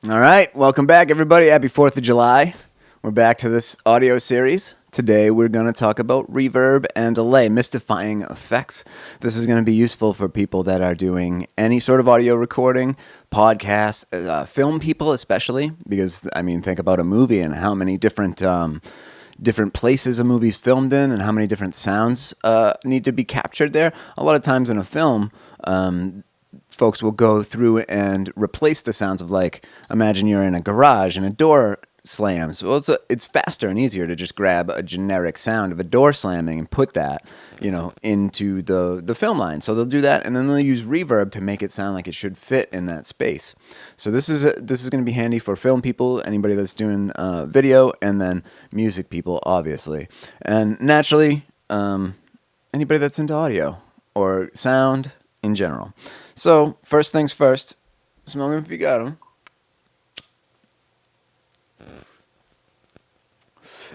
All right, welcome back, everybody. Happy 4th of July. We're back to this audio series. Today, we're going to talk about reverb and delay, mystifying effects. This is going to be useful for people that are doing any sort of audio recording, podcasts, film people especially, because, think about a movie and how many different places a movie's filmed in and how many different sounds need to be captured there. A lot of times in a film, folks will go through and replace the sounds of, like, imagine you're in a garage and a door slams. Well, it's faster and easier to just grab a generic sound of a door slamming and put that, into the film line. So they'll do that, and then they'll use reverb to make it sound like it should fit in that space. So this is going to be handy for film people, anybody that's doing video, and then music people, obviously, and naturally anybody that's into audio or sound in general. So, first things first, smell them if you got them.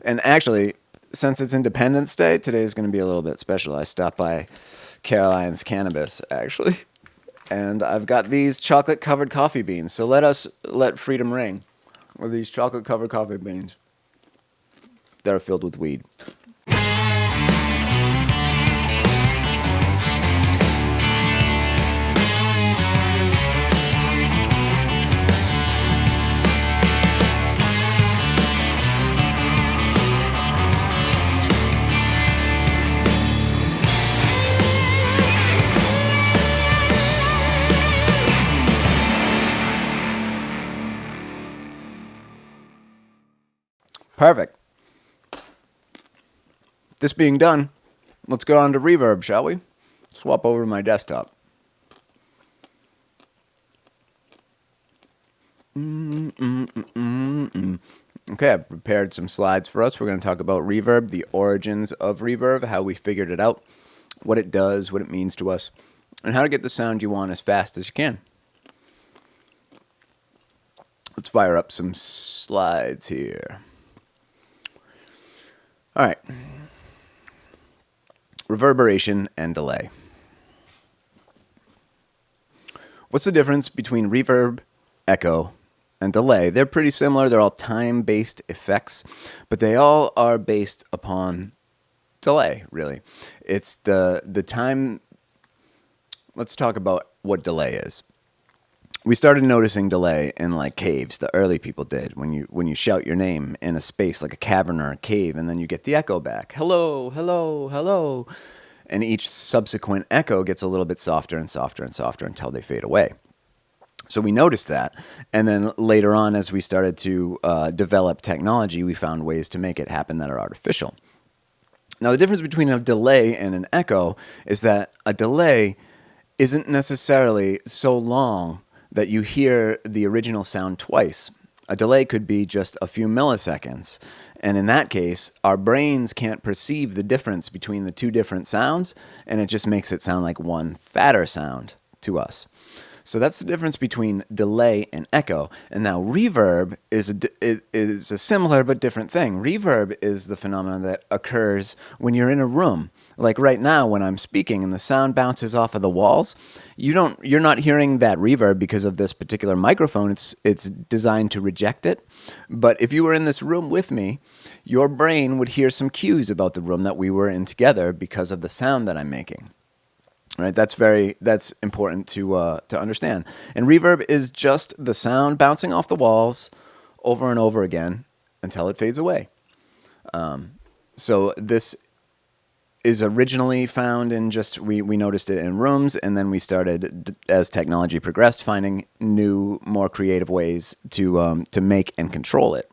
And actually, since it's Independence Day, today is going to be a little bit special. I stopped by Caroline's Cannabis, actually, and I've got these chocolate-covered coffee beans. So let freedom ring with these chocolate-covered coffee beans that are filled with weed. Perfect. This being done, let's go on to reverb, shall we? Swap over to my desktop. Okay, I've prepared some slides for us. We're going to talk about reverb, the origins of reverb, how we figured it out, what it does, what it means to us, and how to get the sound you want as fast as you can. Let's fire up some slides here. All right. Reverberation and delay. What's the difference between reverb, echo, and delay? They're pretty similar. They're all time-based effects, but they all are based upon delay, really. It's the time. Let's talk about what delay is. We started noticing delay in, like, caves. The early people did. When you shout your name in a space like a cavern or a cave, and then you get the echo back. Hello, hello, hello. And each subsequent echo gets a little bit softer and softer and softer until they fade away. So we noticed that. And then later on, as we started to develop technology, we found ways to make it happen that are artificial. Now, the difference between a delay and an echo is that a delay isn't necessarily so long that you hear the original sound twice. A delay could be just a few milliseconds. And in that case, our brains can't perceive the difference between the two different sounds, and it just makes it sound like one fatter sound to us. So that's the difference between delay and echo. And now reverb is a similar but different thing. Reverb is the phenomenon that occurs when you're in a room. Like right now when I'm speaking and the sound bounces off of the walls, you're not hearing that reverb because of this particular microphone. It's designed to reject it. But if you were in this room with me, your brain would hear some cues about the room that we were in together because of the sound that I'm making. Right, that's important to understand. And reverb is just the sound bouncing off the walls over and over again until it fades away. So this is originally found in we noticed it in rooms, and then we started, as technology progressed, finding new, more creative ways to make and control it.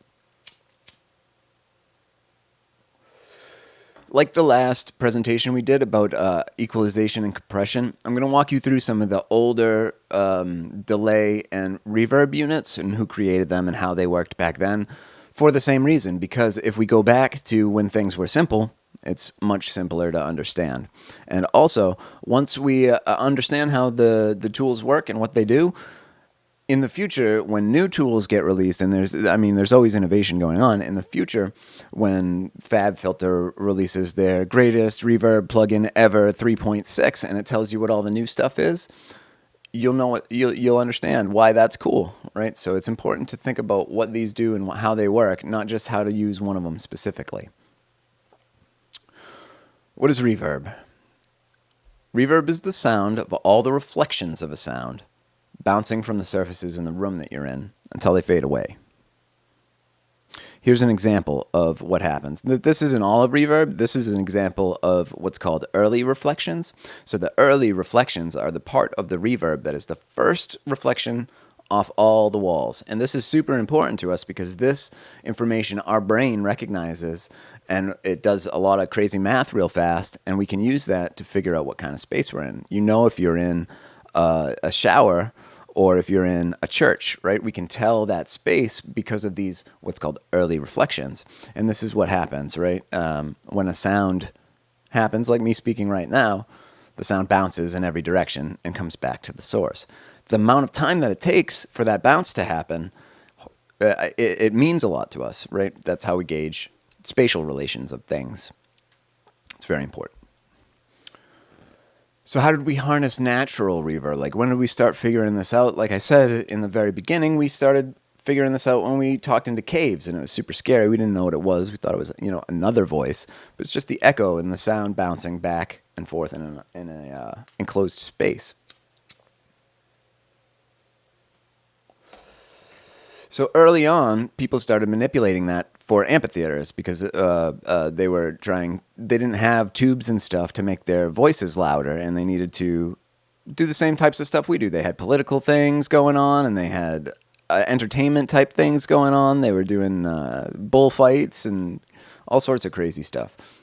Like the last presentation we did about equalization and compression, I'm going to walk you through some of the older delay and reverb units and who created them and how they worked back then for the same reason. Because if we go back to when things were simple, it's much simpler to understand. And also, once we understand how the tools work and what they do, in the future, when new tools get released, and there's always innovation going on, in the future, when FabFilter releases their greatest reverb plugin ever, 3.6, and it tells you what all the new stuff is, you'll know what you'll understand why that's cool, right? So it's important to think about what these do and how they work, not just how to use one of them specifically. What is reverb? Reverb is the sound of all the reflections of a sound bouncing from the surfaces in the room that you're in until they fade away. Here's an example of what happens. This isn't all of reverb. This is an example of what's called early reflections. So the early reflections are the part of the reverb that is the first reflection off all the walls. And this is super important to us because this information our brain recognizes, and it does a lot of crazy math real fast, and we can use that to figure out what kind of space we're in. You know, if you're in a shower or if you're in a church, right? We can tell that space because of these what's called early reflections. And this is what happens, right? When a sound happens, like me speaking right now, the sound bounces in every direction and comes back to the source. The amount of time that it takes for that bounce to happen, it means a lot to us, right? That's how we gauge spatial relations of things. It's very important. So how did we harness natural reverb? Like, when did we start figuring this out? Like I said in the very beginning, we started figuring this out when we talked into caves, and it was super scary. We didn't know what it was. We thought it was, another voice, but it's just the echo and the sound bouncing back and forth in an enclosed space. So early on, people started manipulating that for amphitheaters because they didn't have tubes and stuff to make their voices louder, and they needed to do the same types of stuff we do. They had political things going on, and they had entertainment type things going on. They were doing bullfights and all sorts of crazy stuff.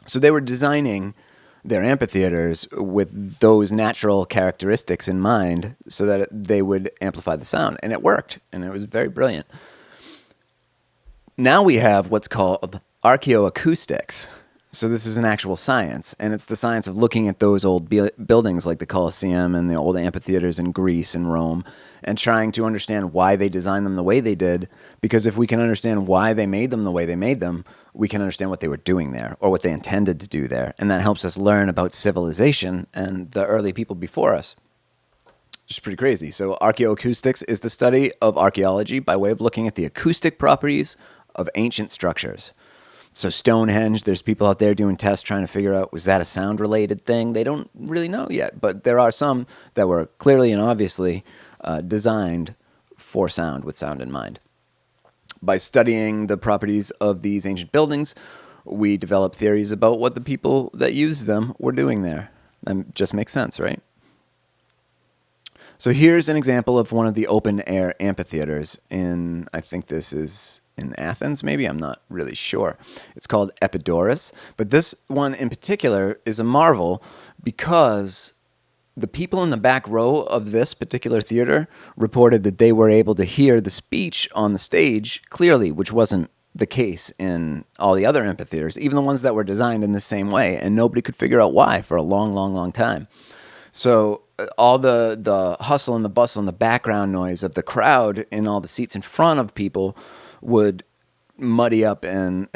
So they were designing their amphitheaters with those natural characteristics in mind so that they would amplify the sound. And it worked, and it was very brilliant. Now we have what's called archaeoacoustics. So this is an actual science, and it's the science of looking at those old buildings like the Colosseum and the old amphitheaters in Greece and Rome and trying to understand why they designed them the way they did, because if we can understand why they made them the way they made them, we can understand what they were doing there or what they intended to do there, and that helps us learn about civilization and the early people before us. Which is pretty crazy. So archaeoacoustics is the study of archaeology by way of looking at the acoustic properties of ancient structures. So Stonehenge, there's people out there doing tests trying to figure out, was that a sound-related thing? They don't really know yet, but there are some that were clearly and obviously designed for sound, with sound in mind. By studying the properties of these ancient buildings, we develop theories about what the people that used them were doing there. That just makes sense, right? So here's an example of one of the open-air amphitheaters in, I think this is in Athens, maybe? I'm not really sure. It's called Epidaurus. But this one in particular is a marvel because the people in the back row of this particular theater reported that they were able to hear the speech on the stage clearly, which wasn't the case in all the other amphitheaters, even the ones that were designed in the same way, and nobody could figure out why for a long, long, long time. So all the hustle and the bustle and the background noise of the crowd in all the seats in front of people would muddy up and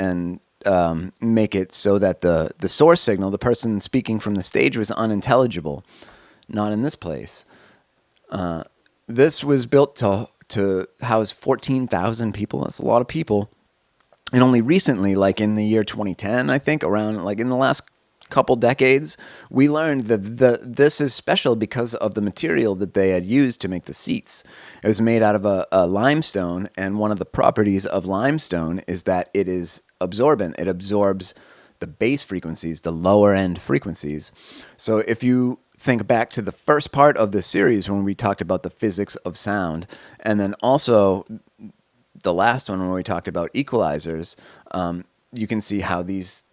make it so that the source signal, the person speaking from the stage, was unintelligible. Not in this place. This was built to house 14,000 people. That's a lot of people. And only recently, like in the year 2010, I think, around like in the last couple decades, we learned that this is special because of the material that they had used to make the seats. It was made out of a limestone, and one of the properties of limestone is that it is absorbent. It absorbs the bass frequencies, the lower end frequencies. So if you think back to the first part of this series when we talked about the physics of sound, and then also the last one when we talked about equalizers, you can see how these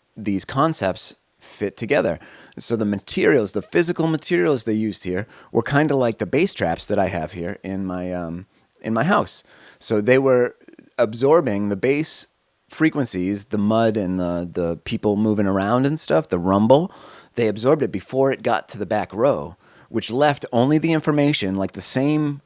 concepts fit together. So the materials, the physical materials they used here were kind of like the bass traps that I have here in my house. So they were absorbing the bass frequencies, the mud and the people moving around and stuff, the rumble. They absorbed it before it got to the back row, which left only the information, like the same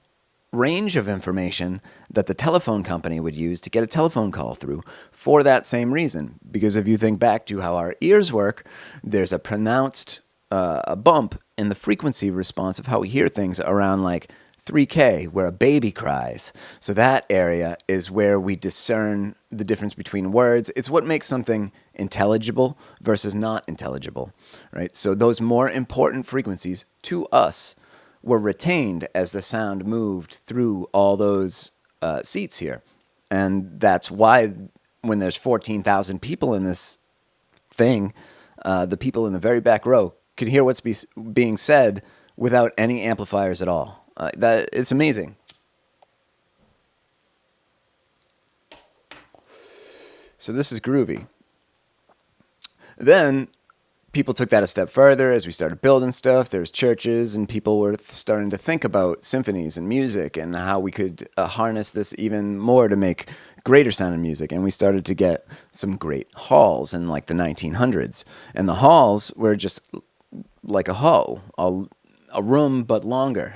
range of information that the telephone company would use to get a telephone call through, for that same reason. Because if you think back to how our ears work, there's a pronounced a bump in the frequency response of how we hear things around like 3K, where a baby cries. So that area is where we discern the difference between words. It's what makes something intelligible versus not intelligible, right? So those more important frequencies to us were retained as the sound moved through all those seats here. And that's why when there's 14,000 people in this thing, the people in the very back row can hear what's being said without any amplifiers at all. That it's amazing. So this is groovy. Then people took that a step further as we started building stuff. There's churches, and people were starting to think about symphonies and music and how we could harness this even more to make greater sounding music. And we started to get some great halls in like the 1900s. And the halls were just like a hall, a room but longer,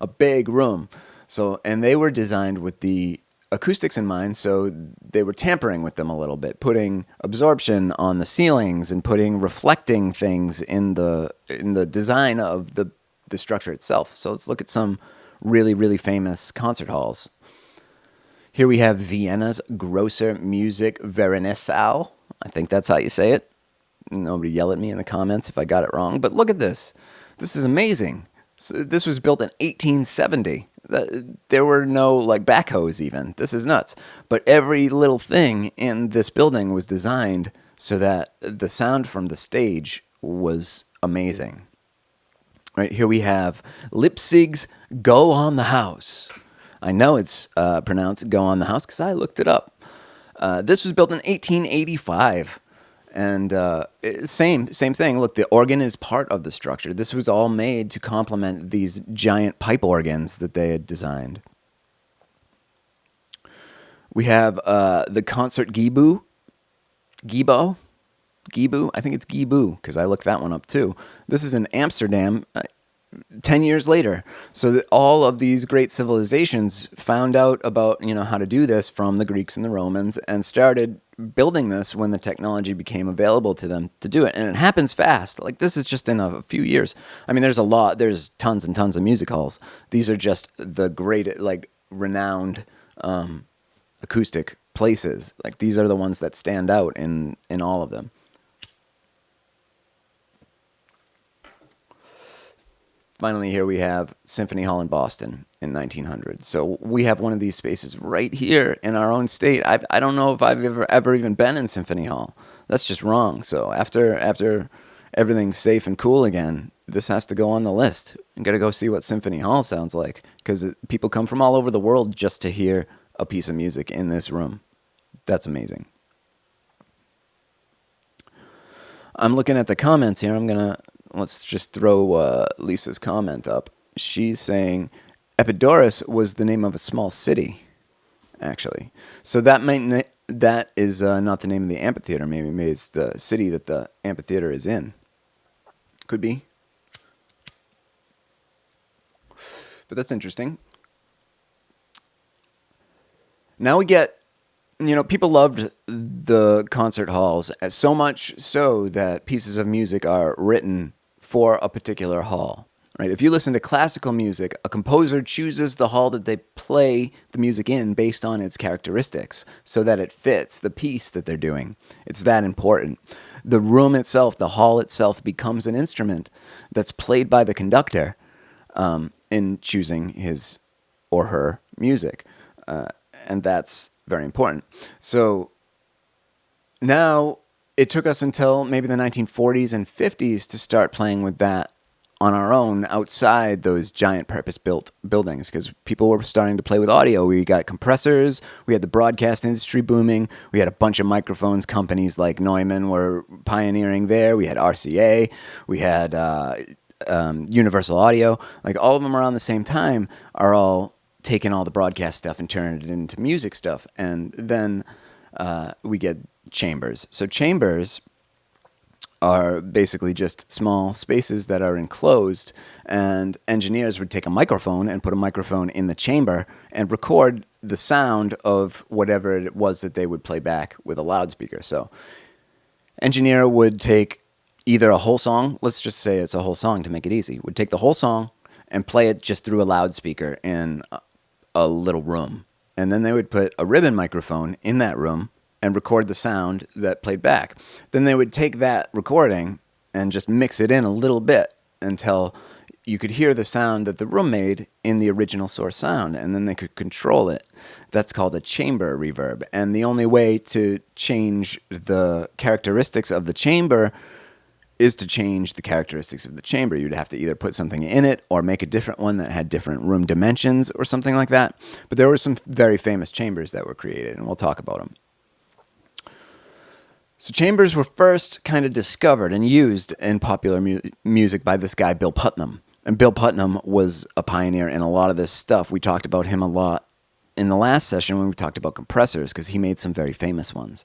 a big room. So, and they were designed with the acoustics in mind, so they were tampering with them a little bit, putting absorption on the ceilings and putting reflecting things in the design of the structure itself. So let's look at some really, really famous concert halls. Here we have Vienna's Grosser Musik Vereinssaal. I think that's how you say it. Nobody yell at me in the comments if I got it wrong, but look at this. This is amazing. So this was built in 1870. There were no like backhoes even. This is nuts. But every little thing in this building was designed so that the sound from the stage was amazing. Right here we have Leipzig's Go on the House. I know it's pronounced Go on the House because I looked it up. This was built in 1885. And same thing. Look, the organ is part of the structure. This was all made to complement these giant pipe organs that they had designed. We have the concert Gibo. I think it's Gibo because I looked that one up too. This is in Amsterdam 10 years later. So that all of these great civilizations found out about, how to do this from the Greeks and the Romans and started building this when the technology became available to them to do it. And it happens fast. Like this is just in a few years. I mean, there's tons and tons of music halls. These are just the great, like renowned acoustic places. Like these are the ones that stand out in all of them. Finally, here we have Symphony Hall in Boston in 1900. So we have one of these spaces right here in our own state. I don't know if I've ever even been in Symphony Hall. That's just wrong. So after everything's safe and cool again, this has to go on the list. You got to go see what Symphony Hall sounds like because people come from all over the world just to hear a piece of music in this room. That's amazing. I'm looking at the comments here. Let's just throw Lisa's comment up. She's saying Epidaurus was the name of a small city, actually. So that is not the name of the amphitheater. Maybe it's the city that the amphitheater is in. Could be. But that's interesting. Now we get, people loved the concert halls so much so that pieces of music are written for a particular hall, right? If you listen to classical music, a composer chooses the hall that they play the music in based on its characteristics so that it fits the piece that they're doing. It's that important. The room itself, the hall itself, becomes an instrument that's played by the conductor in choosing his or her music. And that's very important. So now it took us until maybe the 1940s and 50s to start playing with that on our own outside those giant purpose-built buildings because people were starting to play with audio. We got compressors. We had the broadcast industry booming. We had a bunch of microphones. Companies like Neumann were pioneering there. We had RCA. We had Universal Audio. Like all of them around the same time are all taking all the broadcast stuff and turning it into music stuff. And then we get chambers. So chambers are basically just small spaces that are enclosed, and engineers would take a microphone and put a microphone in the chamber and record the sound of whatever it was that they would play back with a loudspeaker. So engineer would take either a whole song, let's just say it's a whole song to make it easy, would take the whole song and play it just through a loudspeaker in a little room. And then they would put a ribbon microphone in that room and record the sound that played back. Then they would take that recording and just mix it in a little bit until you could hear the sound that the room made in the original source sound, and then they could control it. That's called a chamber reverb. And the only way to change the characteristics of the chamber is to change the characteristics of the chamber. You'd have to either put something in it or make a different one that had different room dimensions or something like that. But there were some very famous chambers that were created, and we'll talk about them. So chambers were first kind of discovered and used in popular music by this guy, Bill Putnam. And Bill Putnam was a pioneer in a lot of this stuff. We talked about him a lot in the last session when we talked about compressors, because he made some very famous ones.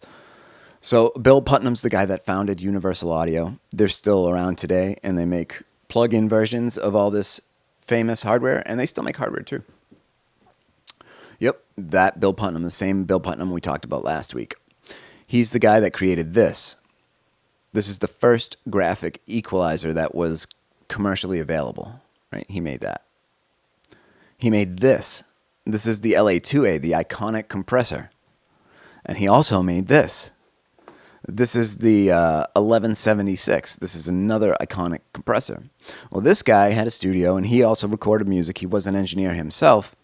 So Bill Putnam's the guy that founded Universal Audio. They're still around today, and they make plug-in versions of all this famous hardware, and they still make hardware too. Yep, that Bill Putnam, the same Bill Putnam we talked about last week. He's the guy that created this. This is the first graphic equalizer that was commercially available, right? He made that. He made this. This is the LA2A, the iconic compressor. And he also made this. This is the 1176. This is another iconic compressor. Well, this guy had a studio, and he also recorded music. He was an engineer himself,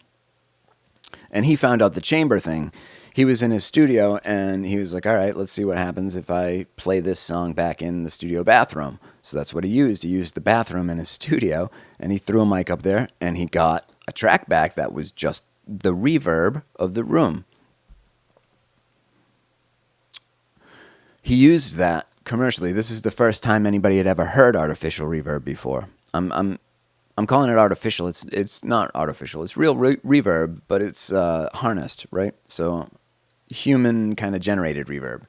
and he found out the chamber thing. He was in his studio, and he was like, all right, let's see what happens if I play this song back in the studio bathroom. So that's what he used. He used the bathroom in his studio, and he threw a mic up there, and he got a track back that was just the reverb of the room. He used that commercially. This is the first time anybody had ever heard artificial reverb before. I'm calling it artificial. It's not artificial. It's real reverb, but it's harnessed, right? So human kind of generated reverb.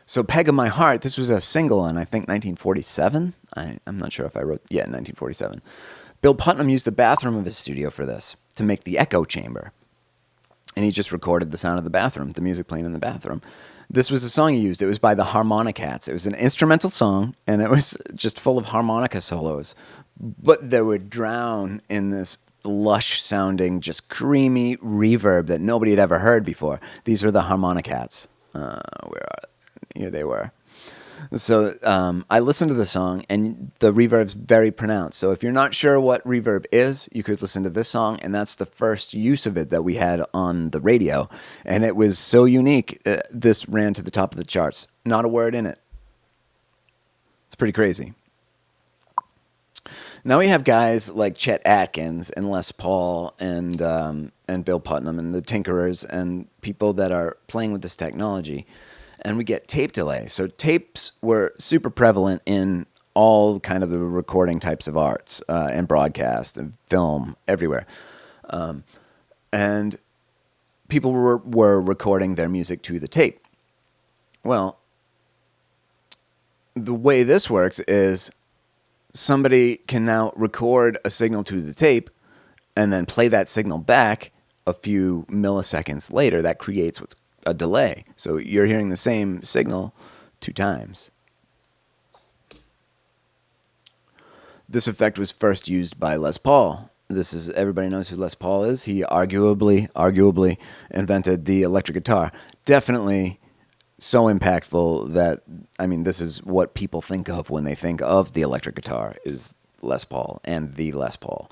So Peg of My Heart, this was a single in, I think, 1947. I'm not sure if I wrote, 1947. Bill Putnam used the bathroom of his studio for this to make the echo chamber. And he just recorded the sound of the bathroom, the music playing in the bathroom. This was the song he used. It was by the Harmonicats. It was an instrumental song, and it was just full of harmonica solos. But they would drown in this lush-sounding, just creamy reverb that nobody had ever heard before. These were the Harmonicats. Here they were. So I listened to the song, and the reverb's very pronounced. So if you're not sure what reverb is, you could listen to this song, and that's the first use of it that we had on the radio. And it was so unique, this ran to the top of the charts. Not a word in it. It's pretty crazy. Now we have guys like Chet Atkins and Les Paul and Bill Putnam and the Tinkerers and people that are playing with this technology. And we get tape delay. So tapes were super prevalent in all kind of the recording types of arts and broadcast and film everywhere. And people were recording their music to the tape. Well, the way this works is somebody can now record a signal to the tape and then play that signal back a few milliseconds later. That creates what's a delay. So you're hearing the same signal 2 times. This effect was first used by Les Paul. Everybody knows who Les Paul is. He arguably invented the electric guitar. Definitely so impactful that, this is what people think of when they think of the electric guitar, is Les Paul and the Les Paul.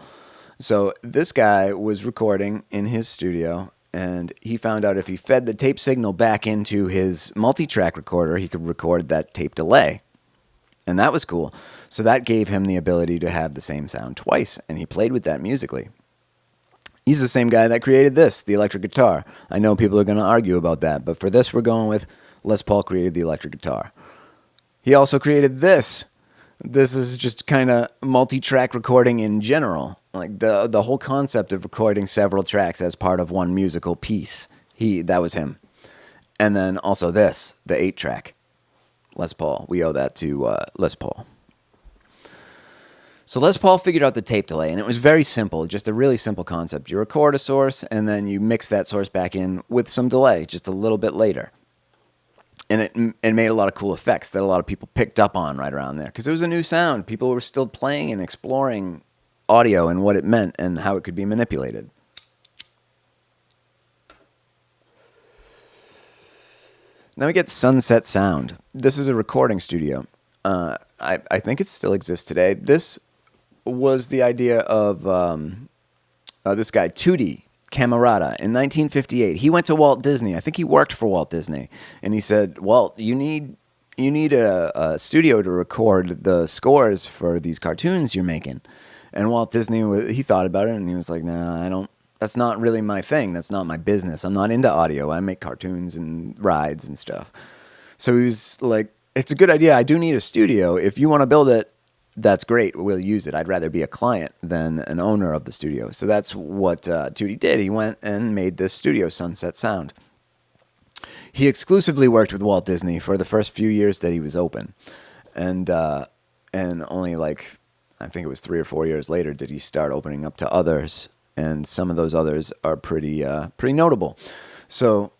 So this guy was recording in his studio, and he found out if he fed the tape signal back into his multi-track recorder, he could record that tape delay. And that was cool. So that gave him the ability to have the same sound twice, and he played with that musically. He's the same guy that created this, the electric guitar. I know people are going to argue about that, but for this we're going with Les Paul created the electric guitar. He also created this. This is just kind of multi-track recording in general. Like the whole concept of recording several tracks as part of one musical piece. That was him. And then also this, the 8-track. Les Paul. We owe that to Les Paul. So Les Paul figured out the tape delay, and it was very simple, just a really simple concept. You record a source, and then you mix that source back in with some delay, just a little bit later. and it made a lot of cool effects that a lot of people picked up on right around there because it was a new sound. People were still playing and exploring audio and what it meant and how it could be manipulated. Now we get Sunset Sound. This is a recording studio. I think it still exists today. This was the idea of this guy, Tutti Camerata, in 1958. He went to Walt Disney. I think he worked for Walt Disney. And he said, Walt, you need a studio to record the scores for these cartoons you're making. And Walt Disney, he thought about it, and he was like, nah, I don't. That's not really my thing. That's not my business. I'm not into audio. I make cartoons and rides and stuff. So he was like, it's a good idea. I do need a studio. If you want to build it, that's great. We'll use it. I'd rather be a client than an owner of the studio. So that's what Tutti did. He went and made this studio, Sunset Sound. He exclusively worked with Walt Disney for the first few years that he was open. And only like, I think it was 3 or 4 years later did he start opening up to others. And some of those others are pretty notable. So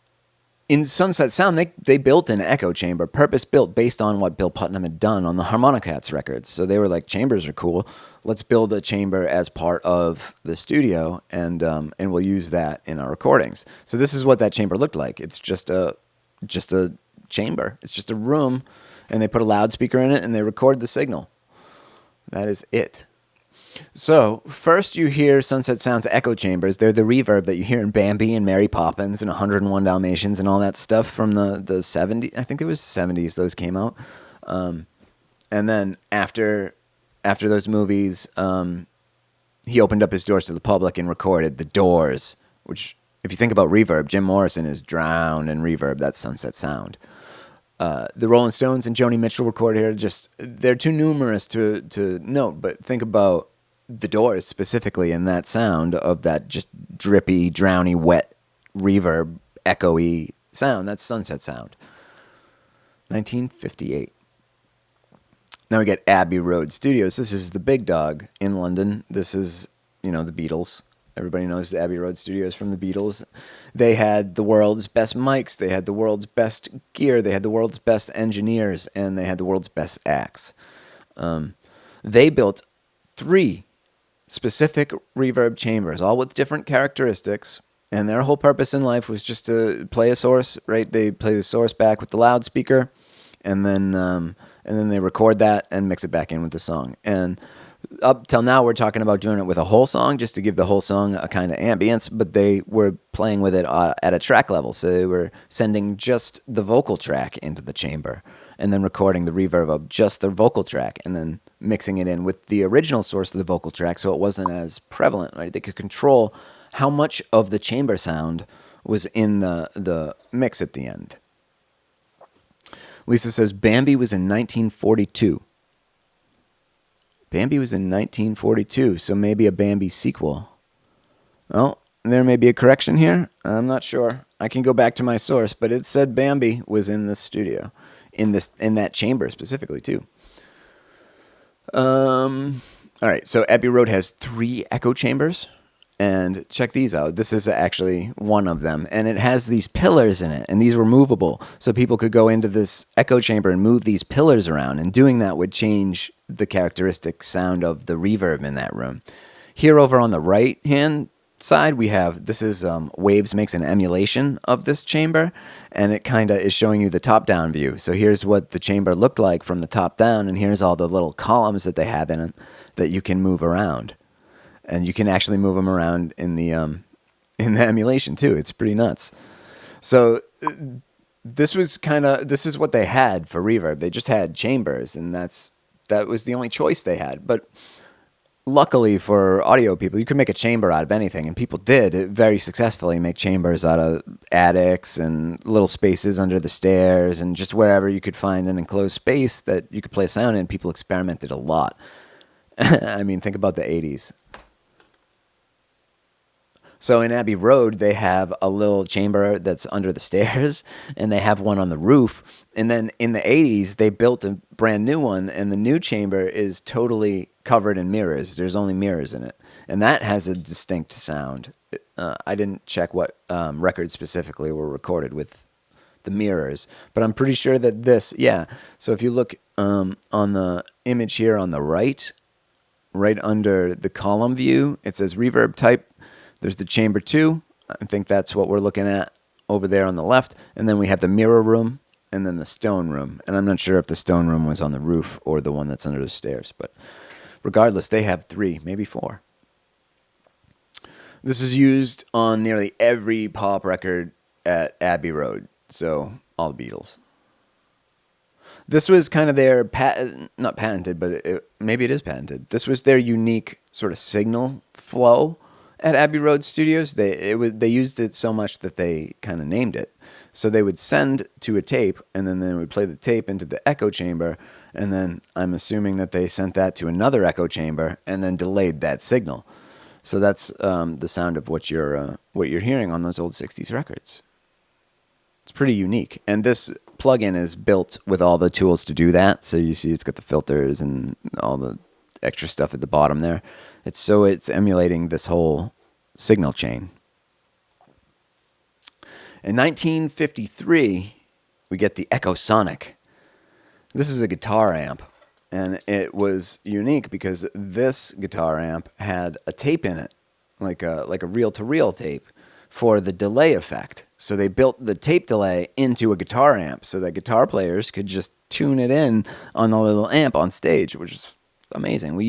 in Sunset Sound, they built an echo chamber, purpose-built based on what Bill Putnam had done on the Harmonica Cats records. So they were like, chambers are cool. Let's build a chamber as part of the studio, and we'll use that in our recordings. So this is what that chamber looked like. It's just a chamber. It's just a room, and they put a loudspeaker in it, and they record the signal. That is it. So, first you hear Sunset Sound's echo chambers. They're the reverb that you hear in Bambi and Mary Poppins and 101 Dalmatians and all that stuff from the 70s. I think it was 70s those came out. And then after those movies, he opened up his doors to the public and recorded The Doors, which, if you think about reverb, Jim Morrison is drowned in reverb. That's Sunset Sound. The Rolling Stones and Joni Mitchell record here. They're too numerous to note, but think about The Doors specifically in that sound of that just drippy, drowny, wet, reverb, echoey sound. That's Sunset Sound. 1958. Now we get Abbey Road Studios. This is the big dog in London. This is, the Beatles. Everybody knows the Abbey Road Studios from the Beatles. They had the world's best mics. They had the world's best gear. They had the world's best engineers. And they had the world's best acts. They built 3 specific reverb chambers, all with different characteristics. And their whole purpose in life was just to play a source, right? They play the source back with the loudspeaker. And then they record that and mix it back in with the song. And up till now, we're talking about doing it with a whole song just to give the whole song a kind of ambience, but they were playing with it at a track level. So they were sending just the vocal track into the chamber and then recording the reverb of just the vocal track and then mixing it in with the original source of the vocal track so it wasn't as prevalent, right? They could control how much of the chamber sound was in the mix at the end. Lisa says Bambi was in 1942. Bambi was in 1942, so maybe a Bambi sequel. Well, there may be a correction here. I'm not sure. I can go back to my source, but it said Bambi was in the studio, in that chamber specifically too. All right, so Abbey Road has 3 echo chambers, and check these out. This is actually one of them, and it has these pillars in it, and these were movable, so people could go into this echo chamber and move these pillars around, and doing that would change the characteristic sound of the reverb in that room. Here over on the right-hand side, we have, this is Waves makes an emulation of this chamber, and it kind of is showing you the top-down view. So here's what the chamber looked like from the top down, and here's all the little columns that they have in it that you can move around. And you can actually move them around in the emulation too. It's pretty nuts. So this is what they had for reverb. They just had chambers, and that was the only choice they had. But luckily for audio people, you could make a chamber out of anything, and people did very successfully make chambers out of attics and little spaces under the stairs and just wherever you could find an enclosed space that you could play a sound in. People experimented a lot. I mean, think about the 80s. So in Abbey Road, they have a little chamber that's under the stairs, and they have one on the roof. And then in the 80s, they built a brand new one, and the new chamber is totally covered in mirrors. There's only mirrors in it. And that has a distinct sound. I didn't check what records specifically were recorded with the mirrors. But I'm pretty sure that this, yeah. So if you look on the image here on the right under the column view, it says reverb type. There's the chamber 2. I think that's what we're looking at over there on the left. And then we have the mirror room and then the stone room. And I'm not sure if the stone room was on the roof or the one that's under the stairs. But regardless, they have 3, maybe 4. This is used on nearly every pop record at Abbey Road. So all the Beatles. This was kind of their, not patented, but maybe it is patented. This was their unique sort of signal flow at Abbey Road Studios. They used it so much that they kind of named it. So they would send to a tape, and then they would play the tape into the echo chamber, and then I'm assuming that they sent that to another echo chamber, and then delayed that signal. So that's the sound of what you're hearing on those old 60s records. It's pretty unique. And this plugin is built with all the tools to do that. So you see it's got the filters and all the extra stuff at the bottom there. It's emulating this whole signal chain. In 1953, we get the Echosonic. This is a guitar amp. And it was unique because this guitar amp had a tape in it, like a reel-to-reel tape, for the delay effect. So they built the tape delay into a guitar amp so that guitar players could just tune it in on the little amp on stage, which is amazing.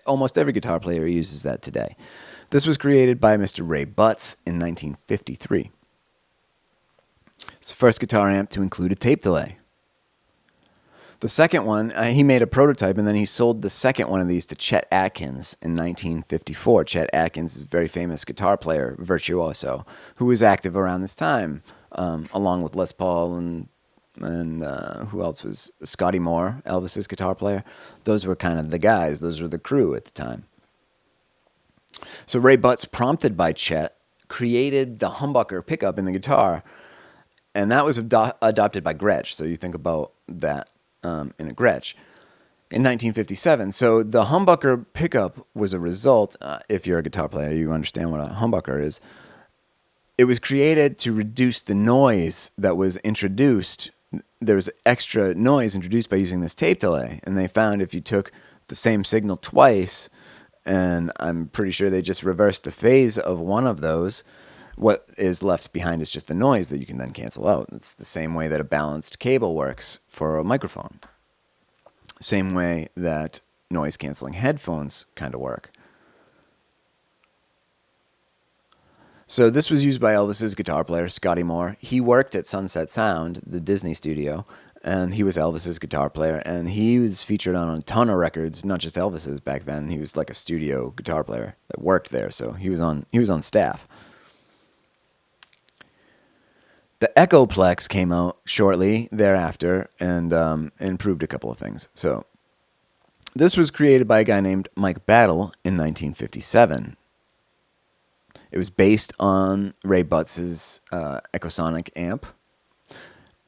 Almost every guitar player uses that today. This was created by Mr. Ray Butts in 1953. It's the first guitar amp to include a tape delay. The second one, he made a prototype, and then he sold the second one of these to Chet Atkins in 1954. Chet Atkins is a very famous guitar player, virtuoso, who was active around this time, along with Les Paul and who else was Scotty Moore, Elvis's guitar player. Those were kind of the guys. Those were the crew at the time. So Ray Butts, prompted by Chet, created the humbucker pickup in the guitar, and that was adopted by Gretsch. So you think about that. In a Gretsch in 1957. So the humbucker pickup was a result, if you're a guitar player, you understand what a humbucker is. It was created to reduce the noise that was introduced. There was extra noise introduced by using this tape delay, and they found if you took the same signal twice, and I'm pretty sure they just reversed the phase of one of those, what is left behind is just the noise that you can then cancel out. It's the same way that a balanced cable works for a microphone. Same way that noise-canceling headphones kind of work. So this was used by Elvis's guitar player, Scotty Moore. He worked at Sunset Sound, the Disney studio, and he was Elvis's guitar player, and he was featured on a ton of records, not just Elvis's back then. He was like a studio guitar player that worked there, so he was on staff. The Echoplex came out shortly thereafter and improved a couple of things. So this was created by a guy named Mike Battle in 1957. It was based on Ray Butts' Echosonic amp.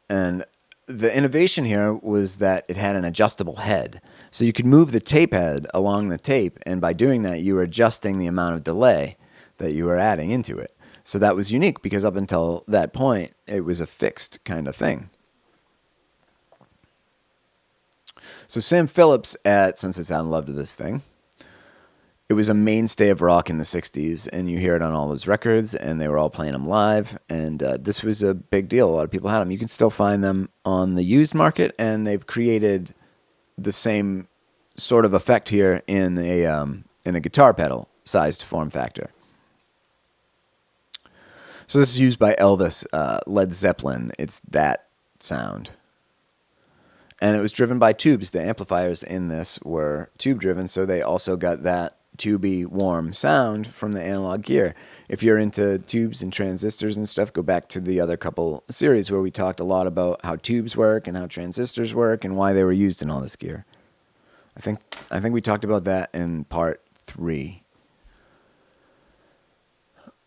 And the innovation here was that it had an adjustable head. So you could move the tape head along the tape, and by doing that, you were adjusting the amount of delay that you were adding into it. So that was unique because up until that point, it was a fixed kind of thing. So Sam Phillips at Sunset Sound loved this thing. It was a mainstay of rock in the 60s, and you hear it on all those records, and they were all playing them live, and this was a big deal. A lot of people had them. You can still find them on the used market, and they've created the same sort of effect here in a guitar pedal-sized form factor. So this is used by Elvis, Led Zeppelin. It's that sound. And it was driven by tubes. The amplifiers in this were tube-driven, so they also got that tubey, warm sound from the analog gear. If you're into tubes and transistors and stuff, go back to the other couple series where we talked a lot about how tubes work and how transistors work and why they were used in all this gear. I think we talked about that in part 3.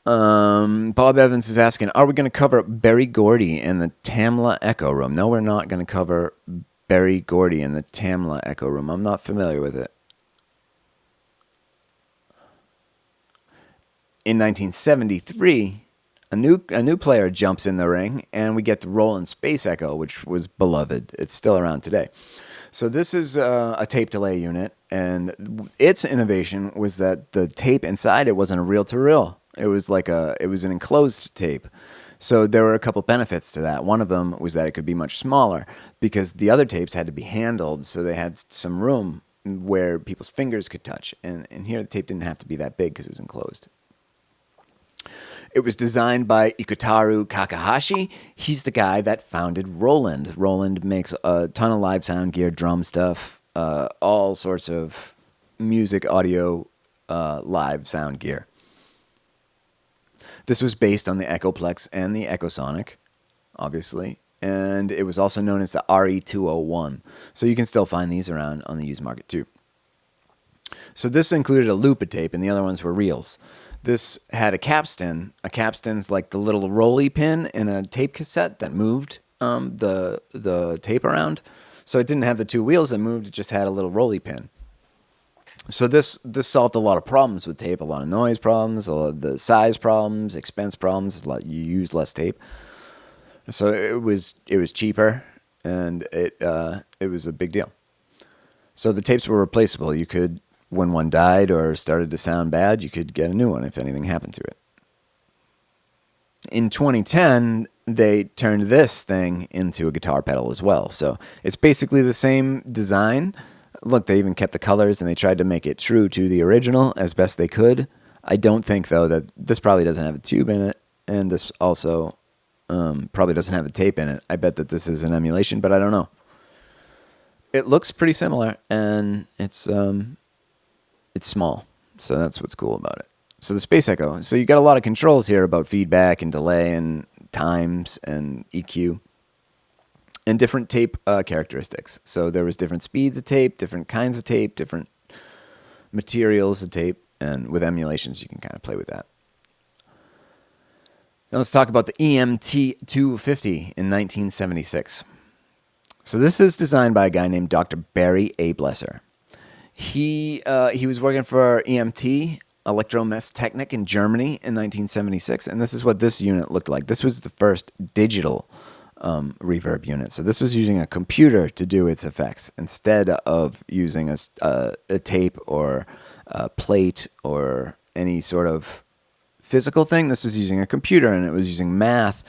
Bob Evans is asking, are we going to cover Berry Gordy and the Tamla Echo Room? No, we're not going to cover Berry Gordy and the Tamla Echo Room. I'm not familiar with it. In 1973, a new player jumps in the ring, and we get the Rollin Space Echo, which was beloved. It's still around today. So this is a tape delay unit, and its innovation was that the tape inside it wasn't a reel-to-reel. It was an enclosed tape. So there were a couple benefits to that. One of them was that it could be much smaller because the other tapes had to be handled, so they had some room where people's fingers could touch. And here the tape didn't have to be that big because it was enclosed. It was designed by Echoplex Kakahashi. He's the guy that founded Roland. Roland makes a ton of live sound gear, drum stuff, all sorts of music, audio, live sound gear. This was based on the Echoplex and the Echosonic, obviously, and it was also known as the RE201. So you can still find these around on the used market too. So this included a loop of tape, and the other ones were reels. This had a capstan. A capstan's like the little rolly pin in a tape cassette that moved the tape around. So it didn't have the two wheels that moved, it just had a little rolly pin. So this solved a lot of problems with tape, a lot of noise problems, a lot of the size problems, expense problems. You use less tape. So it was cheaper, and it was a big deal. So the tapes were replaceable. You could, when one died or started to sound bad, you could get a new one if anything happened to it. In 2010, they turned this thing into a guitar pedal as well. So it's basically the same design. Look, they even kept the colors, and they tried to make it true to the original as best they could. I don't think, though, that this probably doesn't have a tube in it, and this also probably doesn't have a tape in it. I bet that this is an emulation, but I don't know. It looks pretty similar, and it's small, so that's what's cool about it. So the Space Echo. So you got a lot of controls here about feedback and delay and times and EQ and different tape characteristics. So there was different speeds of tape, different kinds of tape, different materials of tape, and with emulations you can kind of play with that. Now let's talk about the EMT 250 in 1976. So this is designed by a guy named Dr. Barry A. Blesser. He was working for EMT, Elektromesstechnik, in Germany in 1976, and this is what this unit looked like. This was the first digital reverb unit. So this was using a computer to do its effects instead of using a tape or a plate or any sort of physical thing. This was using a computer, and it was using math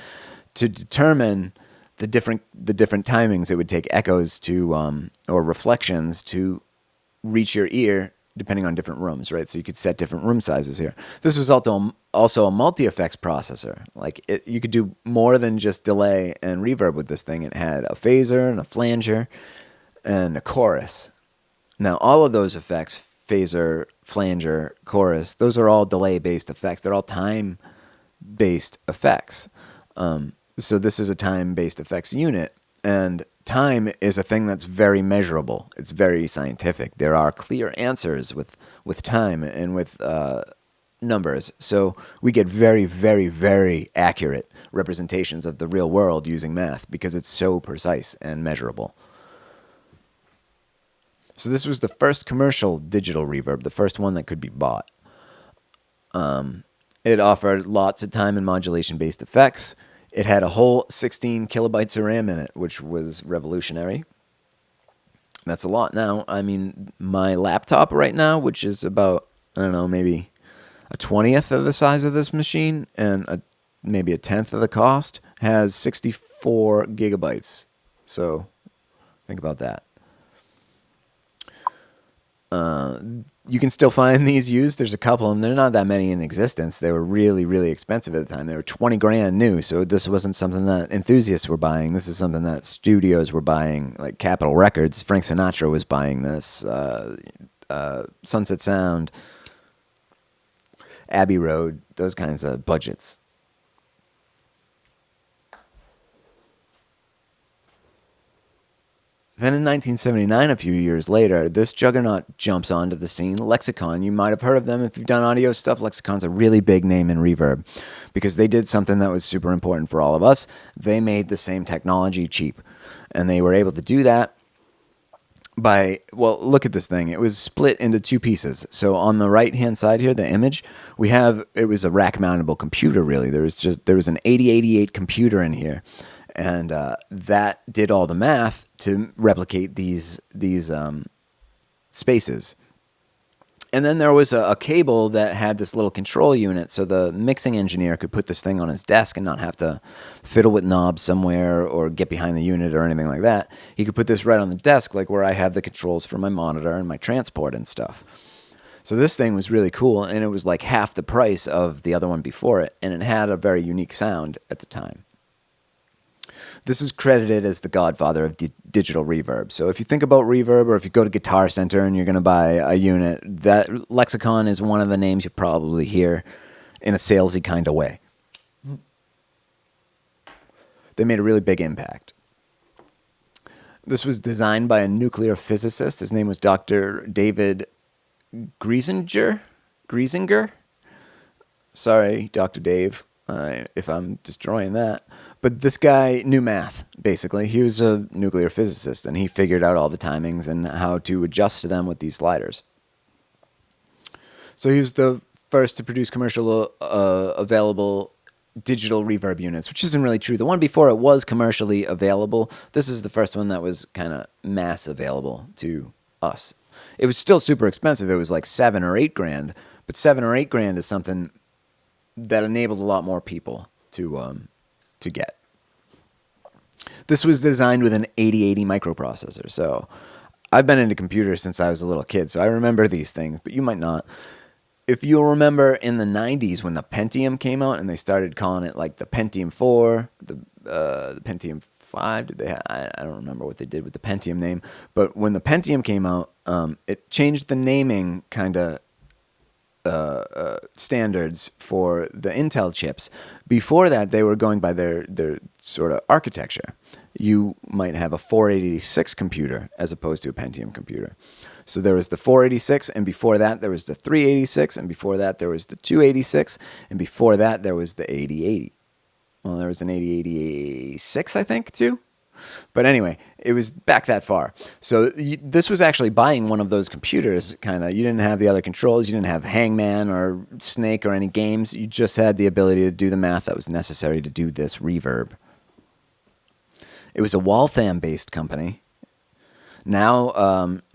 to determine the different timings it would take echoes to or reflections to reach your ear depending on different rooms, right? So you could set different room sizes here. This was also a multi-effects processor. You could do more than just delay and reverb with this thing. It had a phaser and a flanger and a chorus. Now, all of those effects, phaser, flanger, chorus, those are all delay-based effects. They're all time-based effects. So this is a time-based effects unit, and time is a thing that's very measurable. It's very scientific. There are clear answers with time and with numbers. So we get very, very, very accurate representations of the real world using math because it's so precise and measurable. So this was the first commercial digital reverb, the first one that could be bought. It offered lots of time and modulation-based effects. It had a whole 16 kilobytes of RAM in it, which was revolutionary. That's a lot now. I mean, my laptop right now, which is about, I don't know, maybe a 20th of the size of this machine and maybe a 10th of the cost, has 64 gigabytes. So think about that. You can still find these used. There's a couple of them. There are not that many in existence. They were really, really expensive at the time. They were 20 grand new, so this wasn't something that enthusiasts were buying. This is something that studios were buying, like Capitol Records. Frank Sinatra was buying this. Sunset Sound, Abbey Road, those kinds of budgets. Then in 1979, a few years later, this juggernaut jumps onto the scene. Lexicon, you might have heard of them if you've done audio stuff. Lexicon's a really big name in reverb because they did something that was super important for all of us. They made the same technology cheap, and they were able to do that well, look at this thing. It was split into two pieces. So on the right hand side here, the image, it was a rack mountable computer. Really, there was an 8088 computer in here, and that did all the math to replicate these spaces. And then there was a cable that had this little control unit, so the mixing engineer could put this thing on his desk and not have to fiddle with knobs somewhere or get behind the unit or anything like that. He could put this right on the desk, like where I have the controls for my monitor and my transport and stuff. So this thing was really cool, and it was like half the price of the other one before it, and it had a very unique sound at the time. This is credited as the godfather of digital reverb. So if you think about reverb, or if you go to Guitar Center and you're going to buy a unit, that Lexicon is one of the names you probably hear in a salesy kind of way. They made a really big impact. This was designed by a nuclear physicist. His name was Dr. David Griesinger. Sorry, Dr. Dave, if I'm destroying that. But this guy knew math, basically. He was a nuclear physicist, and he figured out all the timings and how to adjust to them with these sliders. So he was the first to produce commercial available digital reverb units, which isn't really true. The one before it was commercially available. This is the first one that was kind of mass available to us. It was still super expensive. It was like $7 or $8 grand, but $7 or $8 grand is something that enabled a lot more people to get. This was designed with an 8080 microprocessor. So I've been into computers since I was a little kid, so I remember these things, but you might not. If you'll remember in the 90s when the Pentium came out and they started calling it like the Pentium 4, the Pentium 5, I don't remember what they did with the Pentium name, but when the Pentium came out, it changed the naming kind of standards for the Intel chips. Before that, they were going by their sort of architecture. You might have a 486 computer as opposed to a Pentium computer. So there was the 486, and before that there was the 386, and before that there was the 286, and before that there was the 8080. Well, there was an 8086, I think, too. But anyway, it was back that far. So this was actually buying one of those computers, kind of. You didn't have the other controls. You didn't have Hangman or Snake or any games. You just had the ability to do the math that was necessary to do this reverb. It was a Waltham-based company. Now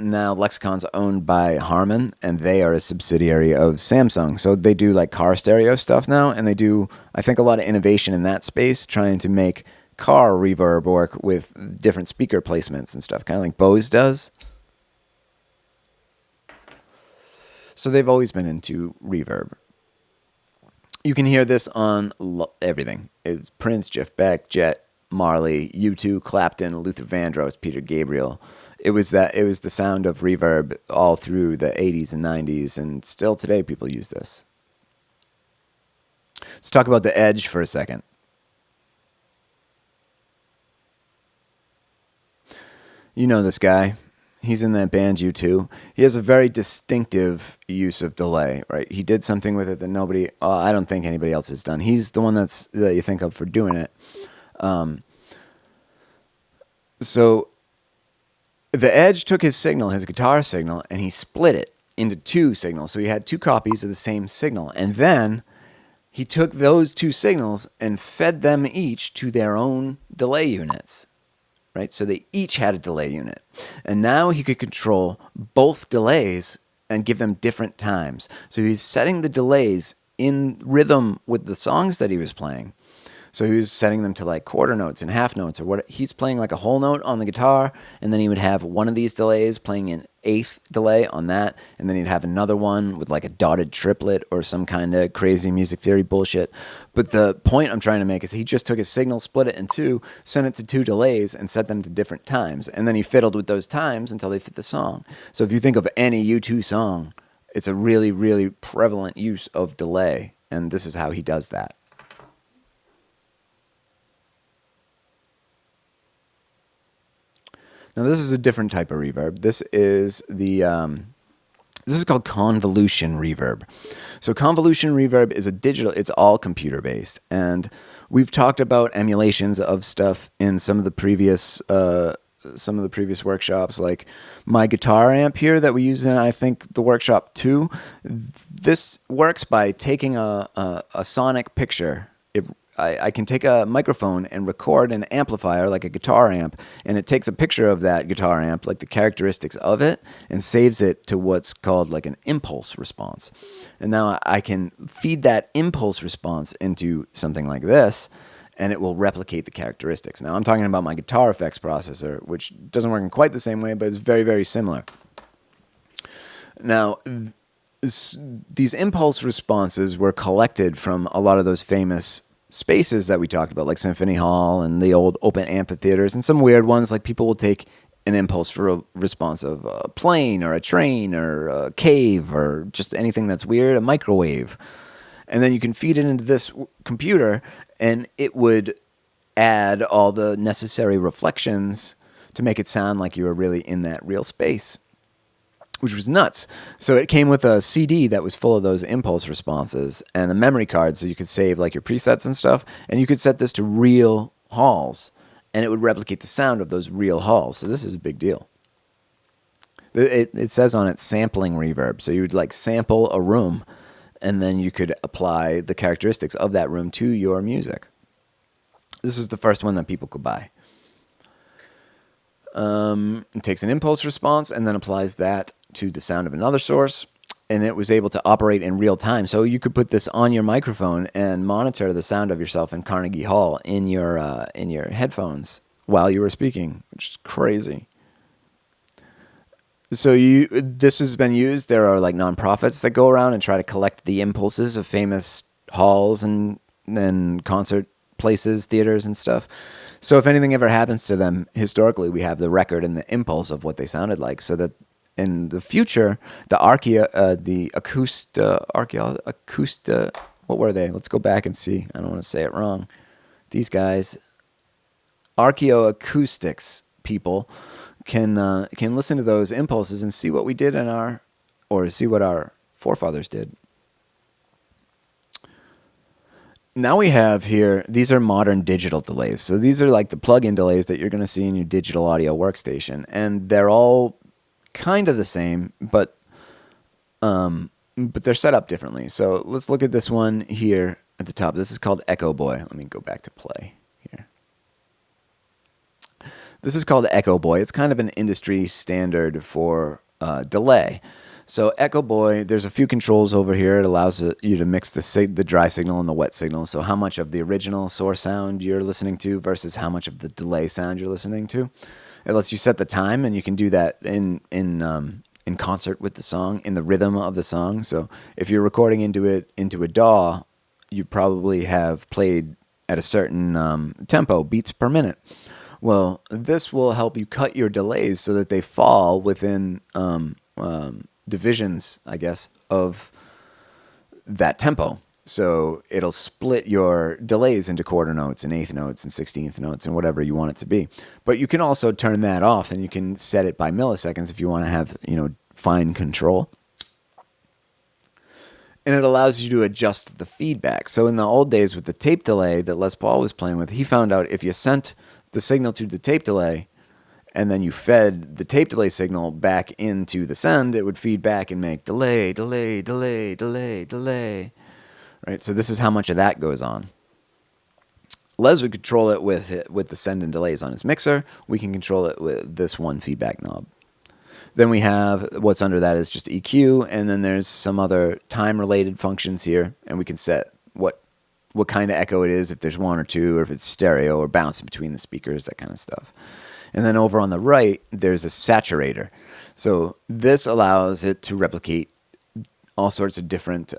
Lexicon's owned by Harman, and they are a subsidiary of Samsung. So they do like car stereo stuff now, and they do, I think, a lot of innovation in that space, trying to make car reverb work with different speaker placements and stuff, kind of like Bose does. So they've always been into reverb. You can hear this on everything. It's Prince, Jeff Beck, Jet, Marley, U2, Clapton, Luther Vandross, Peter Gabriel. It was the sound of reverb all through the 80s and 90s, and still today people use this. Let's talk about the Edge for a second. You know this guy. He's in that band U2. He has a very distinctive use of delay, right? He did something with it that I don't think anybody else has done. He's the one that you think of for doing it. So the Edge took his guitar signal, and he split it into two signals. So he had two copies of the same signal. And then he took those two signals and fed them each to their own delay units. Right? So they each had a delay unit. And now he could control both delays and give them different times. So he's setting the delays in rhythm with the songs that he was playing. So he was setting them to like quarter notes and half notes, or what he's playing like a whole note on the guitar, and then he would have one of these delays playing an eighth delay on that, and then he'd have another one with like a dotted triplet or some kind of crazy music theory bullshit. But the point I'm trying to make is he just took his signal, split it in two, sent it to two delays, and set them to different times, and then he fiddled with those times until they fit the song. So if you think of any U2 song, it's a really, really prevalent use of delay, and this is how he does that. Now this is a different type of reverb. This is called Convolution Reverb. So Convolution Reverb is it's all computer based, and we've talked about emulations of stuff in some of the previous some of the previous workshops, like my guitar amp here that we use in, I think, the workshop 2. This works by taking a sonic picture. I can take a microphone and record an amplifier like a guitar amp, and it takes a picture of that guitar amp, like the characteristics of it, and saves it to what's called like an impulse response. And now I can feed that impulse response into something like this, and it will replicate the characteristics. Now I'm talking about my guitar effects processor, which doesn't work in quite the same way, but it's very, very similar. Now, these impulse responses were collected from a lot of those famous spaces that we talked about, like Symphony Hall and the old open amphitheaters, and some weird ones, like people will take an impulse response of a plane or a train or a cave or just anything that's weird, a microwave. And then you can feed it into this computer, and it would add all the necessary reflections to make it sound like you were really in that real space, which was nuts. So it came with a CD that was full of those impulse responses and a memory card, so you could save like your presets and stuff, and you could set this to real halls, and it would replicate the sound of those real halls. So this is a big deal. It says on it sampling reverb, so you would like sample a room, and then you could apply the characteristics of that room to your music. This was the first one that people could buy. It takes an impulse response and then applies that to the sound of another source, and it was able to operate in real time. So you could put this on your microphone and monitor the sound of yourself in Carnegie Hall in your headphones while you were speaking, which is crazy. So this has been used. There are like nonprofits that go around and try to collect the impulses of famous halls and concert places, theaters and stuff. So if anything ever happens to them, historically, we have the record and the impulse of what they sounded like, so that in the future, the acoustic, what were they? Let's go back and see. I don't want to say it wrong. These guys, archaeoacoustics people, can listen to those impulses and see what we did or see what our forefathers did. Now we have here, these are modern digital delays. So these are like the plug-in delays that you're going to see in your digital audio workstation. And they're all kind of the same, but they're set up differently. So let's look at this one here at the top. This is called Echo Boy. Let me go back to play here. This is called Echo Boy. It's kind of an industry standard for delay. So Echo Boy, there's a few controls over here. It allows you to mix the dry signal and the wet signal. So how much of the original source sound you're listening to versus how much of the delay sound you're listening to. It lets you set the time, and you can do that in concert with the song, in the rhythm of the song. So if you're recording into a DAW, you probably have played at a certain tempo, beats per minute. Well, this will help you cut your delays so that they fall within divisions, I guess, of that tempo. So it'll split your delays into quarter notes and eighth notes and 16th notes and whatever you want it to be. But you can also turn that off, and you can set it by milliseconds if you want to have, fine control. And it allows you to adjust the feedback. So in the old days with the tape delay that Les Paul was playing with, he found out if you sent the signal to the tape delay and then you fed the tape delay signal back into the send, it would feed back and make delay, delay, delay, delay, delay. Right? So this is how much of that goes on. Les would control it with the send and delays on his mixer. We can control it with this one feedback knob. Then we have what's under that is just EQ, and then there's some other time-related functions here, and we can set what kind of echo it is, if there's one or two, or if it's stereo or bouncing between the speakers, that kind of stuff. And then over on the right, there's a saturator. So this allows it to replicate all sorts of different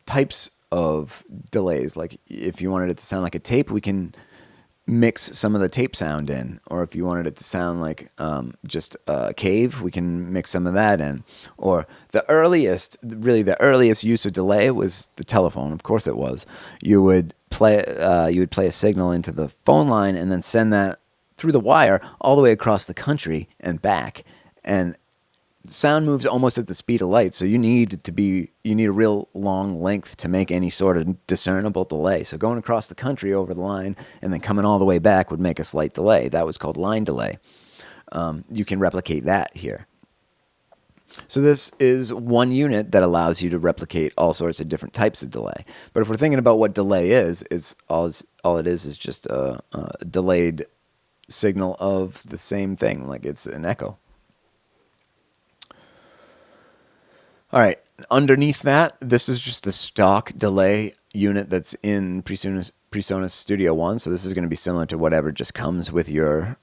types of delays. Like if you wanted it to sound like a tape, we can mix some of the tape sound in. Or if you wanted it to sound like just a cave, we can mix some of that in. Or the earliest use of delay was the telephone. Of course it was. You would play a signal into the phone line and then send that through the wire all the way across the country and back. And sound moves almost at the speed of light, so you need a real long length to make any sort of discernible delay. So going across the country over the line and then coming all the way back would make a slight delay. That was called line delay. you can replicate that here. So this is one unit that allows you to replicate all sorts of different types of delay. But if we're thinking about what delay is all it is just a delayed signal of the same thing, like it's an echo. All right, underneath that, this is just the stock delay unit that's in PreSonus Studio One. So this is going to be similar to whatever just comes with your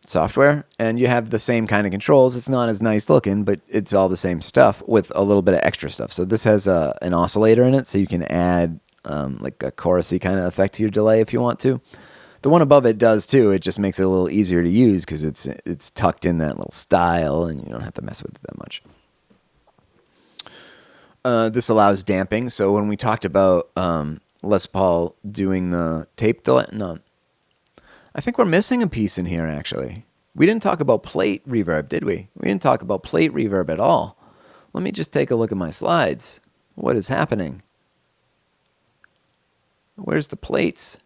software. And you have the same kind of controls. It's not as nice looking, but it's all the same stuff with a little bit of extra stuff. So this has an oscillator in it, so you can add like a chorusy kind of effect to your delay if you want to. The one above it does too. It just makes it a little easier to use because it's tucked in that little style, and you don't have to mess with it that much. This allows damping. So when we talked about Les Paul doing the tape delay, no, I think we're missing a piece in here, actually. We didn't talk about plate reverb, did we? We didn't talk about plate reverb at all. Let me just take a look at my slides. What is happening? Where's the plates?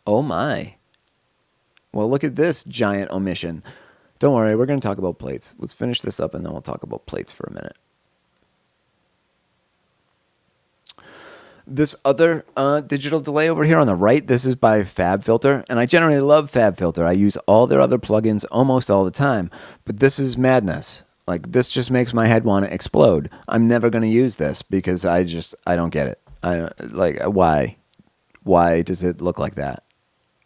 Oh my. Well, look at this giant omission. Don't worry, we're going to talk about plates. Let's finish this up and then we'll talk about plates for a minute. This other digital delay over here on the right, this is by FabFilter, and I generally love FabFilter. I use all their other plugins almost all the time, but this is madness. Like, this just makes my head want to explode. I'm never going to use this because I don't get it. Why? Why does it look like that?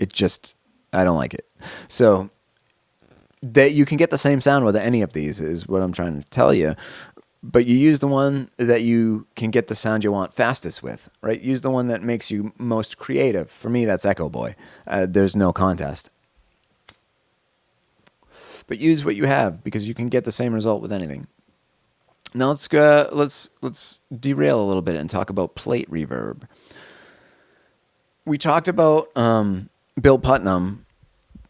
I don't like it. So that you can get the same sound with any of these is what I'm trying to tell you. But you use the one that you can get the sound you want fastest with, right? Use the one that makes you most creative. For me, that's Echo Boy. There's no contest. But use what you have because you can get the same result with anything. Now let's derail a little bit and talk about plate reverb. We talked about Bill Putnam.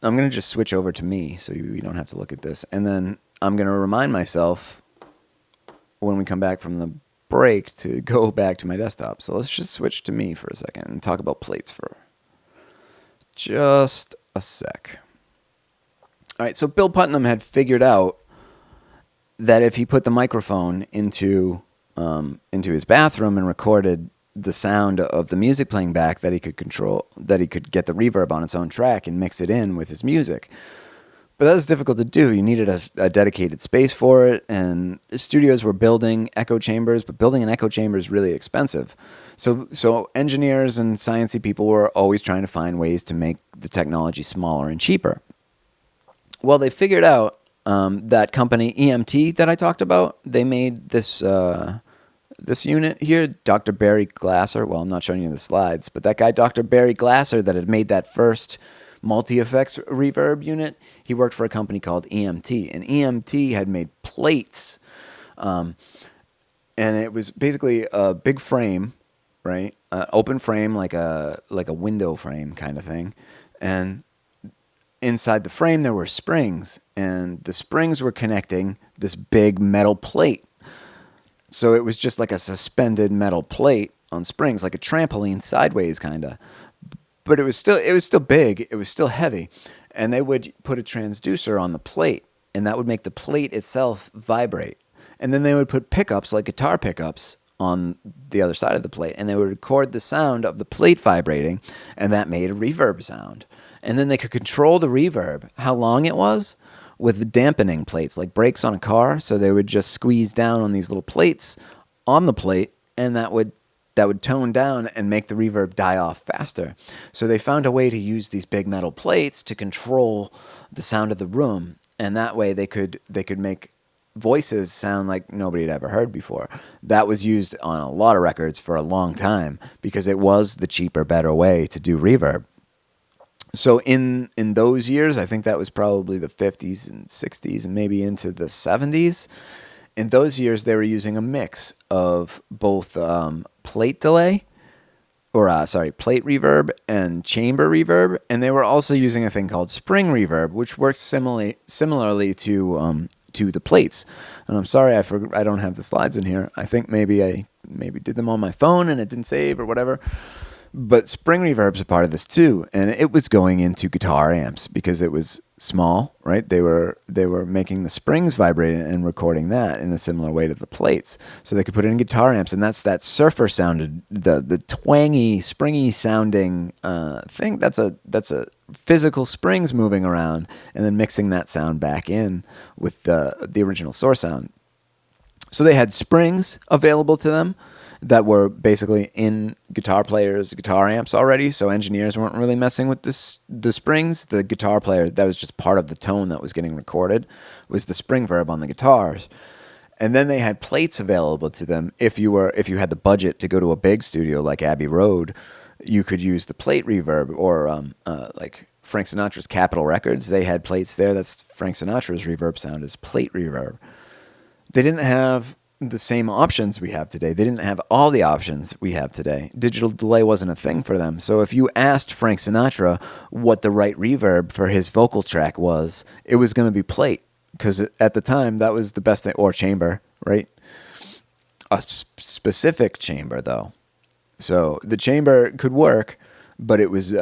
I'm going to just switch over to me so you don't have to look at this. And then I'm going to remind myself when we come back from the break to go back to my desktop. So let's just switch to me for a second and talk about plates for just a sec. All right, so Bill Putnam had figured out that if he put the microphone into his bathroom and recorded the sound of the music playing back, that he could control, that he could get the reverb on its own track and mix it in with his music. But that was difficult to do. You needed a dedicated space for it, and studios were building echo chambers, but building an echo chamber is really expensive. So engineers and sciencey people were always trying to find ways to make the technology smaller and cheaper. Well, they figured out that company EMT that I talked about, they made this unit here, Dr. Barry Glasser. Well, I'm not showing you the slides, but that guy, Dr. Barry Glasser, that had made that first multi-effects reverb unit, he worked for a company called EMT. And EMT had made plates. And it was basically a big frame, right? Open frame, like a window frame kind of thing. And inside the frame, there were springs. And the springs were connecting this big metal plate. So it was just like a suspended metal plate on springs, like a trampoline sideways kind of. But it was still big, it was still heavy. And they would put a transducer on the plate, and that would make the plate itself vibrate. And then they would put pickups, like guitar pickups, on the other side of the plate, and they would record the sound of the plate vibrating, and that made a reverb sound. And then they could control the reverb, how long it was, with the dampening plates, like brakes on a car. So they would just squeeze down on these little plates on the plate, and that would tone down and make the reverb die off faster. So they found a way to use these big metal plates to control the sound of the room, and that way they could make voices sound like nobody had ever heard before. That was used on a lot of records for a long time because it was the cheaper, better way to do reverb. So in those years, I think that was probably the 50s and 60s and maybe into the 70s. In those years, they were using a mix of both plate reverb and chamber reverb, and they were also using a thing called spring reverb, which works similarly to the plates. And I'm sorry, I don't have the slides in here. I think maybe I did them on my phone and it didn't save or whatever. But spring reverb's a part of this too, and it was going into guitar amps because it was small, right? They were making the springs vibrate and recording that in a similar way to the plates, so they could put it in guitar amps, and that's that surfer sounded, the twangy, springy sounding thing. That's a physical springs moving around, and then mixing that sound back in with the original source sound. So they had springs available to them that were basically in guitar players' guitar amps already, so engineers weren't really messing with the springs. The guitar player, that was just part of the tone that was getting recorded, was the spring verb on the guitars. And then they had plates available to them. If you had the budget to go to a big studio like Abbey Road, you could use the plate reverb, or like Frank Sinatra's Capitol Records, they had plates there. That's Frank Sinatra's reverb sound, is plate reverb. They didn't have the same options we have today. They didn't have all the options we have today. Digital delay wasn't a thing for them. So if you asked Frank Sinatra what the right reverb for his vocal track was, it was going to be plate, because at the time that was the best thing, or chamber, right? A specific chamber though. So the chamber could work, but it was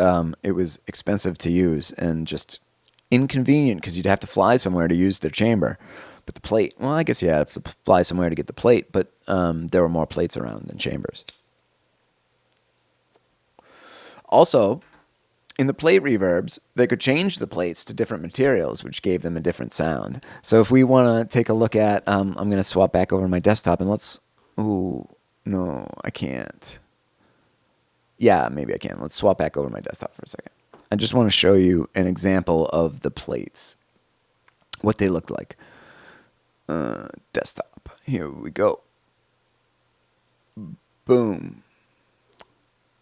expensive to use and just inconvenient because you'd have to fly somewhere to use their chamber. But the plate, well, I guess you had to fly somewhere to get the plate, but there were more plates around than chambers. Also, in the plate reverbs, they could change the plates to different materials, which gave them a different sound. So if we want to take a look at, I'm going to swap back over to my desktop, and ooh, no, I can't. Yeah, maybe I can. Let's swap back over to my desktop for a second. I just want to show you an example of the plates, what they looked like. Desktop. Here we go. Boom.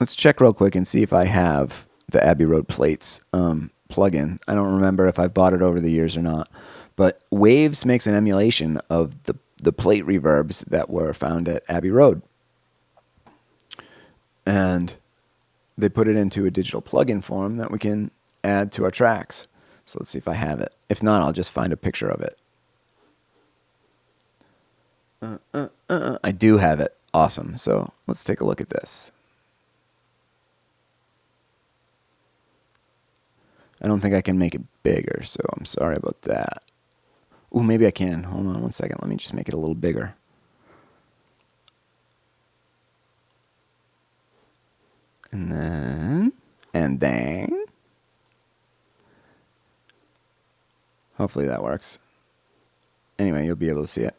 Let's check real quick and see if I have the Abbey Road plates plugin. I don't remember if I've bought it over the years or not, but Waves makes an emulation of the plate reverbs that were found at Abbey Road, and they put it into a digital plugin form that we can add to our tracks. So let's see if I have it. If not, I'll just find a picture of it. I do have it. Awesome. So let's take a look at this. I don't think I can make it bigger, so I'm sorry about that. Ooh, maybe I can. Hold on one second. Let me just make it a little bigger. And then. Hopefully that works. Anyway, you'll be able to see it.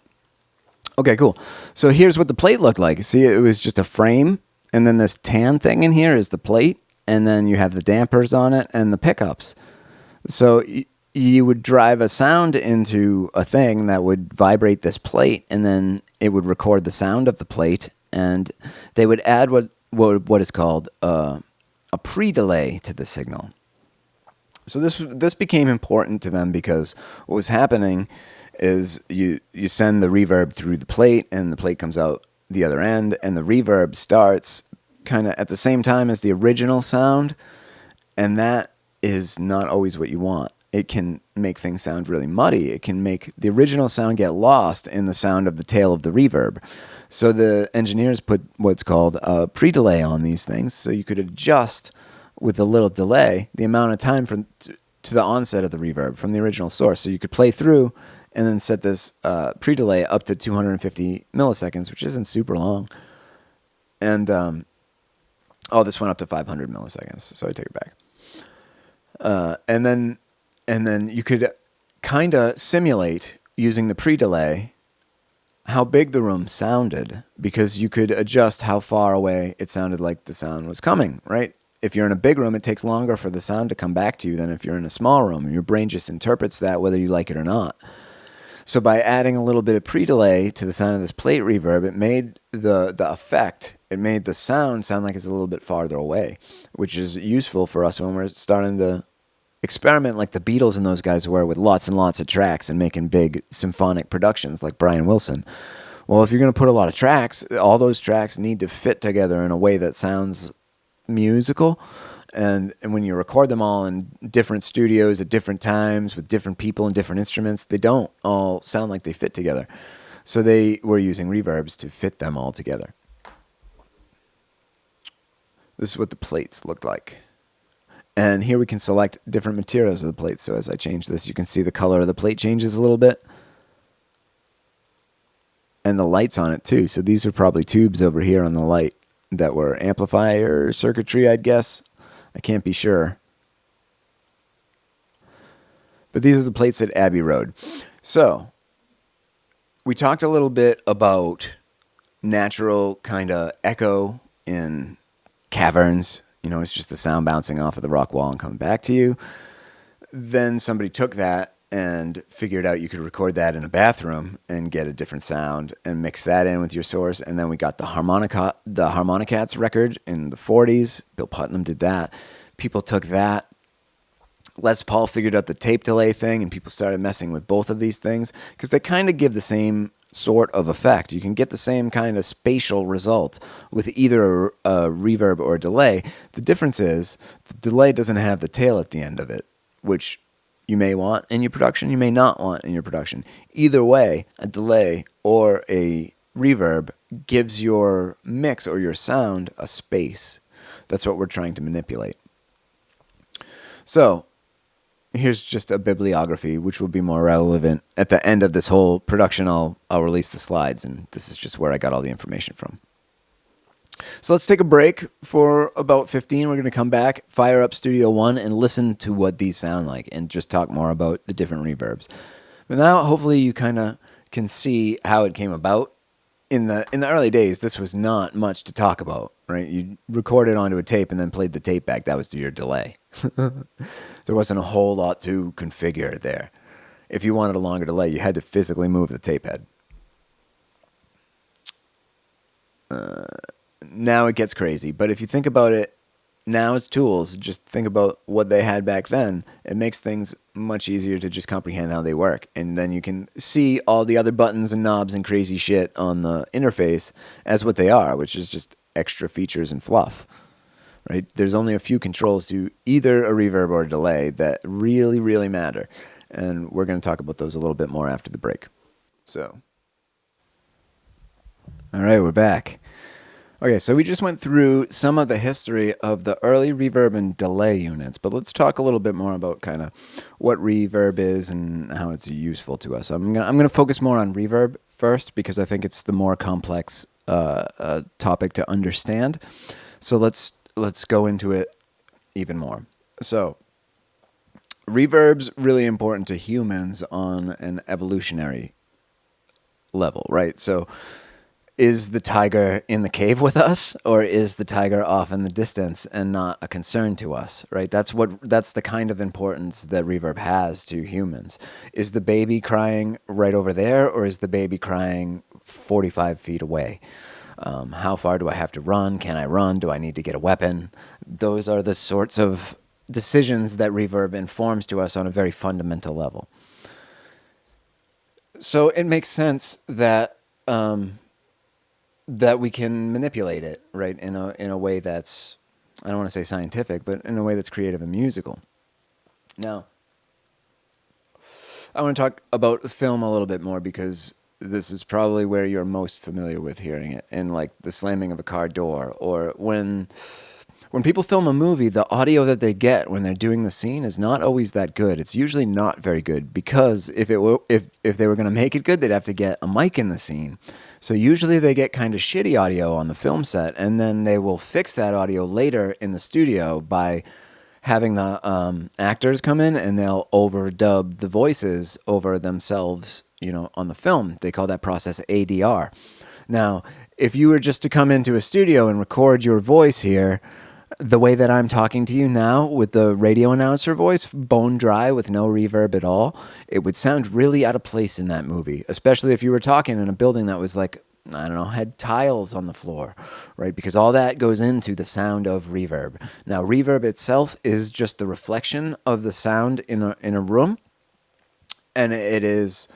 Okay, cool. So here's what the plate looked like. See, it was just a frame, and then this tan thing in here is the plate, and then you have the dampers on it and the pickups. So you would drive a sound into a thing that would vibrate this plate, and then it would record the sound of the plate, and they would add what is called a pre-delay to the signal. So this became important to them because what was happening is you send the reverb through the plate, and the plate comes out the other end, and the reverb starts kind of at the same time as the original sound, and that is not always what you want. It can make things sound really muddy. It can make the original sound get lost in the sound of the tail of the reverb. So the engineers put what's called a pre-delay on these things, so you could adjust with a little delay the amount of time to the onset of the reverb from the original source. So you could play through and then set this pre-delay up to 250 milliseconds, which isn't super long. And, this went up to 500 milliseconds, so I take it back. And then you could kind of simulate, using the pre-delay, how big the room sounded, because you could adjust how far away it sounded like the sound was coming, right? If you're in a big room, it takes longer for the sound to come back to you than if you're in a small room, and your brain just interprets that whether you like it or not. So by adding a little bit of pre-delay to the sound of this plate reverb, it made the effect, it made the sound like it's a little bit farther away, which is useful for us when we're starting to experiment like the Beatles and those guys were with lots and lots of tracks and making big symphonic productions like Brian Wilson. Well, if you're going to put a lot of tracks, all those tracks need to fit together in a way that sounds musical. And when you record them all in different studios at different times with different people and different instruments, they don't all sound like they fit together. So they were using reverbs to fit them all together. This is what the plates look like. And here we can select different materials of the plates. So as I change this, you can see the color of the plate changes a little bit. And the lights on it too. So these are probably tubes over here on the light that were amplifier circuitry, I'd guess. I can't be sure. But these are the plates at Abbey Road. So we talked a little bit about natural kind of echo in caverns. You know, it's just the sound bouncing off of the rock wall and coming back to you. Then somebody took that and figured out you could record that in a bathroom and get a different sound and mix that in with your source. And then we got the Harmonicats record in the 40s. Bill Putnam did that. People took that. Les Paul figured out the tape delay thing, and people started messing with both of these things because they kind of give the same sort of effect. You can get the same kind of spatial result with either a reverb or a delay. The difference is the delay doesn't have the tail at the end of it, which you may want in your production, you may not want in your production. Either way, a delay or a reverb gives your mix or your sound a space. That's what we're trying to manipulate. So here's just a bibliography, which will be more relevant at the end of this whole production. I'll release the slides, and this is just where I got all the information from. So let's take a break for about 15. We're going to come back, fire up Studio One, and listen to what these sound like, and just talk more about the different reverbs. But now, hopefully, you kind of can see how it came about. In the early days, this was not much to talk about, right? You recorded onto a tape and then played the tape back. That was your delay. There wasn't a whole lot to configure there. If you wanted a longer delay, you had to physically move the tape head. Now it gets crazy, but if you think about it, now it's tools. Just think about what they had back then. It makes things much easier to just comprehend how they work. And then you can see all the other buttons and knobs and crazy shit on the interface as what they are, which is just extra features and fluff. Right? There's only a few controls to either a reverb or a delay that really, really matter. And we're going to talk about those a little bit more after the break. So, all right, we're back. Okay, so we just went through some of the history of the early reverb and delay units, but let's talk a little bit more about kind of what reverb is and how it's useful to us. I'm gonna focus more on reverb first because I think it's the more complex topic to understand. So let's go into it even more. So reverb's really important to humans on an evolutionary level, right? So is the tiger in the cave with us, or is the tiger off in the distance and not a concern to us, right? That's the kind of importance that reverb has to humans. Is the baby crying right over there, or is the baby crying 45 feet away? How far do I have to run? Can I run? Do I need to get a weapon? Those are the sorts of decisions that reverb informs to us on a very fundamental level. So it makes sense that we can manipulate it, right, in a way that's, I don't want to say scientific, but in a way that's creative and musical. Now, I want to talk about film a little bit more because this is probably where you're most familiar with hearing it, in like the slamming of a car door, or when people film a movie, the audio that they get when they're doing the scene is not always that good. It's usually not very good because if they were going to make it good, they'd have to get a mic in the scene. So usually they get kind of shitty audio on the film set, and then they will fix that audio later in the studio by having the actors come in and they'll overdub the voices over themselves, on the film. They call that process ADR. Now, if you were just to come into a studio and record your voice here, the way that I'm talking to you now with the radio announcer voice, bone dry with no reverb at all, it would sound really out of place in that movie, especially if you were talking in a building that was like, I don't know, had tiles on the floor, right? Because all that goes into the sound of reverb. Now, reverb itself is just the reflection of the sound in a room, and it is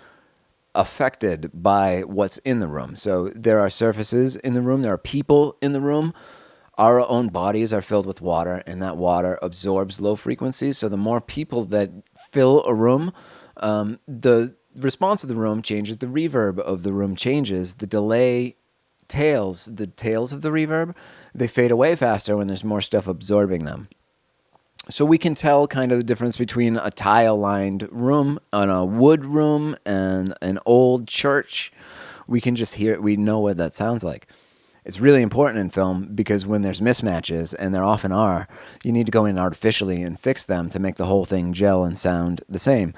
affected by what's in the room. So there are surfaces in the room, there are people in the room. Our own bodies are filled with water, and that water absorbs low frequencies. So the more people that fill a room, the response of the room changes, the reverb of the room changes, the delay the tails of the reverb, they fade away faster when there's more stuff absorbing them. So we can tell kind of the difference between a tile-lined room and a wood room and an old church. We can just hear it. We know what that sounds like. It's really important in film because when there's mismatches, and there often are, you need to go in artificially and fix them to make the whole thing gel and sound the same.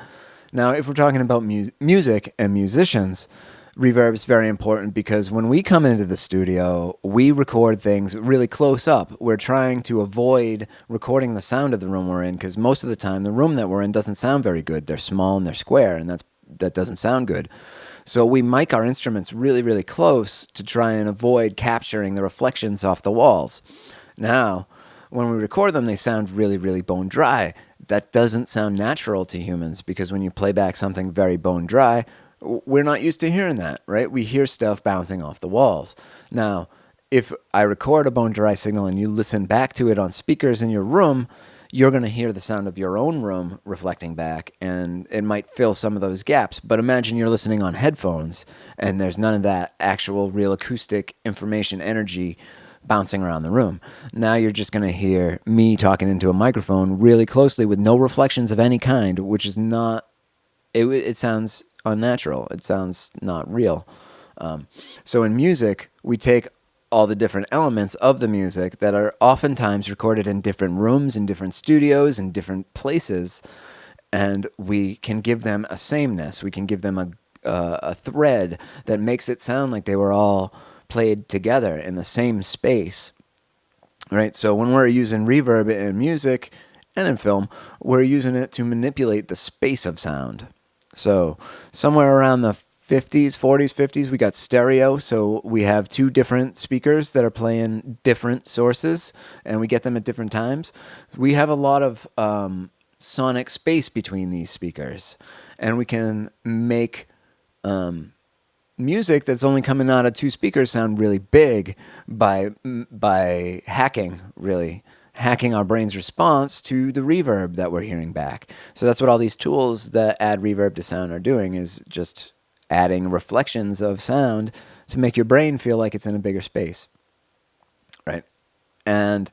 Now, if we're talking about music and musicians, reverb is very important because when we come into the studio, we record things really close up. We're trying to avoid recording the sound of the room we're in because most of the time the room that we're in doesn't sound very good. They're small and they're square, and that doesn't sound good. So we mic our instruments really, really close to try and avoid capturing the reflections off the walls. Now, when we record them, they sound really, really bone dry. That doesn't sound natural to humans because when you play back something very bone dry, we're not used to hearing that, right? We hear stuff bouncing off the walls. Now, if I record a bone dry signal and you listen back to it on speakers in your room, you're going to hear the sound of your own room reflecting back, and it might fill some of those gaps. But imagine you're listening on headphones, and there's none of that actual real acoustic information energy bouncing around the room. Now you're just going to hear me talking into a microphone really closely with no reflections of any kind, which is not... It sounds unnatural. It sounds not real. So in music, we take all the different elements of the music that are oftentimes recorded in different rooms, in different studios, in different places, and we can give them a sameness. We can give them a thread that makes it sound like they were all played together in the same space. Right? So when we're using reverb in music and in film, we're using it to manipulate the space of sound. So somewhere around the 50s, 40s, 50s, we got stereo. So we have two different speakers that are playing different sources, and we get them at different times. We have a lot of sonic space between these speakers, and we can make music that's only coming out of two speakers sound really big by hacking our brain's response to the reverb that we're hearing back. So that's what all these tools that add reverb to sound are doing, is just adding reflections of sound to make your brain feel like it's in a bigger space, right? And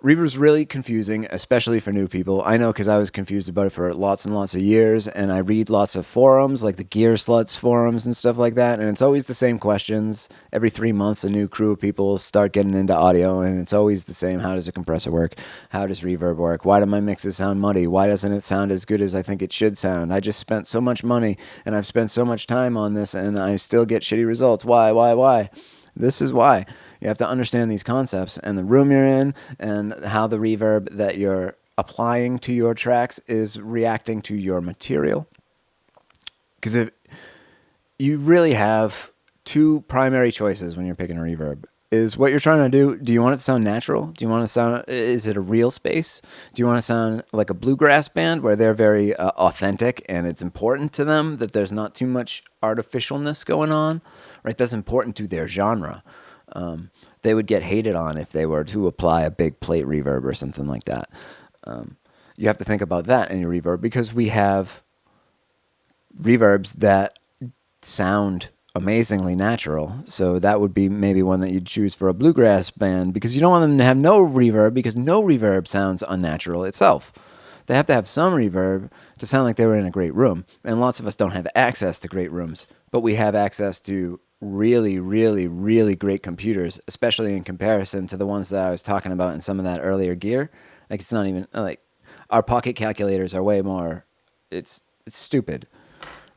reverb's really confusing, especially for new people. I know because I was confused about it for lots and lots of years, and I read lots of forums, like the Gear Sluts forums and stuff like that, and it's always the same questions. Every 3 months, a new crew of people start getting into audio, and it's always the same. How does a compressor work? How does reverb work? Why do my mixes sound muddy? Why doesn't it sound as good as I think it should sound? I just spent so much money, and I've spent so much time on this, and I still get shitty results. Why? This is why. You have to understand these concepts and the room you're in and how the reverb that you're applying to your tracks is reacting to your material. Because if you really have two primary choices when you're picking a reverb, is what you're trying to do. Do you want it to sound natural? Do you want it to sound, is it a real space? Do you want to sound like a bluegrass band where they're very authentic and it's important to them that there's not too much artificialness going on, right? That's important to their genre. They would get hated on if they were to apply a big plate reverb or something like that. You have to think about that in your reverb because we have reverbs that sound amazingly natural. So that would be maybe one that you'd choose for a bluegrass band because you don't want them to have no reverb because no reverb sounds unnatural itself. They have to have some reverb to sound like they were in a great room. And lots of us don't have access to great rooms, but we have access to really, really, really great computers, especially in comparison to the ones that I was talking about in some of that earlier gear. Like it's not even like our pocket calculators are way more, it's stupid.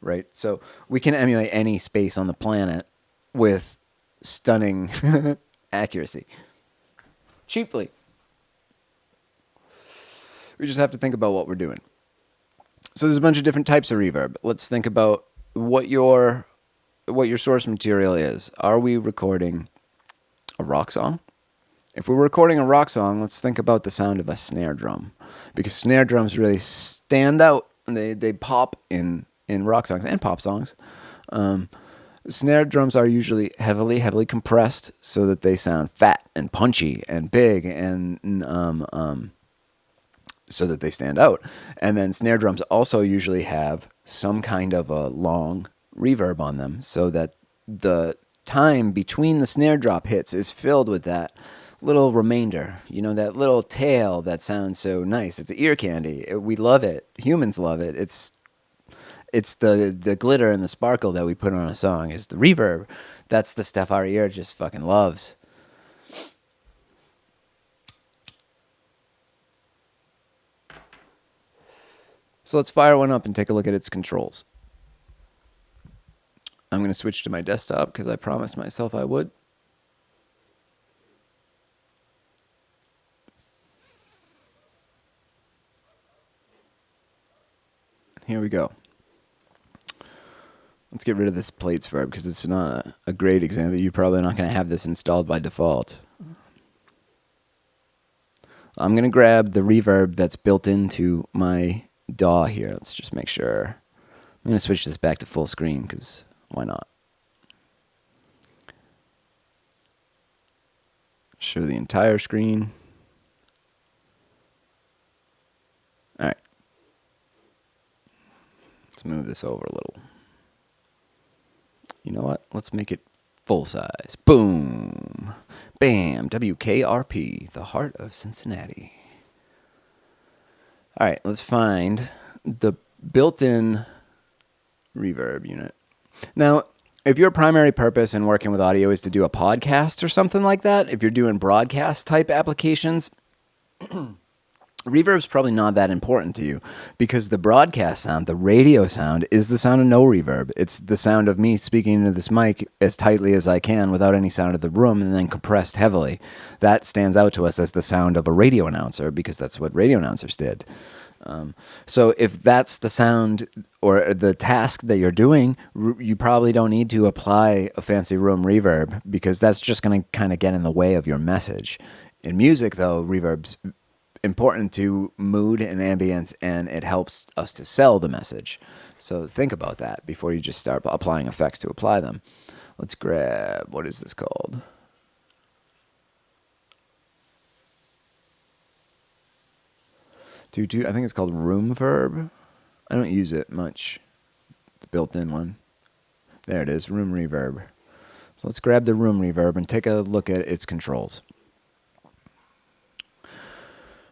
Right? So we can emulate any space on the planet with stunning accuracy. Cheaply. We just have to think about what we're doing. So there's a bunch of different types of reverb. Let's think about what your source material is. Are we recording a rock song? If we're recording a rock song, let's think about the sound of a snare drum. Because snare drums really stand out. They pop in rock songs and pop songs. Snare drums are usually heavily compressed so that they sound fat and punchy and big and so that they stand out. And then snare drums also usually have some kind of a long reverb on them so that the time between the snare drop hits is filled with that little remainder, that little tail that sounds so nice. It's ear candy. We love it. Humans love it. It's the glitter and the sparkle that we put on a song is the reverb. That's the stuff our ear just fucking loves. So let's fire one up and take a look at its controls. I'm going to switch to my desktop because I promised myself I would. Here we go. Let's get rid of this plates verb because it's not a great example. You're probably not going to have this installed by default. I'm going to grab the reverb that's built into my DAW here. Let's just make sure. I'm going to switch this back to full screen because why not? Show the entire screen. All right. Let's move this over a little. You know what? Let's make it full size. Boom. Bam. WKRP, the heart of Cincinnati. All right, let's find the built-in reverb unit. Now, if your primary purpose in working with audio is to do a podcast or something like that, if you're doing broadcast type applications, reverb's probably not that important to you because the broadcast sound, the radio sound, is the sound of no reverb. It's the sound of me speaking into this mic as tightly as I can without any sound of the room and then compressed heavily. That stands out to us as the sound of a radio announcer because that's what radio announcers did. So if that's the sound or the task that you're doing, you probably don't need to apply a fancy room reverb because that's just going to kind of get in the way of your message. In music, though, reverb's important to mood and ambience, and it helps us to sell the message. So think about that before you just start applying effects to apply them. Let's grab, what is this called? I think it's called Room Verb. I don't use it much. The built-in one. There it is, Room Reverb. So let's grab the Room Reverb and take a look at its controls.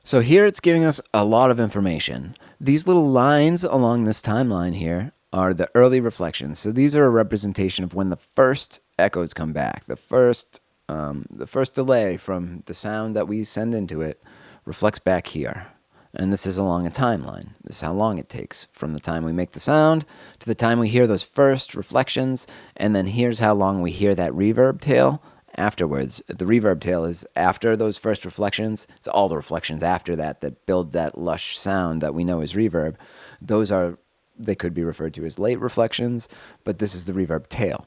So here it's giving us a lot of information. These little lines along this timeline here are the early reflections. So these are a representation of when the first echoes come back. The first delay from the sound that we send into it reflects back here. And this is along a timeline. This is how long it takes from the time we make the sound to the time we hear those first reflections. And then here's how long we hear that reverb tail afterwards. The reverb tail is after those first reflections. It's all the reflections after that that build that lush sound that we know is reverb. They could be referred to as late reflections, but this is the reverb tail.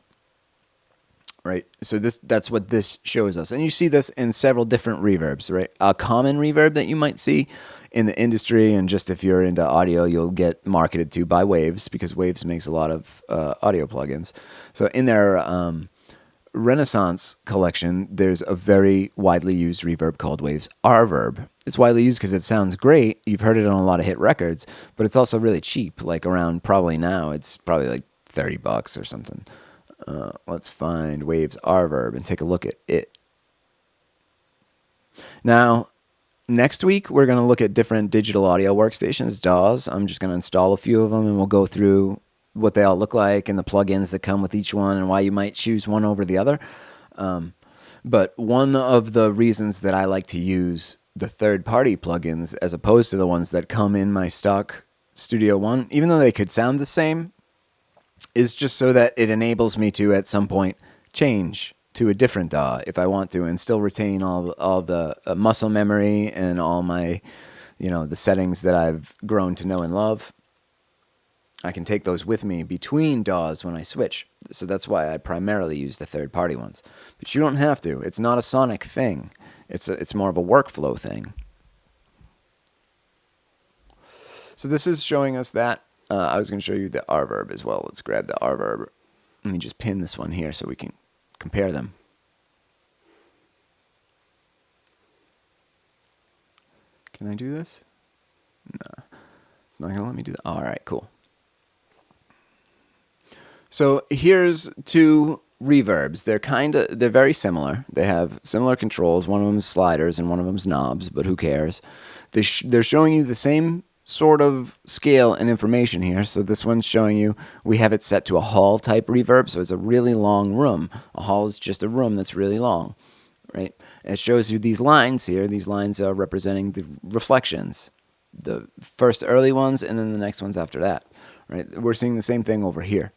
Right? So that's what this shows us. And you see this in several different reverbs, right? A common reverb that you might see in the industry, and just if you're into audio, you'll get marketed to by Waves, because Waves makes a lot of audio plugins. So in their Renaissance collection, there's a very widely used reverb called Waves R-Verb. It's widely used because it sounds great. You've heard it on a lot of hit records, but it's also really cheap. Like around probably now, it's probably like $30 or something. Let's find Waves R-Verb and take a look at it. Now, next week, we're going to look at different digital audio workstations, DAWs. I'm just going to install a few of them, and we'll go through what they all look like and the plugins that come with each one and why you might choose one over the other. But one of the reasons that I like to use the third-party plugins as opposed to the ones that come in my stock Studio One, even though they could sound the same, is just so that it enables me to, at some point, change to a different DAW if I want to, and still retain all the muscle memory and all my, the settings that I've grown to know and love. I can take those with me between DAWs when I switch. So that's why I primarily use the third-party ones. But you don't have to. It's not a sonic thing. It's more of a workflow thing. So this is showing us that. I was going to show you the R-Verb as well. Let's grab the R-Verb. Let me just pin this one here so we can compare them. Can I do this? No. It's not going to let me do that. All right, cool. So here's two reverbs. They're very similar. They have similar controls. One of them's sliders and one of them's knobs, but who cares? They're showing you the same sort of scale and information here. So this one's showing you we have it set to a hall type reverb, so it's a really long room. A hall is just a room that's really long, right? And it shows you these lines here. These lines are representing the reflections, the first early ones and then the next ones after that, right? We're seeing the same thing over here.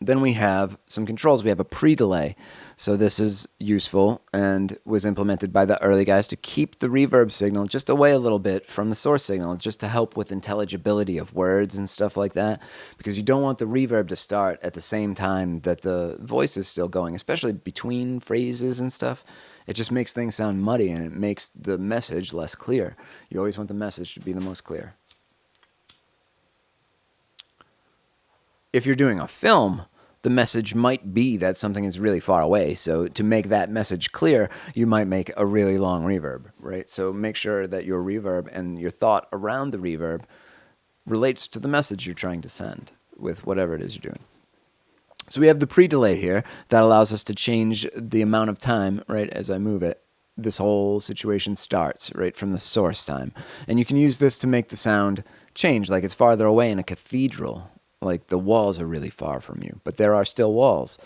Then we have some controls. We have a pre-delay. So this is useful and was implemented by the early guys to keep the reverb signal just away a little bit from the source signal, just to help with intelligibility of words and stuff like that, because you don't want the reverb to start at the same time that the voice is still going, especially between phrases and stuff. It just makes things sound muddy and it makes the message less clear. You always want the message to be the most clear. If you're doing a film, the message might be that something is really far away. So to make that message clear, you might make a really long reverb, right? So make sure that your reverb and your thought around the reverb relates to the message you're trying to send with whatever it is you're doing. So we have the pre-delay here that allows us to change the amount of time, right, as I move it. This whole situation starts right from the source time. And you can use this to make the sound change, like it's farther away in a cathedral. Like the walls are really far from you, but there are still walls.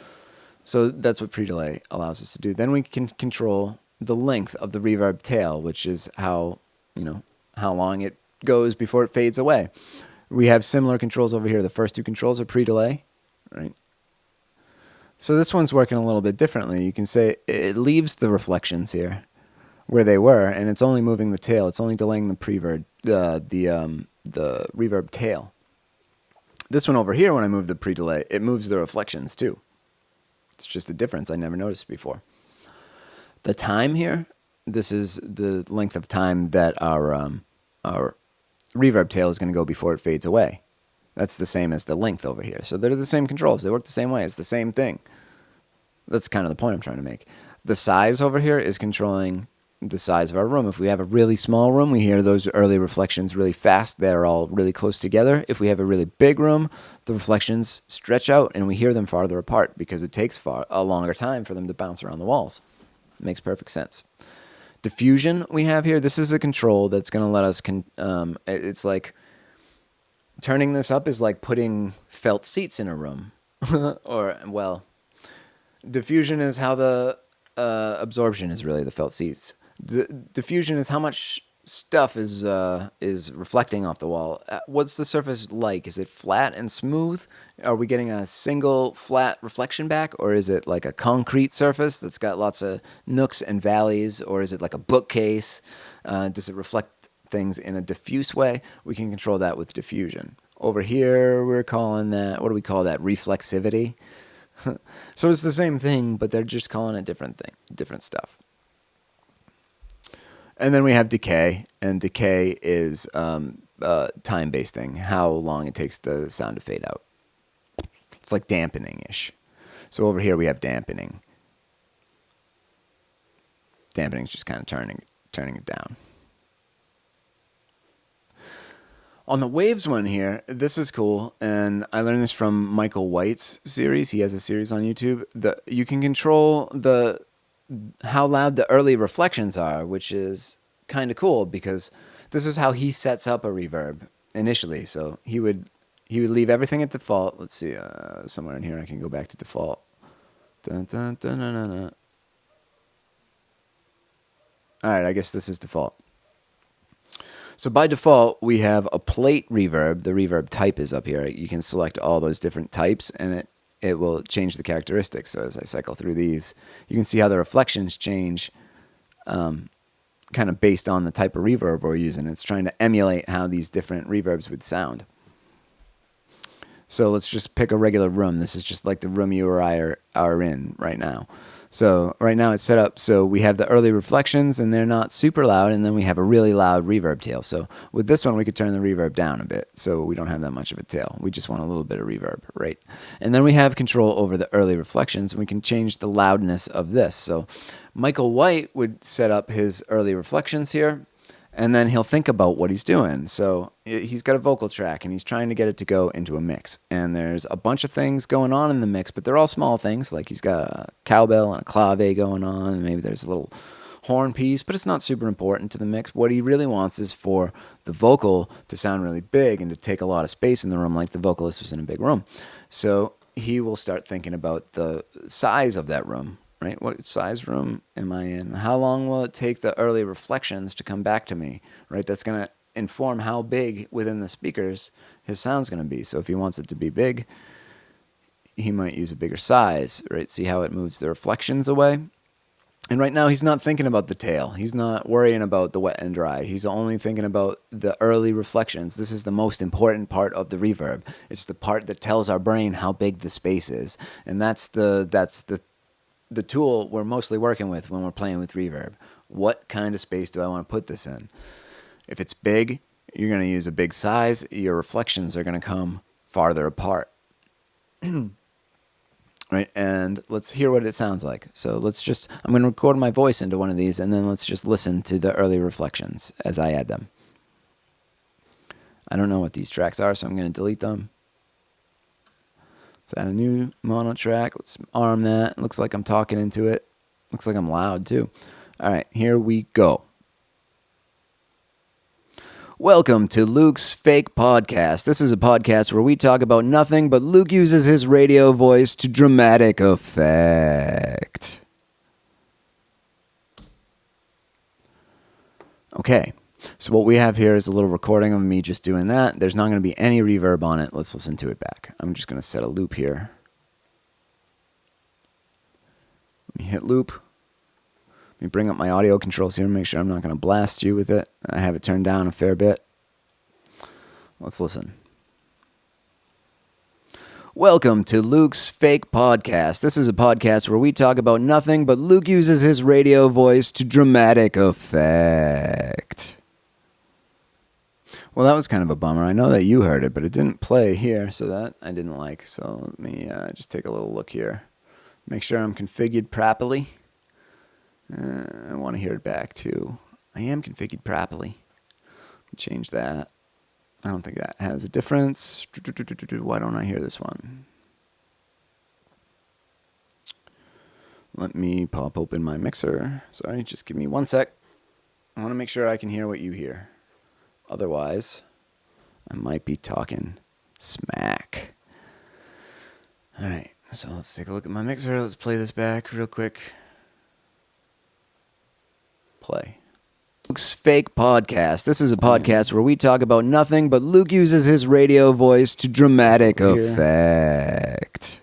So that's what pre-delay allows us to do. Then we can control the length of the reverb tail, which is how long it goes before it fades away. We have similar controls over here. The first two controls are pre-delay, right? So this one's working a little bit differently. You can say it leaves the reflections here where they were, and it's only moving the tail. It's only delaying the the reverb tail. This one over here, when I move the pre-delay, it moves the reflections too. It's just a difference I never noticed before. The time here, this is the length of time that our reverb tail is going to go before it fades away. That's the same as the length over here. So they're the same controls. They work the same way. It's the same thing. That's kind of the point I'm trying to make. The size over here is controlling the size of our room. If we have a really small room, we hear those early reflections really fast. They're all really close together. If we have a really big room, the reflections stretch out and we hear them farther apart because it takes a longer time for them to bounce around the walls. It makes perfect sense. Diffusion we have here, this is a control that's going to let us, it's like, turning this up is like putting felt seats in a room. Or, well, diffusion is how the absorption is really the felt seats. Diffusion is how much stuff is reflecting off the wall. What's the surface like? Is it flat and smooth? Are we getting a single flat reflection back? Or is it like a concrete surface that's got lots of nooks and valleys? Or is it like a bookcase? Does it reflect things in a diffuse way? We can control that with diffusion. Over here, we're calling that, what do we call that? Reflexivity. So it's the same thing, but they're just calling it different stuff. And then we have decay, and decay is time-based thing, how long it takes the sound to fade out. It's like dampening-ish. So over here we have dampening. Dampening is just kind of turning it down. On the waves one here, this is cool, and I learned this from Michael White's series. He has a series on YouTube. You can control how loud the early reflections are, which is kind of cool because this is how he sets up a reverb initially. So he would leave everything at default. Let's see, somewhere in here I can go back to default. Dun, dun, dun, dun, dun, dun. All right, I guess this is default. So by default, we have a plate reverb. The reverb type is up here. You can select all those different types, and it will change the characteristics. So as I cycle through these, you can see how the reflections change kind of based on the type of reverb we're using. It's trying to emulate how these different reverbs would sound. So let's just pick a regular room. This is just like the room you or I are in right now. So right now it's set up so we have the early reflections and they're not super loud, and then we have a really loud reverb tail. So with this one we could turn the reverb down a bit so we don't have that much of a tail. We just want a little bit of reverb, right? And then we have control over the early reflections, and we can change the loudness of this. So Michael White would set up his early reflections here, And then he'll think about what he's doing. So he's got a vocal track, and he's trying to get it to go into a mix. And there's a bunch of things going on in the mix, but they're all small things. Like he's got a cowbell and a clave going on, and maybe there's a little horn piece, but it's not super important to the mix. What he really wants is for the vocal to sound really big and to take a lot of space in the room, like the vocalist was in a big room. So he will start thinking about the size of that room. Right? What size room am I in? How long will it take the early reflections to come back to me? Right? That's going to inform how big within the speakers his sound's going to be. So if he wants it to be big, he might use a bigger size, right? See how it moves the reflections away? And right now he's not thinking about the tail. He's not worrying about the wet and dry. He's only thinking about the early reflections. This is the most important part of the reverb. It's the part that tells our brain how big the space is. And that's the tool we're mostly working with when we're playing with reverb. What kind of space do I want to put this in? If it's big, you're going to use a big size. Your reflections are going to come farther apart. Right? And let's hear what it sounds like. So I'm going to record my voice into one of these, and then let's just listen to the early reflections as I add them. I don't know what these tracks are, so I'm going to delete them. Let's add a new mono track. Let's arm that. Looks like I'm talking into it. Looks like I'm loud too. All right, here we go. Welcome to Luke's Fake Podcast. This is a podcast where we talk about nothing, but Luke uses his radio voice to dramatic effect. Okay. So what we have here is a little recording of me just doing that. There's not going to be any reverb on it. Let's listen to it back. I'm just going to set a loop here. Let me hit loop. Let me bring up my audio controls here and make sure I'm not going to blast you with it. I have it turned down a fair bit. Let's listen. Welcome to Luke's Fake Podcast. This is a podcast where we talk about nothing, but Luke uses his radio voice to dramatic effect. Well, that was kind of a bummer. I know that you heard it, but it didn't play here, so that I didn't like. So let me just take a little look here. Make sure I'm configured properly. I want to hear it back, too. I am configured properly. Change that. I don't think that has a difference. Why don't I hear this one? Let me pop open my mixer. Sorry, just give me 1 sec. I want to make sure I can hear what you hear. Otherwise, I might be talking smack. All right, so let's take a look at my mixer. Let's play this back real quick. Play. Luke's Fake Podcast. This is a podcast where we talk about nothing, but Luke uses his radio voice to dramatic effect.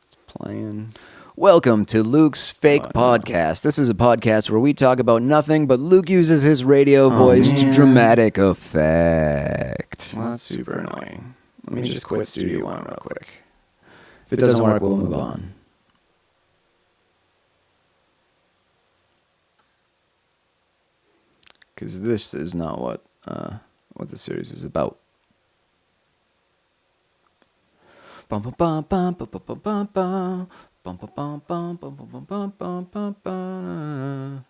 It's playing. Welcome to Luke's Fake Podcast. This is a podcast where we talk about nothing, but Luke uses his radio voice to dramatic effect. Well, that's super annoying. Let me just quit Studio One real quick. If it doesn't work, we'll move on. Because this is not what the series is about. Bum bum bum bum bum bum bum bum. Bum, bum, bum, bum, bum, bum, bum, bum, bum, bum.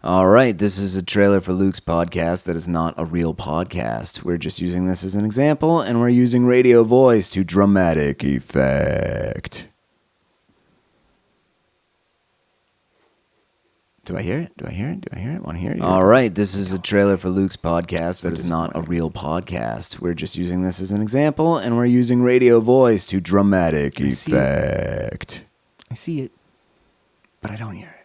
All right, this is a trailer for Luke's podcast that is not a real podcast. We're just using this as an example, and we're using radio voice to dramatic effect. Do I hear it? Do I hear it? Do I hear it? Want to hear it? All right, this is a trailer for Luke's podcast that is not a real podcast. We're just using this as an example, and we're using radio voice to dramatic effect. I see it, but I don't hear it.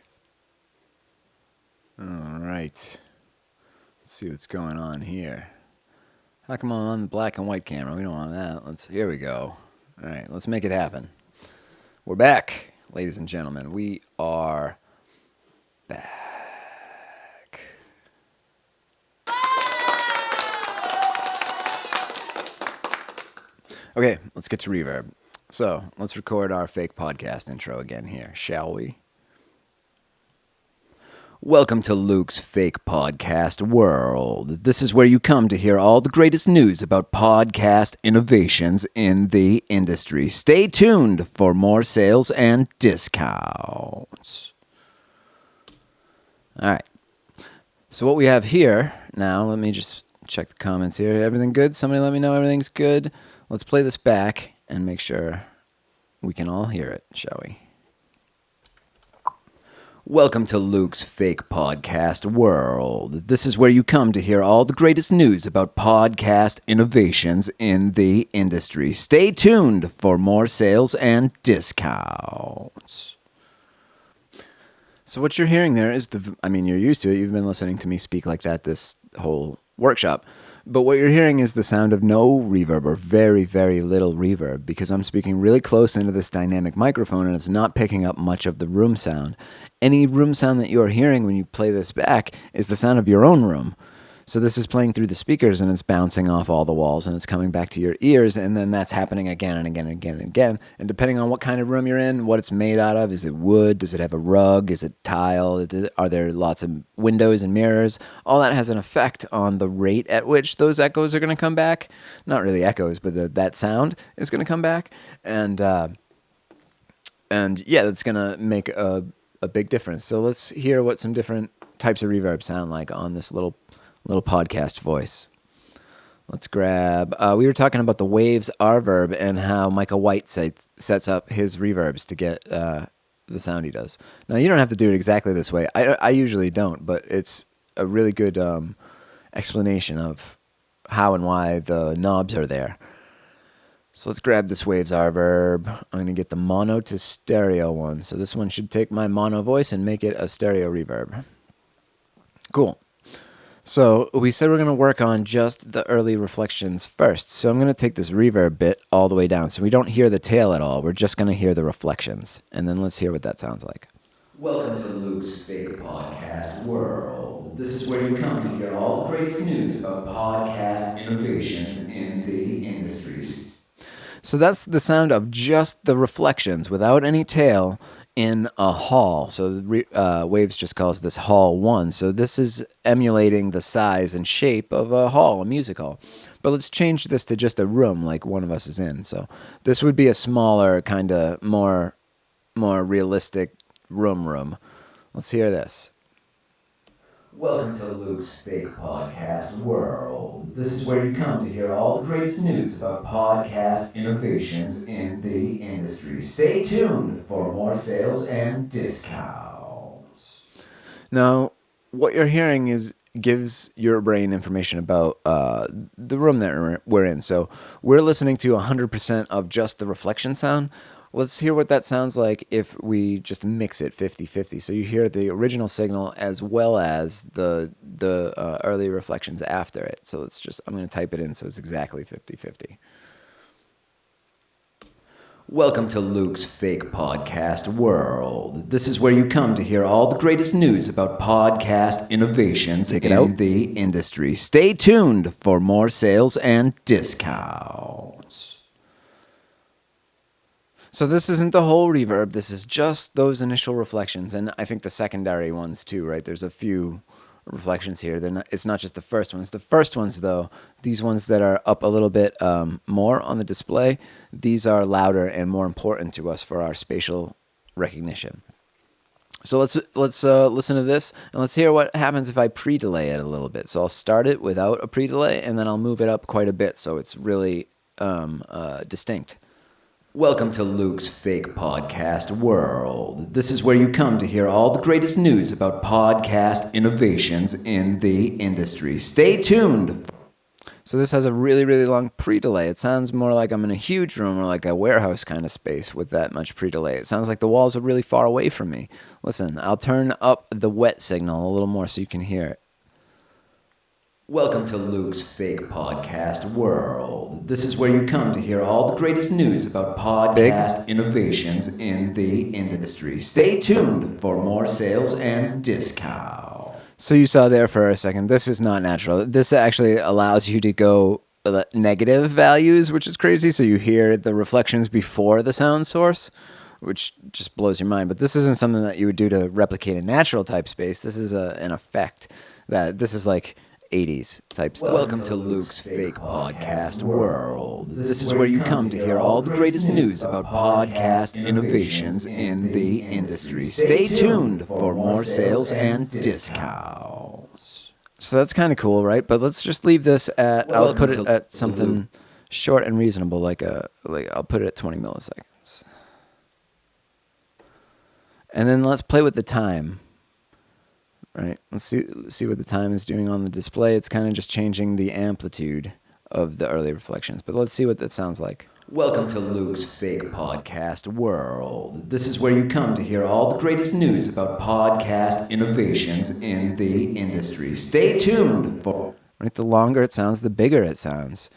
All right. Let's see what's going on here. How come I'm on the black and white camera? We don't want that. Here we go. All right, let's make it happen. We're back, ladies and gentlemen. We are back. Okay, let's get to reverb. So, let's record our fake podcast intro again here, shall we? Welcome to Luke's Fake Podcast World. This is where you come to hear all the greatest news about podcast innovations in the industry. Stay tuned for more sales and discounts. All right. So what we have here now, let me just check the comments here. Everything good? Somebody let me know everything's good. Let's play this back and make sure we can all hear it, shall we? Welcome to Luke's Fake Podcast World. This is where you come to hear all the greatest news about podcast innovations in the industry. Stay tuned for more sales and discounts. So what you're hearing there is you're used to it. You've been listening to me speak like that this whole workshop. But what you're hearing is the sound of no reverb or very, very little reverb because I'm speaking really close into this dynamic microphone and it's not picking up much of the room sound. Any room sound that you're hearing when you play this back is the sound of your own room. So this is playing through the speakers and it's bouncing off all the walls and it's coming back to your ears, and then that's happening again and again and again and again. And depending on what kind of room you're in, what it's made out of, is it wood, does it have a rug, is it tile, are there lots of windows and mirrors, all that has an effect on the rate at which those echoes are going to come back. Not really echoes, but that sound is going to come back. And yeah, that's going to make a big difference. So let's hear what some different types of reverb sound like on this little podcast voice. Let's grab, we were talking about the Waves Reverb and how Micah White sets up his reverbs to get the sound he does. Now, you don't have to do it exactly this way. I usually don't, but it's a really good explanation of how and why the knobs are there. So let's grab this Waves Reverb. I'm going to get the mono to stereo one. So this one should take my mono voice and make it a stereo reverb. Cool. So we said we're going to work on just the early reflections first. So I'm going to take this reverb bit all the way down. So we don't hear the tail at all. We're just going to hear the reflections. And then let's hear what that sounds like. Welcome to Luke's Fake Podcast World. This is where you come to hear all the greatest news about podcast innovations in the industry. So that's the sound of just the reflections without any tail in a hall. So Waves just calls this hall 1. So this is emulating the size and shape of a hall, a music hall. But let's change this to just a room like one of us is in. So this would be a smaller, kind of more realistic room. Let's hear this. Welcome to Luke's Fake Podcast World. This is where you come to hear all the greatest news about podcast innovations in the industry. Stay tuned for more sales and discounts. Now, what you're hearing gives your brain information about the room that we're in. So we're listening to 100% of just the reflection sound. Let's hear what that sounds like if we just mix it 50-50. So you hear the original signal as well as the early reflections after it. So I'm going to type it in so it's exactly 50-50. Welcome to Luke's Fake Podcast World. This is where you come to hear all the greatest news about podcast innovations in the industry. Stay tuned for more sales and discounts. So this isn't the whole reverb, this is just those initial reflections, and I think the secondary ones too, right? There's a few reflections here. It's not just the first ones. The first ones, though, these ones that are up a little bit more on the display, these are louder and more important to us for our spatial recognition. So let's listen to this, and let's hear what happens if I pre-delay it a little bit. So I'll start it without a pre-delay, and then I'll move it up quite a bit so it's really distinct. Welcome to Luke's Fake Podcast World. This is where you come to hear all the greatest news about podcast innovations in the industry. Stay tuned. So this has a really, really long pre-delay. It sounds more like I'm in a huge room or like a warehouse kind of space with that much pre-delay. It sounds like the walls are really far away from me. Listen, I'll turn up the wet signal a little more so you can hear it. Welcome to Luke's Fake Podcast World. This is where you come to hear all the greatest news about podcast innovations in the industry. Stay tuned for more sales and discounts. So you saw there for a second, this is not natural. This actually allows you to go negative values, which is crazy. So you hear the reflections before the sound source. which just blows your mind. But this isn't something that you would do to replicate a natural type space. This is an effect this is like 80s type stuff. Welcome to Luke's Fake Podcast World. This is where you come to hear all the greatest news about podcast innovations in the industry. Stay tuned for more sales and discounts. So that's kind of cool, right? But let's just leave this at, I'll put it at something short and reasonable, like I'll put it at 20 milliseconds. And then let's play with the time. Right, let's see what the time is doing on the display. It's kind of just changing the amplitude of the early reflections. But let's see what that sounds like. Welcome to Luke's Fake Podcast World. This is where you come to hear all the greatest news about podcast innovations in the industry. Stay tuned for... Right, the longer it sounds, the bigger it sounds.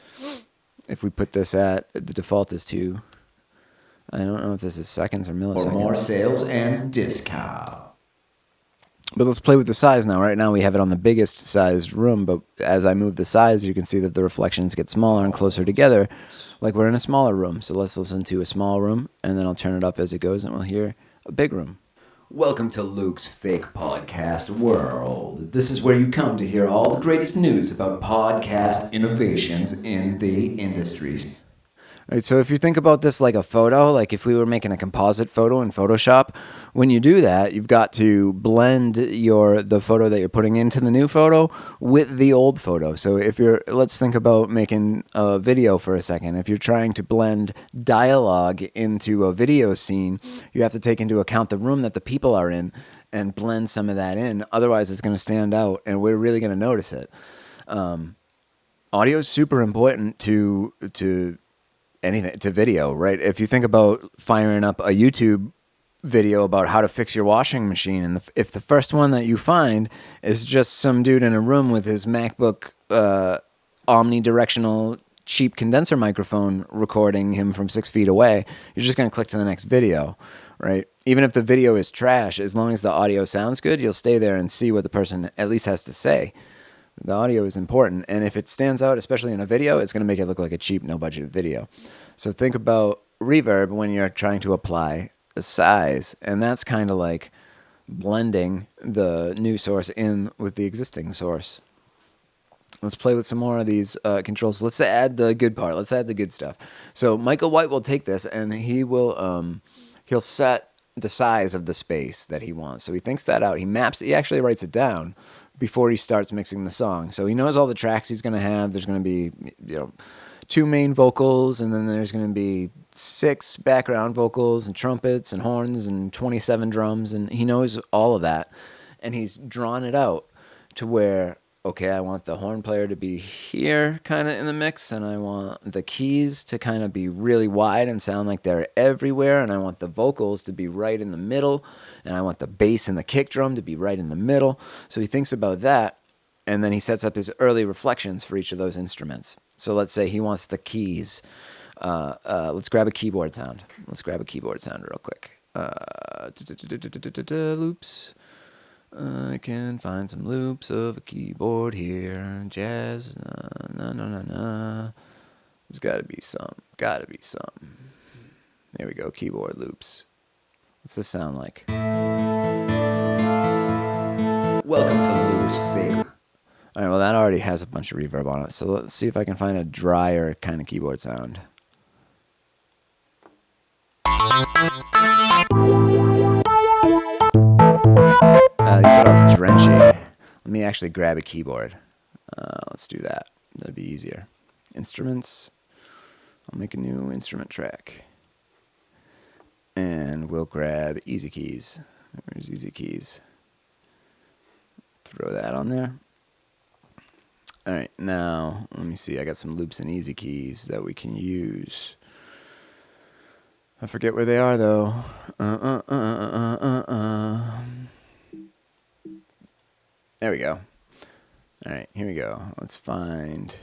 If we put this at, the default is 2. I don't know if this is seconds or milliseconds. For more sales and discount. But let's play with the size now. Right now we have it on the biggest sized room, but as I move the size, you can see that the reflections get smaller and closer together, like we're in a smaller room. So let's listen to a small room, and then I'll turn it up as it goes, and we'll hear a big room. Welcome to Luke's Fake Podcast World. This is where you come to hear all the greatest news about podcast innovations in the industry. Right, so if you think about this like a photo, like if we were making a composite photo in Photoshop, when you do that, you've got to blend the photo that you're putting into the new photo with the old photo. So let's think about making a video for a second. If you're trying to blend dialogue into a video scene, you have to take into account the room that the people are in and blend some of that in. Otherwise, it's going to stand out, and we're really going to notice it. Audio is super important to anything, to video, right? If you think about firing up a YouTube video about how to fix your washing machine, and if the first one that you find is just some dude in a room with his MacBook omnidirectional cheap condenser microphone recording him from 6 feet away, you're just going to click to the next video, right? Even if the video is trash, as long as the audio sounds good, you'll stay there and see what the person at least has to say. The audio is important, and if it stands out, especially in a video, it's going to make it look like a cheap, no-budget video. So think about reverb when you're trying to apply a size, and that's kind of like blending the new source in with the existing source. Let's play with some more of these controls. Let's add the good part. Let's add the good stuff. So Michael White will take this, and he'll set the size of the space that he wants. So he thinks that out. He actually writes it down before he starts mixing the song. So he knows all the tracks he's going to have. There's going to be, 2 main vocals, and then there's going to be 6 background vocals and trumpets and horns and 27 drums, and he knows all of that. And he's drawn it out to where, okay, I want the horn player to be here kind of in the mix, and I want the keys to kind of be really wide and sound like they're everywhere, and I want the vocals to be right in the middle, and I want the bass and the kick drum to be right in the middle. So he thinks about that, and then he sets up his early reflections for each of those instruments. So let's say he wants the keys. Let's grab a keyboard sound. Let's grab a keyboard sound real quick. Loops. I can find some loops of a keyboard here. Jazz. No. There's got to be some. There we go. Keyboard loops. What's this sound like? Welcome to Luke's Fake. All right, well, that already has a bunch of reverb on it. So let's see if I can find a drier kind of keyboard sound. These are all drenchy. Let me actually grab a keyboard. Let's do that. That'd be easier. Instruments. I'll make a new instrument track. And we'll grab Easy Keys. Where's Easy Keys? Throw that on there. All right, now, let me see. I got some loops and Easy Keys that we can use. I forget where they are, though. There we go. All right, here we go. Let's find...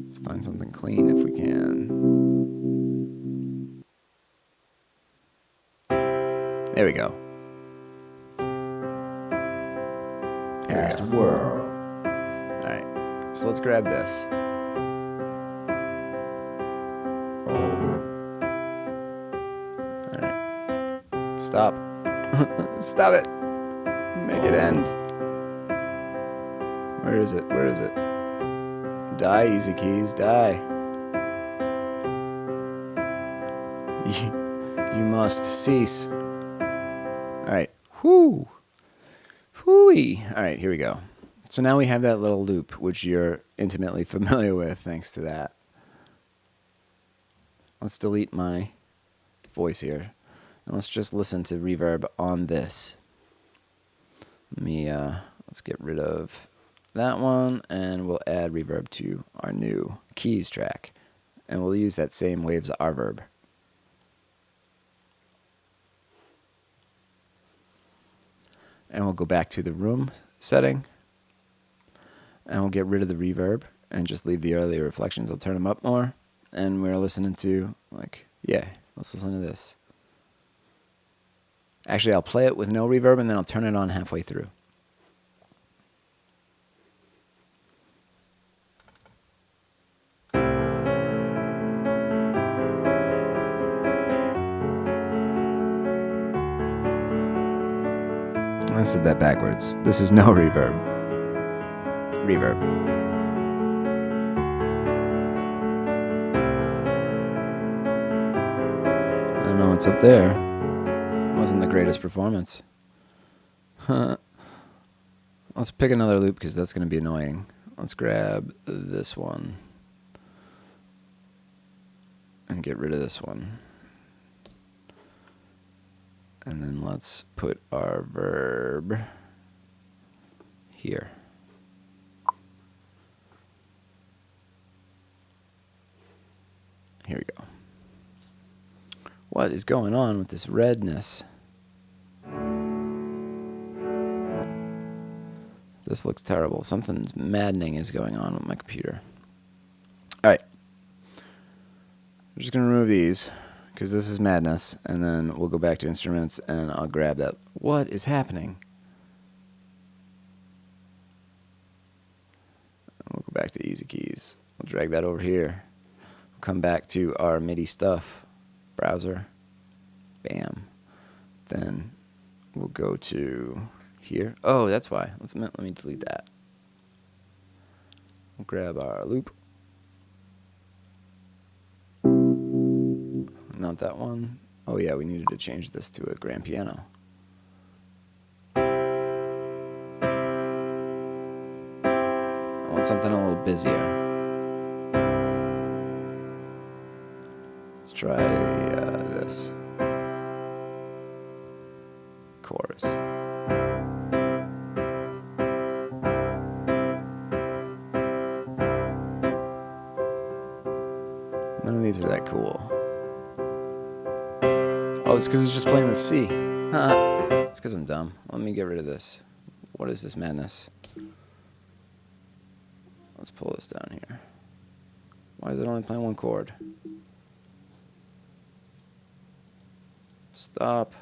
Let's find something clean if we can. There we go. Cast World. All right, so let's grab this. Stop. Stop it. Make it end. Where is it? Where is it? Die, easy keys, die. You must cease. Alright. Whoo. Hooey. Alright, here we go. So now we have that little loop, which you're intimately familiar with, thanks to that. Let's delete my voice here. And let's just listen to reverb on this. Let's get rid of that one, and we'll add reverb to our new keys track. And we'll use that same waves reverb. And we'll go back to the room setting. And we'll get rid of the reverb and just leave the earlier reflections. I'll turn them up more. And we're listening to, like, yeah, let's listen to this. Actually, I'll play it with no reverb, and then I'll turn it on halfway through. I said that backwards. This is no reverb. Reverb. I don't know what's up there. Wasn't the greatest performance. Let's pick another loop because that's going to be annoying. Let's grab this one and get rid of this one. And then let's put our verb here. Here we go. What is going on with this redness? This looks terrible. Something maddening is going on with my computer. Alright. I'm just going to remove these, because this is madness, and then we'll go back to instruments, and I'll grab that. What is happening? We'll go back to easy keys. We'll drag that over here. We'll come back to our MIDI stuff. Browser. Bam. Then we'll go to here. Oh, that's why. Let me delete that. We'll grab our loop. Not that one. Oh yeah, we needed to change this to a grand piano. I want something a little busier. Let's try this. Chorus. None of these are that cool. Oh, it's because it's just playing the C. It's because I'm dumb. Let me get rid of this. What is this madness? Let's pull this down here. Why is it only playing one chord? Stop.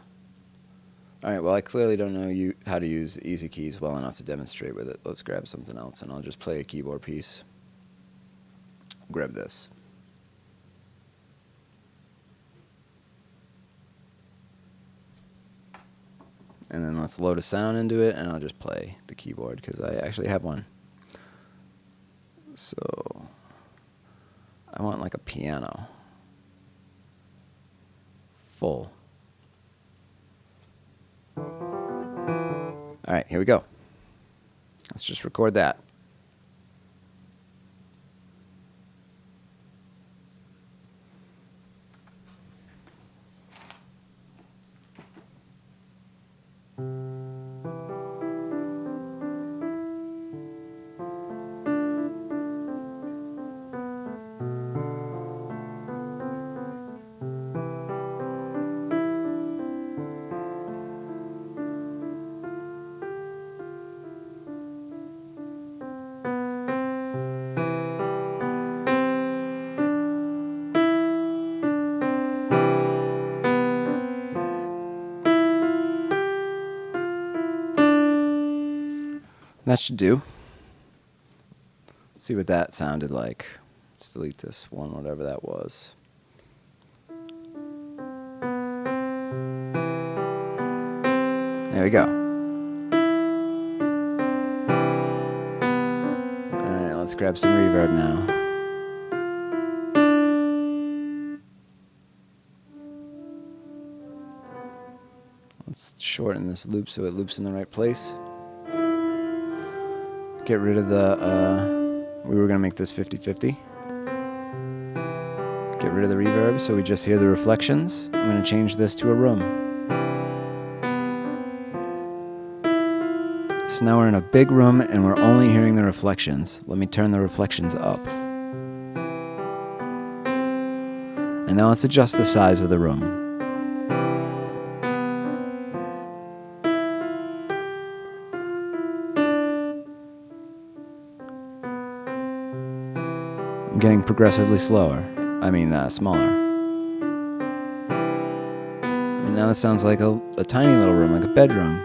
Alright, well, I clearly don't know how to use easy keys well enough to demonstrate with it. Let's grab something else, and I'll just play a keyboard piece. Grab this. And then let's load a sound into it, and I'll just play the keyboard, because I actually have one. So, I want like a piano. Full. Alright, here we go. Let's just record that. That should do. Let's see what that sounded like. Let's delete this one, whatever that was. There we go. Alright, let's grab some reverb now. Let's shorten this loop so it loops in the right place. Get rid of the, we were going to make this 50-50. Get rid of the reverb so we just hear the reflections. I'm going to change this to a room. So now we're in a big room and we're only hearing the reflections. Let me turn the reflections up. And now let's adjust the size of the room. I'm getting progressively slower. Smaller. And now this sounds like a tiny little room, like a bedroom.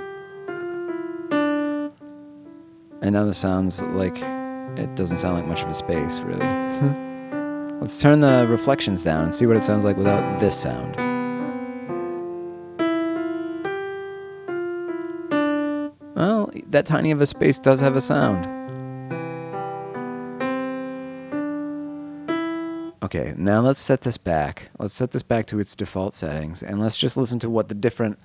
And now this sounds like, it doesn't sound like much of a space, really. Let's turn the reflections down and see what it sounds like without this sound. Well, that tiny of a space does have a sound. Okay, now let's set this back. Let's set this back to its default settings, and let's just listen to what the different,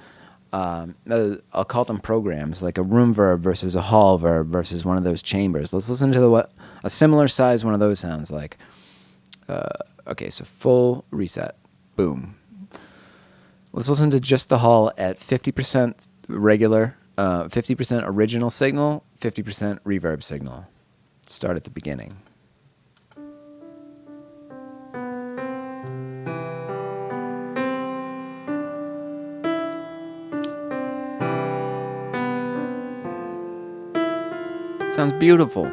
I'll call them programs, like a room verb versus a hall verb versus one of those chambers. Let's listen to what a similar size one of those sounds like. Okay, so full reset. Boom. Let's listen to just the hall at 50% regular, 50% original signal, 50% reverb signal. Start at the beginning. Sounds beautiful.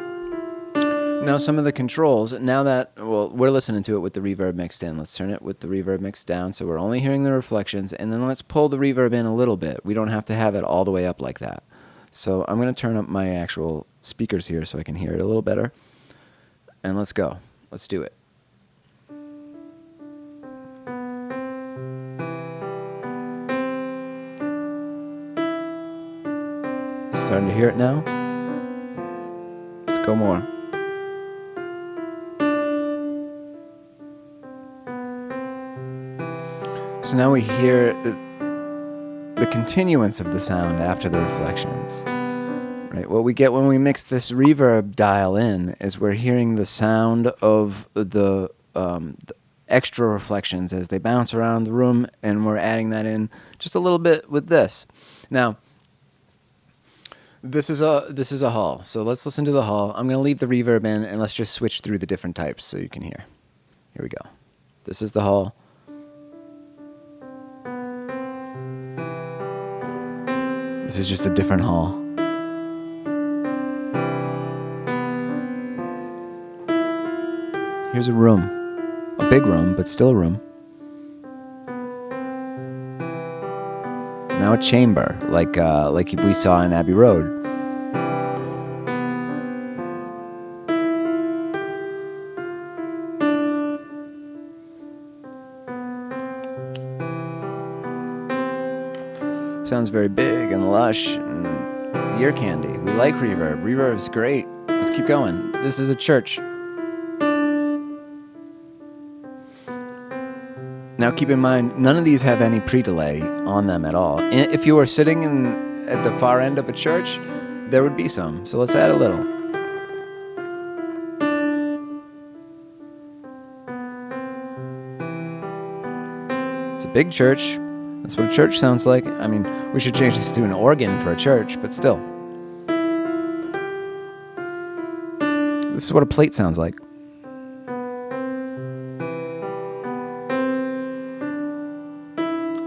Now some of the controls, now that, well, we're listening to it with the reverb mixed in. Let's turn it with the reverb mixed down so we're only hearing the reflections, and then let's pull the reverb in a little bit. We don't have to have it all the way up like that. So I'm going to turn up my actual speakers here so I can hear it a little better. And let's go. Let's do it. Starting to hear it now? Let's go more. So now we hear the continuance of the sound after the reflections. Right? What we get when we mix this reverb dial in is we're hearing the sound of the extra reflections as they bounce around the room, and we're adding that in just a little bit with this. Now, this is a hall, so let's listen to the hall. I'm going to leave the reverb in, and let's just switch through the different types so you can hear. Here we go. This is the hall. This is just a different hall. Here's a room. A big room, but still a room. Now a chamber, like we saw in Abbey Road. Sounds very big and lush and ear candy. We like reverb. Reverb is great. Let's keep going. This is a church. Now keep in mind, none of these have any pre-delay on them at all. If you were sitting at the far end of a church, there would be some. So let's add a little. It's a big church. That's what a church sounds like. I mean, we should change this to an organ for a church, but still. This is what a plate sounds like.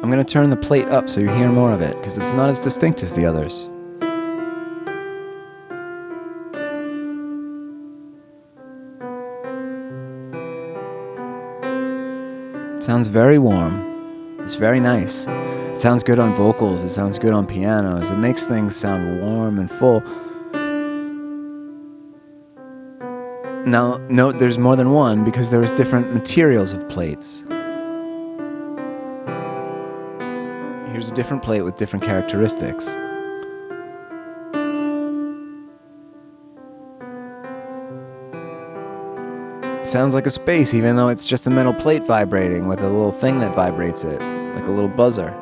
I'm going to turn the plate up so you hear more of it, because it's not as distinct as the others. It sounds very warm. It's very nice. It sounds good on vocals. It sounds good on pianos. It makes things sound warm and full. Now, note there's more than one because there's different materials of plates. Here's a different plate with different characteristics. It sounds like a space, even though it's just a metal plate vibrating with a little thing that vibrates it, like a little buzzer.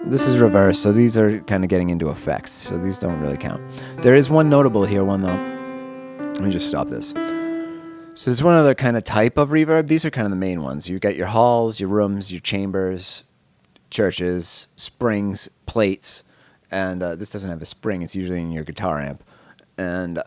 This is reverse, so these are kind of getting into effects, so these don't really count. There is one notable here, one though. Let me just stop this. So there's one other kind of type of reverb. These are kind of the main ones. You got your halls, your rooms, your chambers, churches, springs, plates, and this doesn't have a spring. It's usually in your guitar amp. And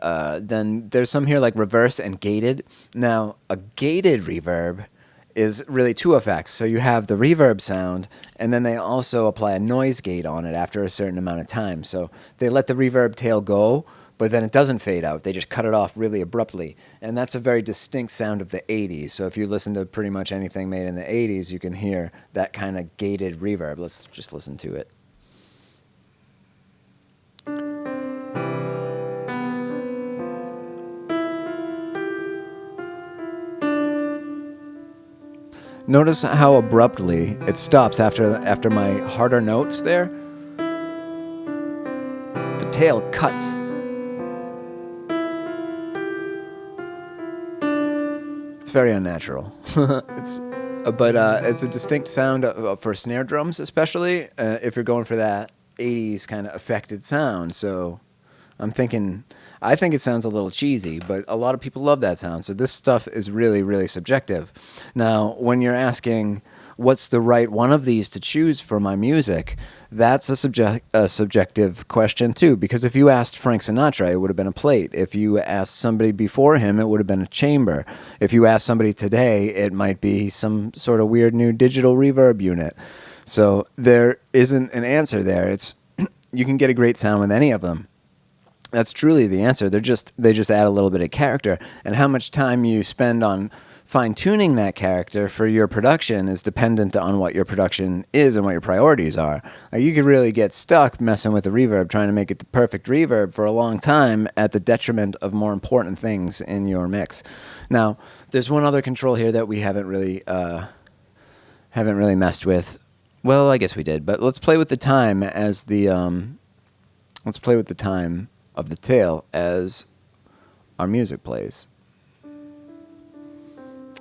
then there's some here like reverse and gated. Now, a gated reverb is really two effects. So you have the reverb sound, and then they also apply a noise gate on it after a certain amount of time. So they let the reverb tail go, but then it doesn't fade out. They just cut it off really abruptly. And that's a very distinct sound of the 80s. So if you listen to pretty much anything made in the 80s, you can hear that kind of gated reverb. Let's just listen to it. Notice how abruptly it stops after my harder notes there. The tail cuts. It's very unnatural. It's a distinct sound for snare drums, especially if you're going for that 80s kind of affected sound. So I think it sounds a little cheesy, but a lot of people love that sound. So this stuff is really, really subjective. Now, when you're asking what's the right one of these to choose for my music, that's a subjective question too. Because if you asked Frank Sinatra, it would have been a plate. If you asked somebody before him, it would have been a chamber. If you asked somebody today, it might be some sort of weird new digital reverb unit. So there isn't an answer there. You can get a great sound with any of them. That's truly the answer. They just add a little bit of character, and how much time you spend on fine-tuning that character for your production is dependent on what your production is and what your priorities are. Like, you could really get stuck messing with the reverb, trying to make it the perfect reverb for a long time at the detriment of more important things in your mix. Now, there's one other control here that we haven't really messed with. Well, I guess we did, but let's play with the time as let's play with the time of the tail as our music plays.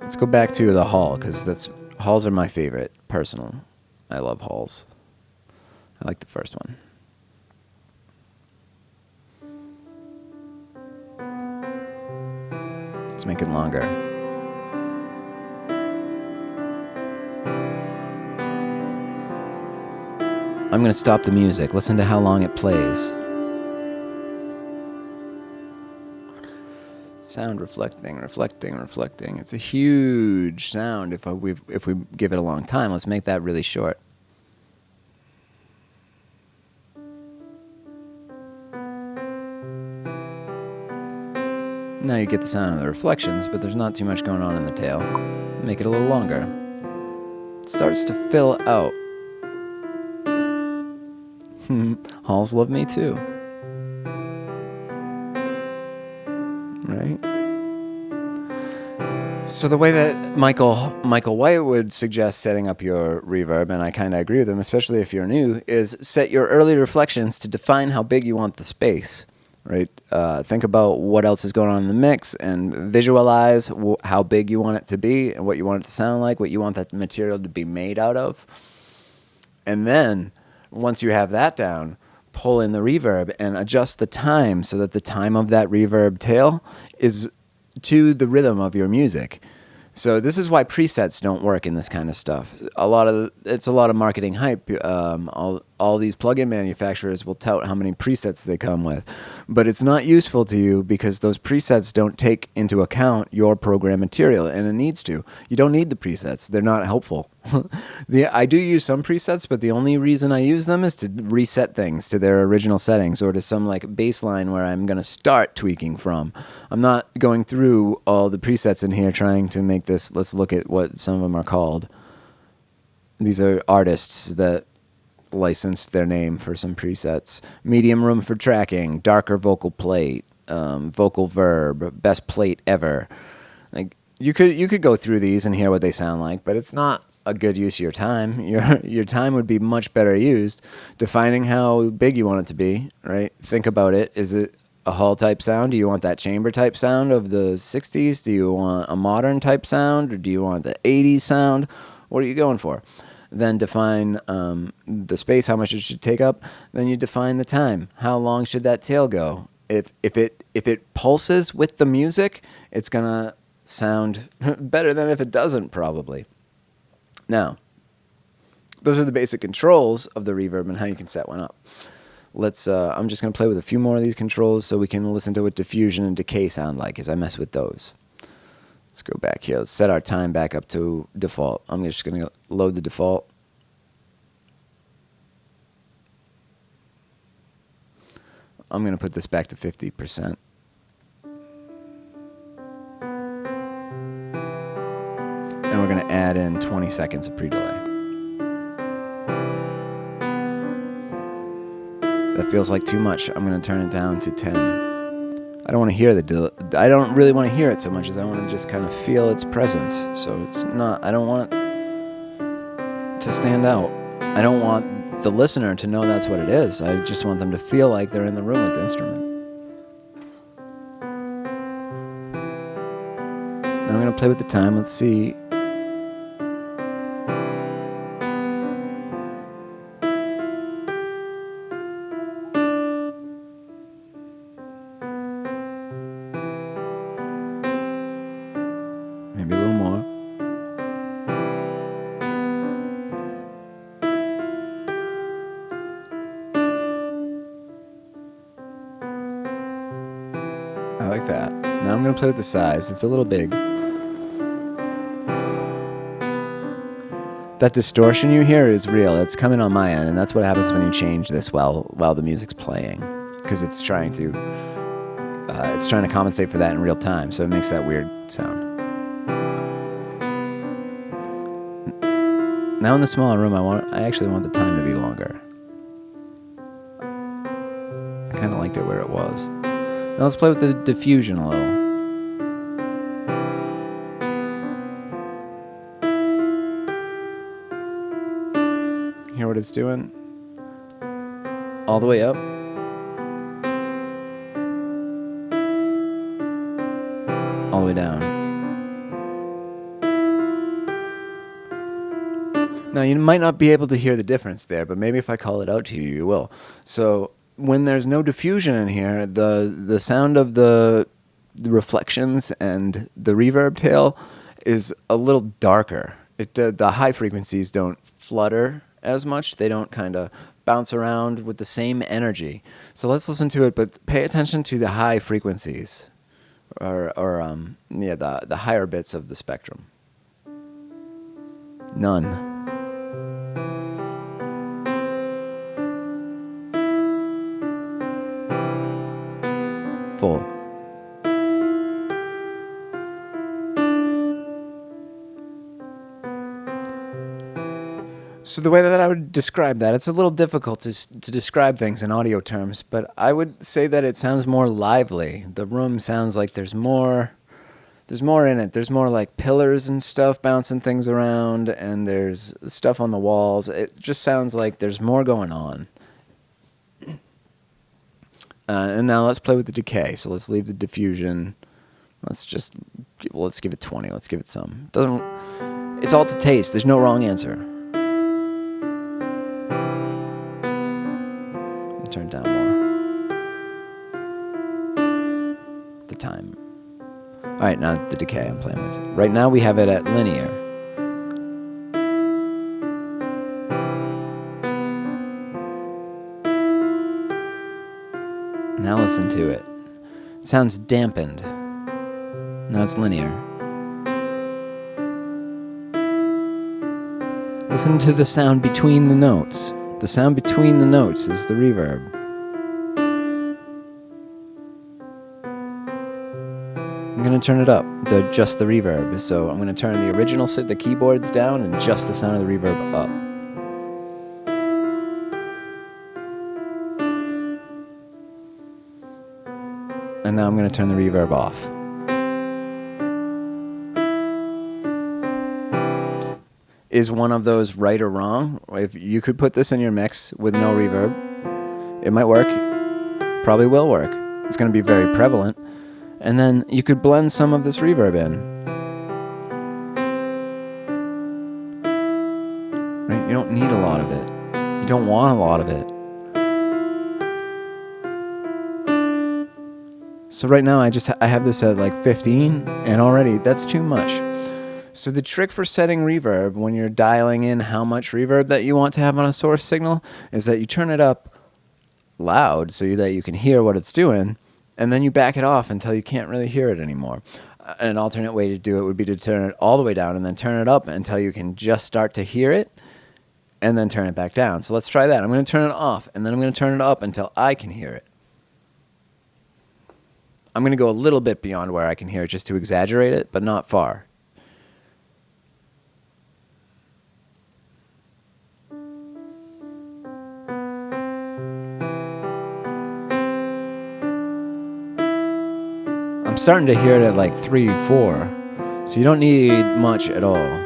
Let's go back to the hall, because halls are my favorite, personal. I love halls. I like the first one. Let's make it longer. I'm going to stop the music. Listen to how long it plays. Sound reflecting. It's a huge sound if we give it a long time. Let's make that really short. Now you get the sound of the reflections, but there's not too much going on in the tail. Make it a little longer. It starts to fill out. Halls love me too. Right? So the way that Michael White would suggest setting up your reverb, and I kind of agree with him, especially if you're new, is set your early reflections to define how big you want the space. Right? Think about what else is going on in the mix and visualize how big you want it to be and what you want it to sound like, what you want that material to be made out of. And then, once you have that down, pull in the reverb and adjust the time so that the time of that reverb tail is to the rhythm of your music. So this is why presets don't work in this kind of stuff. It's a lot of marketing hype. All these plugin manufacturers will tout how many presets they come with, but it's not useful to you because those presets don't take into account your program material, and it needs to. You don't need the presets; they're not helpful. I do use some presets, but the only reason I use them is to reset things to their original settings or to some like baseline where I'm going to start tweaking from. I'm not going through all the presets in here trying to make this. Let's look at what some of them are called. These are artists that licensed their name for some presets. Medium room for tracking, darker vocal plate, vocal verb, best plate ever. Like you could go through these and hear what they sound like, but it's not a good use of your time. Your time would be much better used defining how big you want it to be, right? Think about it. Is it a hall type sound? Do you want that chamber type sound of the 60s? Do you want a modern type sound? Or do you want the 80s sound? What are you going for? Then define the space, how much it should take up. Then you define the time. How long should that tail go? If it pulses with the music, it's going to sound better than if it doesn't, probably. Now, those are the basic controls of the reverb and how you can set one up. I'm just going to play with a few more of these controls so we can listen to what diffusion and decay sound like as I mess with those. Let's go back here. Let's set our time back up to default. I'm just going to load the default. I'm going to put this back to 50%. And we're going to add in 20 seconds of pre-delay. That feels like too much. I'm going to turn it down to 10. I don't want to hear I don't really want to hear it so much as I want to just kind of feel its presence. So I don't want it to stand out. I don't want the listener to know that's what it is. I just want them to feel like they're in the room with the instrument. Now I'm going to play with the time. Let's see. Maybe a little more. I like that. Now I'm going to play with the size. It's a little big. That distortion you hear is real. It's coming on my end, and that's what happens when you change this while the music's playing, because it's trying to compensate for that in real time, so it makes that weird sound. Now in the smaller room, I actually want the time to be longer. I kind of liked it where it was. Now let's play with the diffusion a little. Hear what it's doing? All the way up. All the way down. Now, you might not be able to hear the difference there, but maybe if I call it out to you, you will. So when there's no diffusion in here, the sound of the reflections and the reverb tail is a little darker. The high frequencies don't flutter as much. They don't kind of bounce around with the same energy. So let's listen to it, but pay attention to the high frequencies, the higher bits of the spectrum. None. Full. So the way that I would describe that, it's a little difficult to describe things in audio terms, but I would say that it sounds more lively. The room sounds like there's more in it. There's more like pillars and stuff bouncing things around, and there's stuff on the walls. It just sounds like there's more going on. And now let's play with the decay. So let's leave the diffusion. Let's give it 20. Let's give it some. It's all to taste. There's no wrong answer. Turn it down more. The time. All right, now the decay I'm playing with. Right now we have it at linear. Now listen to it. It sounds dampened. Now it's linear. Listen to the sound between the notes. The sound between the notes is the reverb. I'm going to turn it up, just the reverb. So I'm going to turn the original the keyboards down and just the sound of the reverb up. And now I'm going to turn the reverb off. Is one of those right or wrong? If you could put this in your mix with no reverb, it might work. Probably will work. It's going to be very prevalent. And then you could blend some of this reverb in. Right? You don't need a lot of it. You don't want a lot of it. So right now I have this at like 15, and already that's too much. So the trick for setting reverb when you're dialing in how much reverb that you want to have on a source signal is that you turn it up loud so that you can hear what it's doing, and then you back it off until you can't really hear it anymore. An alternate way to do it would be to turn it all the way down and then turn it up until you can just start to hear it, and then turn it back down. So let's try that. I'm going to turn it off, and then I'm going to turn it up until I can hear it. I'm going to go a little bit beyond where I can hear it just to exaggerate it, but not far. I'm starting to hear it at like 3, 4, so you don't need much at all.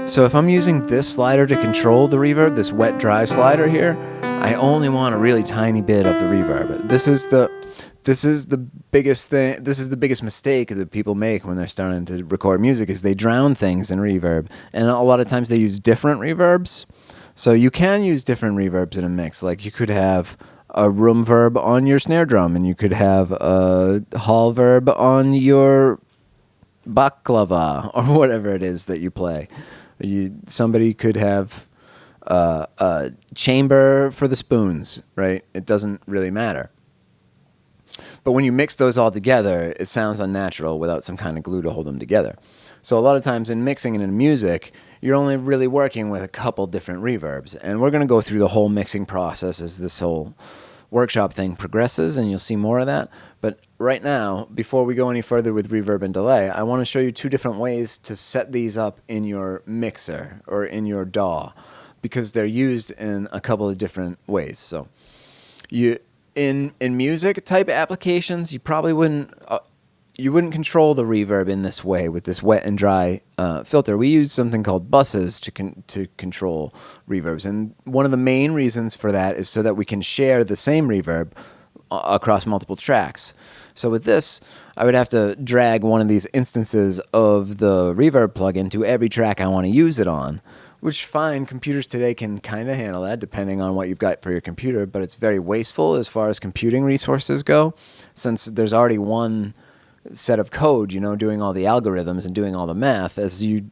So if I'm using this slider to control the reverb, this wet dry slider here, I only want a really tiny bit of the reverb. This is the biggest thing. This is the biggest mistake that people make when they're starting to record music, is they drown things in reverb. And a lot of times they use different reverbs. So you can use different reverbs in a mix. Like you could have a room verb on your snare drum, and you could have a hall verb on your baklava or whatever it is that you play. Somebody could have a chamber for the spoons, right? It doesn't really matter. But when you mix those all together, it sounds unnatural without some kind of glue to hold them together. So a lot of times in mixing and in music, you're only really working with a couple different reverbs. And we're going to go through the whole mixing process as this whole workshop thing progresses, and you'll see more of that. But right now, before we go any further with reverb and delay, I want to show you 2 different ways to set these up in your mixer or in your DAW, because they're used in a couple of different ways. So in music type applications, you probably wouldn't control the reverb in this way with this wet and dry filter. We use something called buses to control reverbs, and one of the main reasons for that is so that we can share the same reverb across multiple tracks. So with this, I would have to drag one of these instances of the reverb plugin to every track I want to use it on, which fine, computers today can kind of handle that depending on what you've got for your computer, but it's very wasteful as far as computing resources go, since there's already one set of code, doing all the algorithms and doing all the math. As you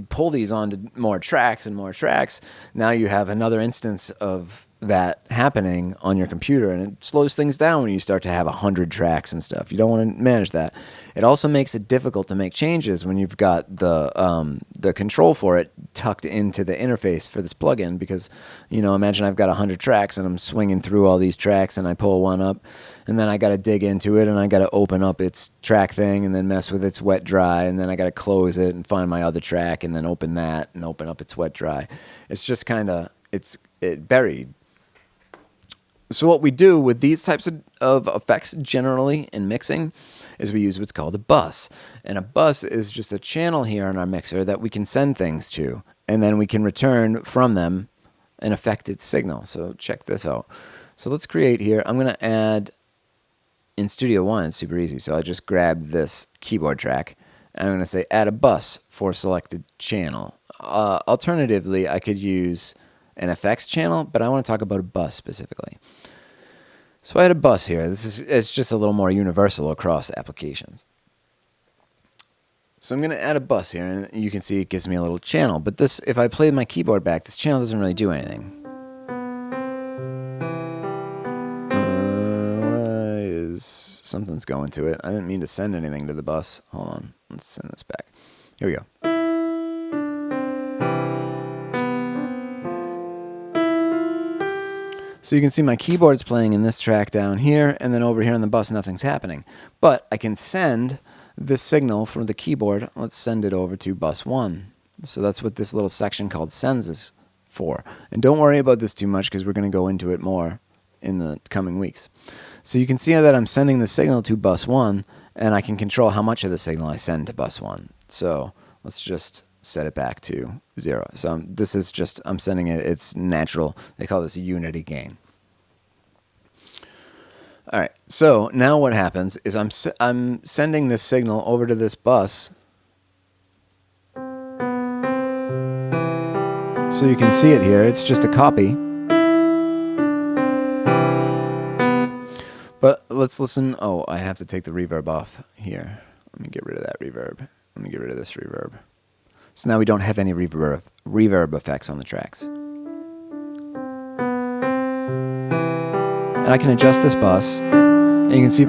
pull these onto more tracks and more tracks, now you have another instance of that happening on your computer, and it slows things down when you start to have 100 tracks and stuff. You don't want to manage that. It also makes it difficult to make changes when you've got the control for it tucked into the interface for this plugin, because imagine I've got 100 tracks and I'm swinging through all these tracks, and I pull one up, and then I got to dig into it, and I got to open up its track thing and then mess with its wet dry, and then I got to close it and find my other track and then open that and open up its wet dry. It's just kind of it buried. So what we do with these types of effects generally in mixing is we use what's called a bus. And a bus is just a channel here in our mixer that we can send things to, and then we can return from them an affected signal. So check this out. So let's create here. I'm going to add, in Studio One, it's super easy. So I just grab this keyboard track, and I'm going to say add a bus for selected channel. Alternatively, I could use an effects channel, but I want to talk about a bus specifically. So I had a bus here. It's just a little more universal across applications. So I'm going to add a bus here, and you can see it gives me a little channel. But this, if I play my keyboard back, this channel doesn't really do anything. Something's going to it. I didn't mean to send anything to the bus. Hold on. Let's send this back. Here we go. So you can see my keyboard's playing in this track down here, and then over here on the bus, nothing's happening. But I can send this signal from the keyboard. Let's send it over to bus 1. So that's what this little section called sends is for. And don't worry about this too much, because we're going to go into it more in the coming weeks. So you can see that I'm sending the signal to bus 1, and I can control how much of the signal I send to bus 1. So let's just set it back to 0. So this is just, I'm sending it, it's natural. They call this a unity gain. All right, so now what happens is I'm sending this signal over to this bus. So you can see it here, it's just a copy. But let's listen. Oh, I have to take the reverb off here. Let me get rid of that reverb. Let me get rid of this reverb. So now we don't have any reverb effects on the tracks. And I can adjust this bus. And you can see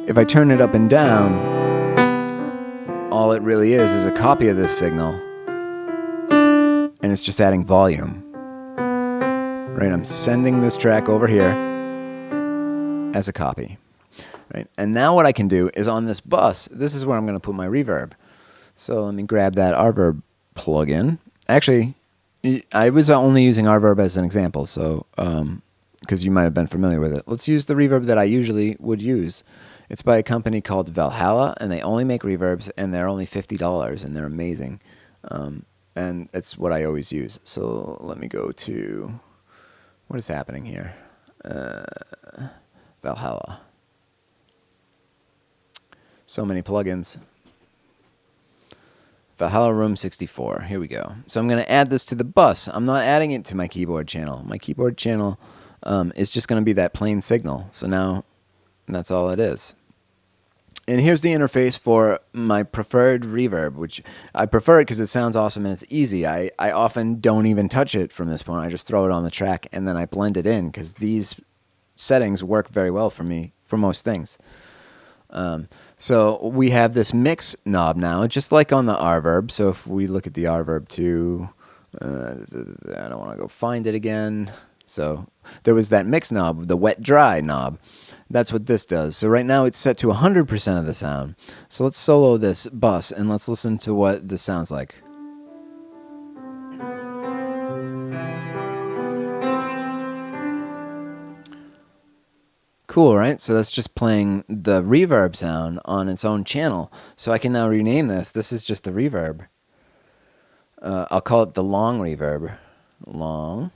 if I turn it up and down, all it really is a copy of this signal. And it's just adding volume. Right? I'm sending this track over here as a copy. Right? And now what I can do is on this bus, this is where I'm going to put my reverb. So let me grab that Reverb plugin. Actually, I was only using Reverb as an example, so because you might have been familiar with it. Let's use the reverb that I usually would use. It's by a company called Valhalla, and they only make reverbs, and they're only $50, and they're amazing. And it's what I always use. So let me go to, what is happening here? Valhalla. So many plugins. Valhalla Room 64. Here we go. So I'm going to add this to the bus. I'm not adding it to my keyboard channel. My keyboard channel is just going to be that plain signal. So now that's all it is. And here's the interface for my preferred reverb, which I prefer it because it sounds awesome and it's easy. I often don't even touch it from this point. I just throw it on the track and then I blend it in because these settings work very well for me for most things. So we have this mix knob now, just like on the Reverb. So if we look at the Reverb 2, I don't want to go find it again. So there was that mix knob, the wet dry knob. That's what this does. So right now it's set to 100% of the sound. So let's solo this bus and let's listen to what this sounds like. Cool, right? So that's just playing the reverb sound on its own channel. So I can now rename this. This is just the reverb. I'll call it the long reverb. Long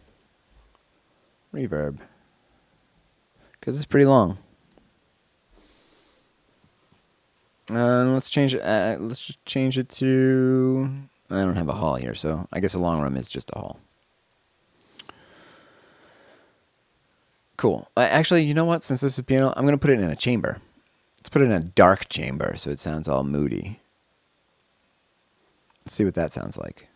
reverb. Because it's pretty long. Let's change it. Let's just change it to, I don't have a hall here, so I guess a long room is just a hall. Cool. Actually, you know what? Since this is piano, I'm going to put it in a chamber. Let's put it in a dark chamber so it sounds all moody. Let's see what that sounds like.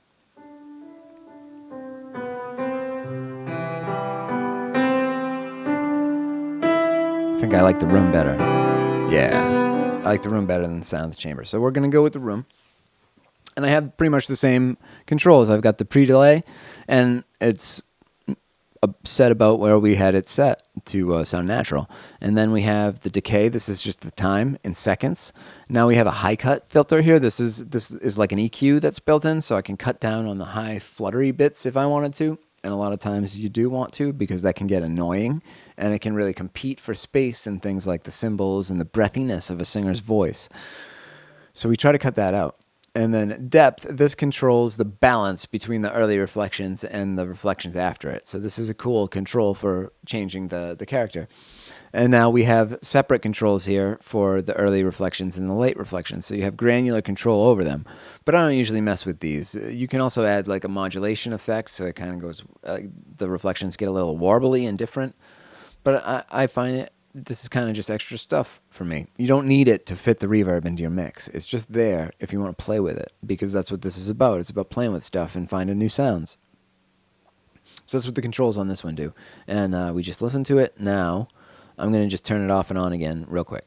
I think I like the room better. Yeah, I like the room better than the sound of the chamber. So we're going to go with the room. And I have pretty much the same controls. I've got the pre-delay, and it's set about where we had it set to sound natural. And then we have the decay. This is just the time in seconds. Now we have a high cut filter here. This is like an EQ that's built in, so I can cut down on the high fluttery bits if I wanted to. And a lot of times you do want to, because that can get annoying, and it can really compete for space and things like the cymbals and the breathiness of a singer's voice. So we try to cut that out. And then depth, this controls the balance between the early reflections and the reflections after it. So this is a cool control for changing the character. And now we have separate controls here for the early reflections and the late reflections. So you have granular control over them. But I don't usually mess with these. You can also add like a modulation effect, so it kind of goes, the reflections get a little warbly and different. But I find this is kind of just extra stuff for me. You don't need it to fit the reverb into your mix. It's just there if you want to play with it, because that's what this is about. It's about playing with stuff and finding new sounds. So that's what the controls on this one do. And we just listen to it now. I'm going to just turn it off and on again real quick.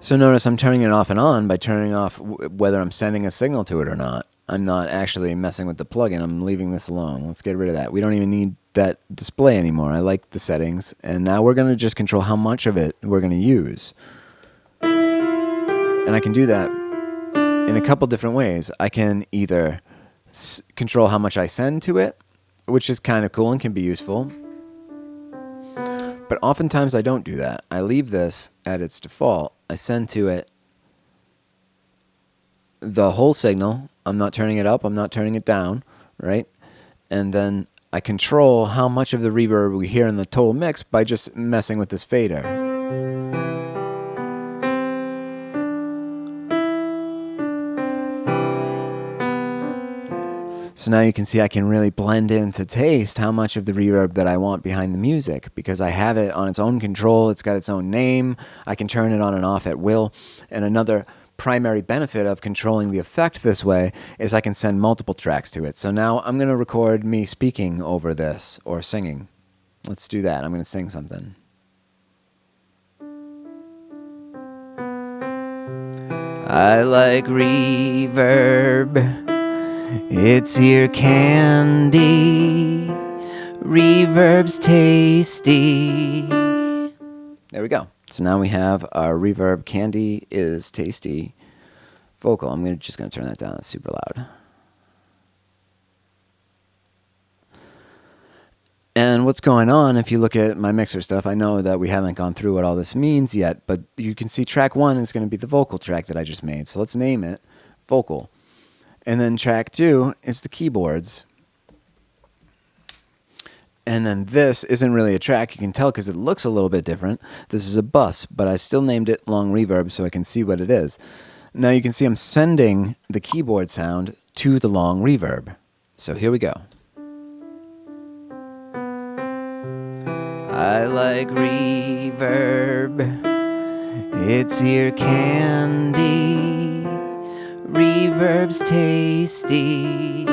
So notice I'm turning it off and on by turning off whether I'm sending a signal to it or not. I'm not actually messing with the plugin. I'm leaving this alone. Let's get rid of that. We don't even need that display anymore. I like the settings. And now we're going to just control how much of it we're going to use. And I can do that in a couple different ways. I can either control how much I send to it, which is kind of cool and can be useful. But oftentimes I don't do that. I leave this at its default. I send to it the whole signal. I'm not turning it up. I'm not turning it down, right? And then I control how much of the reverb we hear in the total mix by just messing with this fader. So now you can see I can really blend in to taste how much of the reverb that I want behind the music, because I have it on its own control. It's got its own name. I can turn it on and off at will. And another primary benefit of controlling the effect this way is I can send multiple tracks to it. So now I'm going to record me speaking over this or singing. Let's do that. I'm going to sing something. I like reverb. It's ear candy. Reverb's tasty. There we go. So now we have our reverb candy is tasty vocal. I'm just going to turn that down. It's super loud. And what's going on, if you look at my mixer stuff, I know that we haven't gone through what all this means yet, but you can see track 1 is going to be the vocal track that I just made. So let's name it vocal. And then track 2 is the keyboards. And then this isn't really a track. You can tell because it looks a little bit different. This is a bus, but I still named it long reverb so I can see what it is. Now you can see I'm sending the keyboard sound to the long reverb. So here we go. I like reverb. It's ear candy. Reverb's tasty.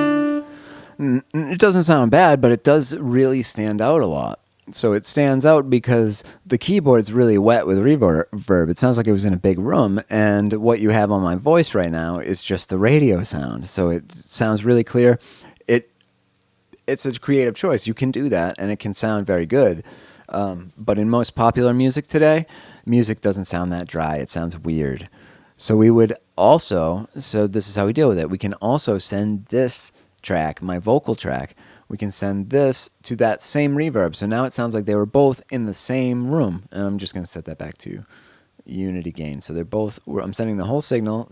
It doesn't sound bad, but it does really stand out a lot. So it stands out because the keyboard's really wet with reverb. It sounds like it was in a big room, and what you have on my voice right now is just the radio sound. So it sounds really clear. It's a creative choice. You can do that, and it can sound very good. But in most popular music today, music doesn't sound that dry. It sounds weird. So we would also, so this is how we deal with it. We can also send this track, my vocal track, we can send this to that same reverb. So now it sounds like they were both in the same room. And I'm just going to set that back to unity gain. So they're both, I'm sending the whole signal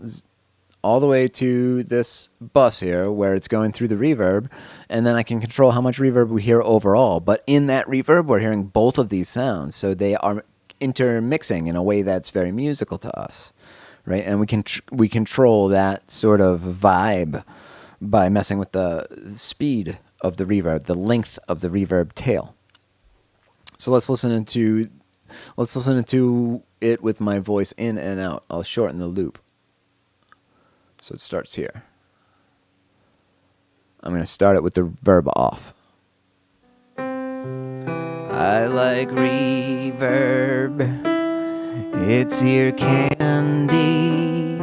all the way to this bus here where it's going through the reverb, and then I can control how much reverb we hear overall. But in that reverb, we're hearing both of these sounds. So they are intermixing in a way that's very musical to us. Right, and we control that sort of vibe by messing with the speed of the reverb, the length of the reverb tail. So let's listen to it with my voice in and out. I'll shorten the loop. So it starts here. I'm going to start it with the verb off. I like reverb. It's ear candy.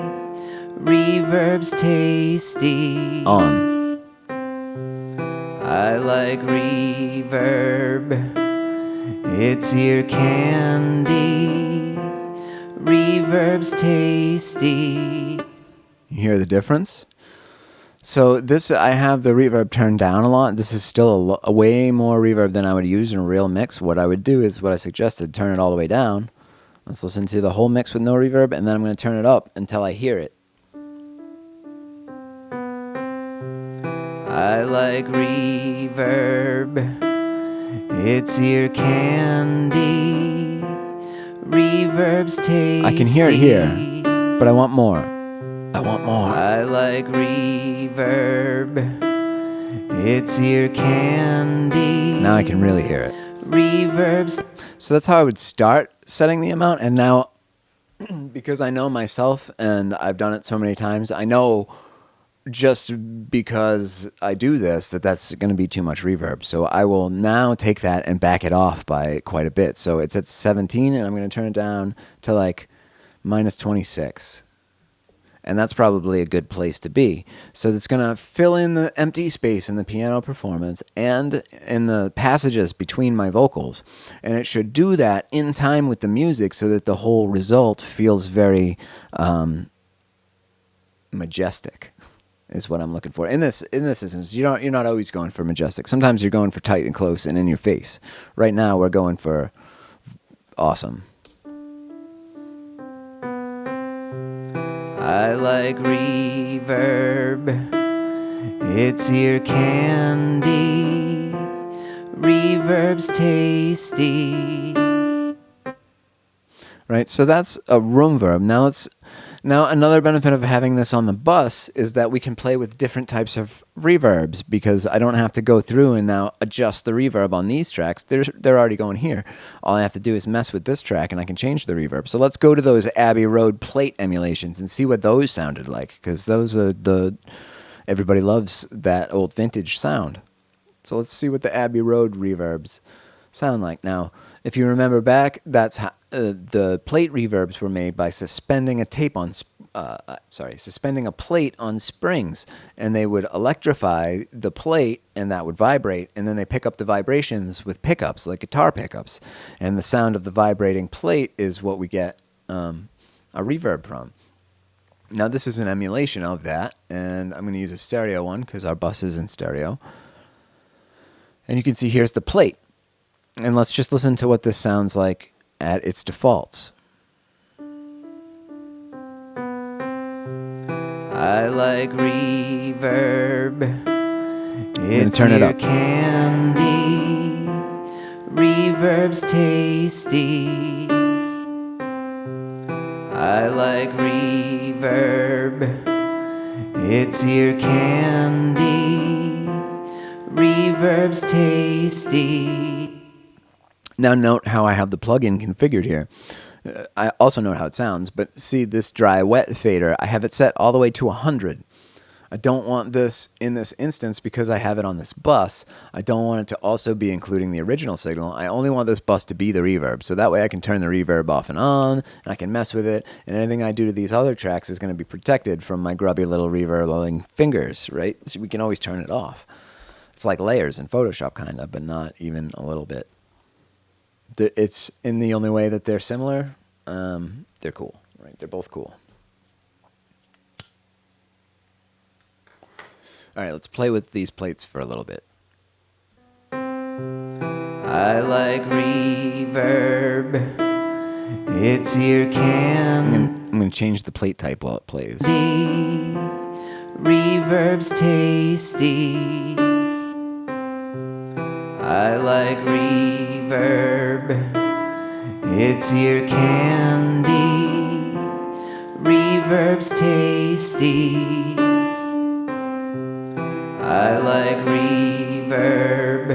Reverb's tasty. On. I like reverb. It's ear candy. Reverb's tasty. You hear the difference? So this, I have the reverb turned down a lot. This is still a way more reverb than I would use in a real mix. What I would do is what I suggested, turn it all the way down. Let's listen to the whole mix with no reverb, and then I'm going to turn it up until I hear it. I like reverb. It's ear candy. Reverb's tasty. I can hear it here, but I want more. I want more. I like reverb. It's ear candy. Now I can really hear it. Reverb's. So that's how I would start setting the amount. And now, because I know myself and I've done it so many times, I know just because I do this that's going to be too much reverb. So I will now take that and back it off by quite a bit. So it's at 17 and I'm going to turn it down to like minus 26. And that's probably a good place to be. So it's going to fill in the empty space in the piano performance and in the passages between my vocals. And it should do that in time with the music so that the whole result feels very majestic. is what I'm looking for. In this instance, you're not always going for majestic. Sometimes you're going for tight and close and in your face. Right now, we're going for awesome. I like reverb. It's ear candy. Reverb's tasty. Right, so that's a room verb. Now another benefit of having this on the bus is that we can play with different types of reverbs because I don't have to go through and now adjust the reverb on these tracks. They're already going here. All I have to do is mess with this track and I can change the reverb. So let's go to those Abbey Road plate emulations and see what those sounded like, because those are everybody loves that old vintage sound. So let's see what the Abbey Road reverbs sound like. Now, if you remember back, that's how the plate reverbs were made by suspending a plate on springs, and they would electrify the plate, and that would vibrate, and then they pick up the vibrations with pickups, like guitar pickups, and the sound of the vibrating plate is what we get a reverb from. Now, this is an emulation of that, and I'm going to use a stereo one because our bus is in stereo. And you can see here's the plate. And let's just listen to what this sounds like at its defaults. I like reverb. It's turn it up. Candy. Reverb's tasty. I like reverb. It's ear candy. Reverb's tasty. Now note how I have the plugin configured here. I also know how it sounds, but see this dry wet fader, I have it set all the way to 100. I don't want this in this instance because I have it on this bus. I don't want it to also be including the original signal. I only want this bus to be the reverb. So that way I can turn the reverb off and on, and I can mess with it, and anything I do to these other tracks is going to be protected from my grubby little reverb-loving fingers, right? So we can always turn it off. It's like layers in Photoshop, kind of, but not even a little bit. It's in the only way that they're similar. They're cool, right? They're both cool. All right, let's play with these plates for a little bit. I like reverb. It's ear can. I'm gonna change the plate type while it plays. Reverb's tasty. I like reverb. It's ear candy. Reverb's tasty. I like reverb.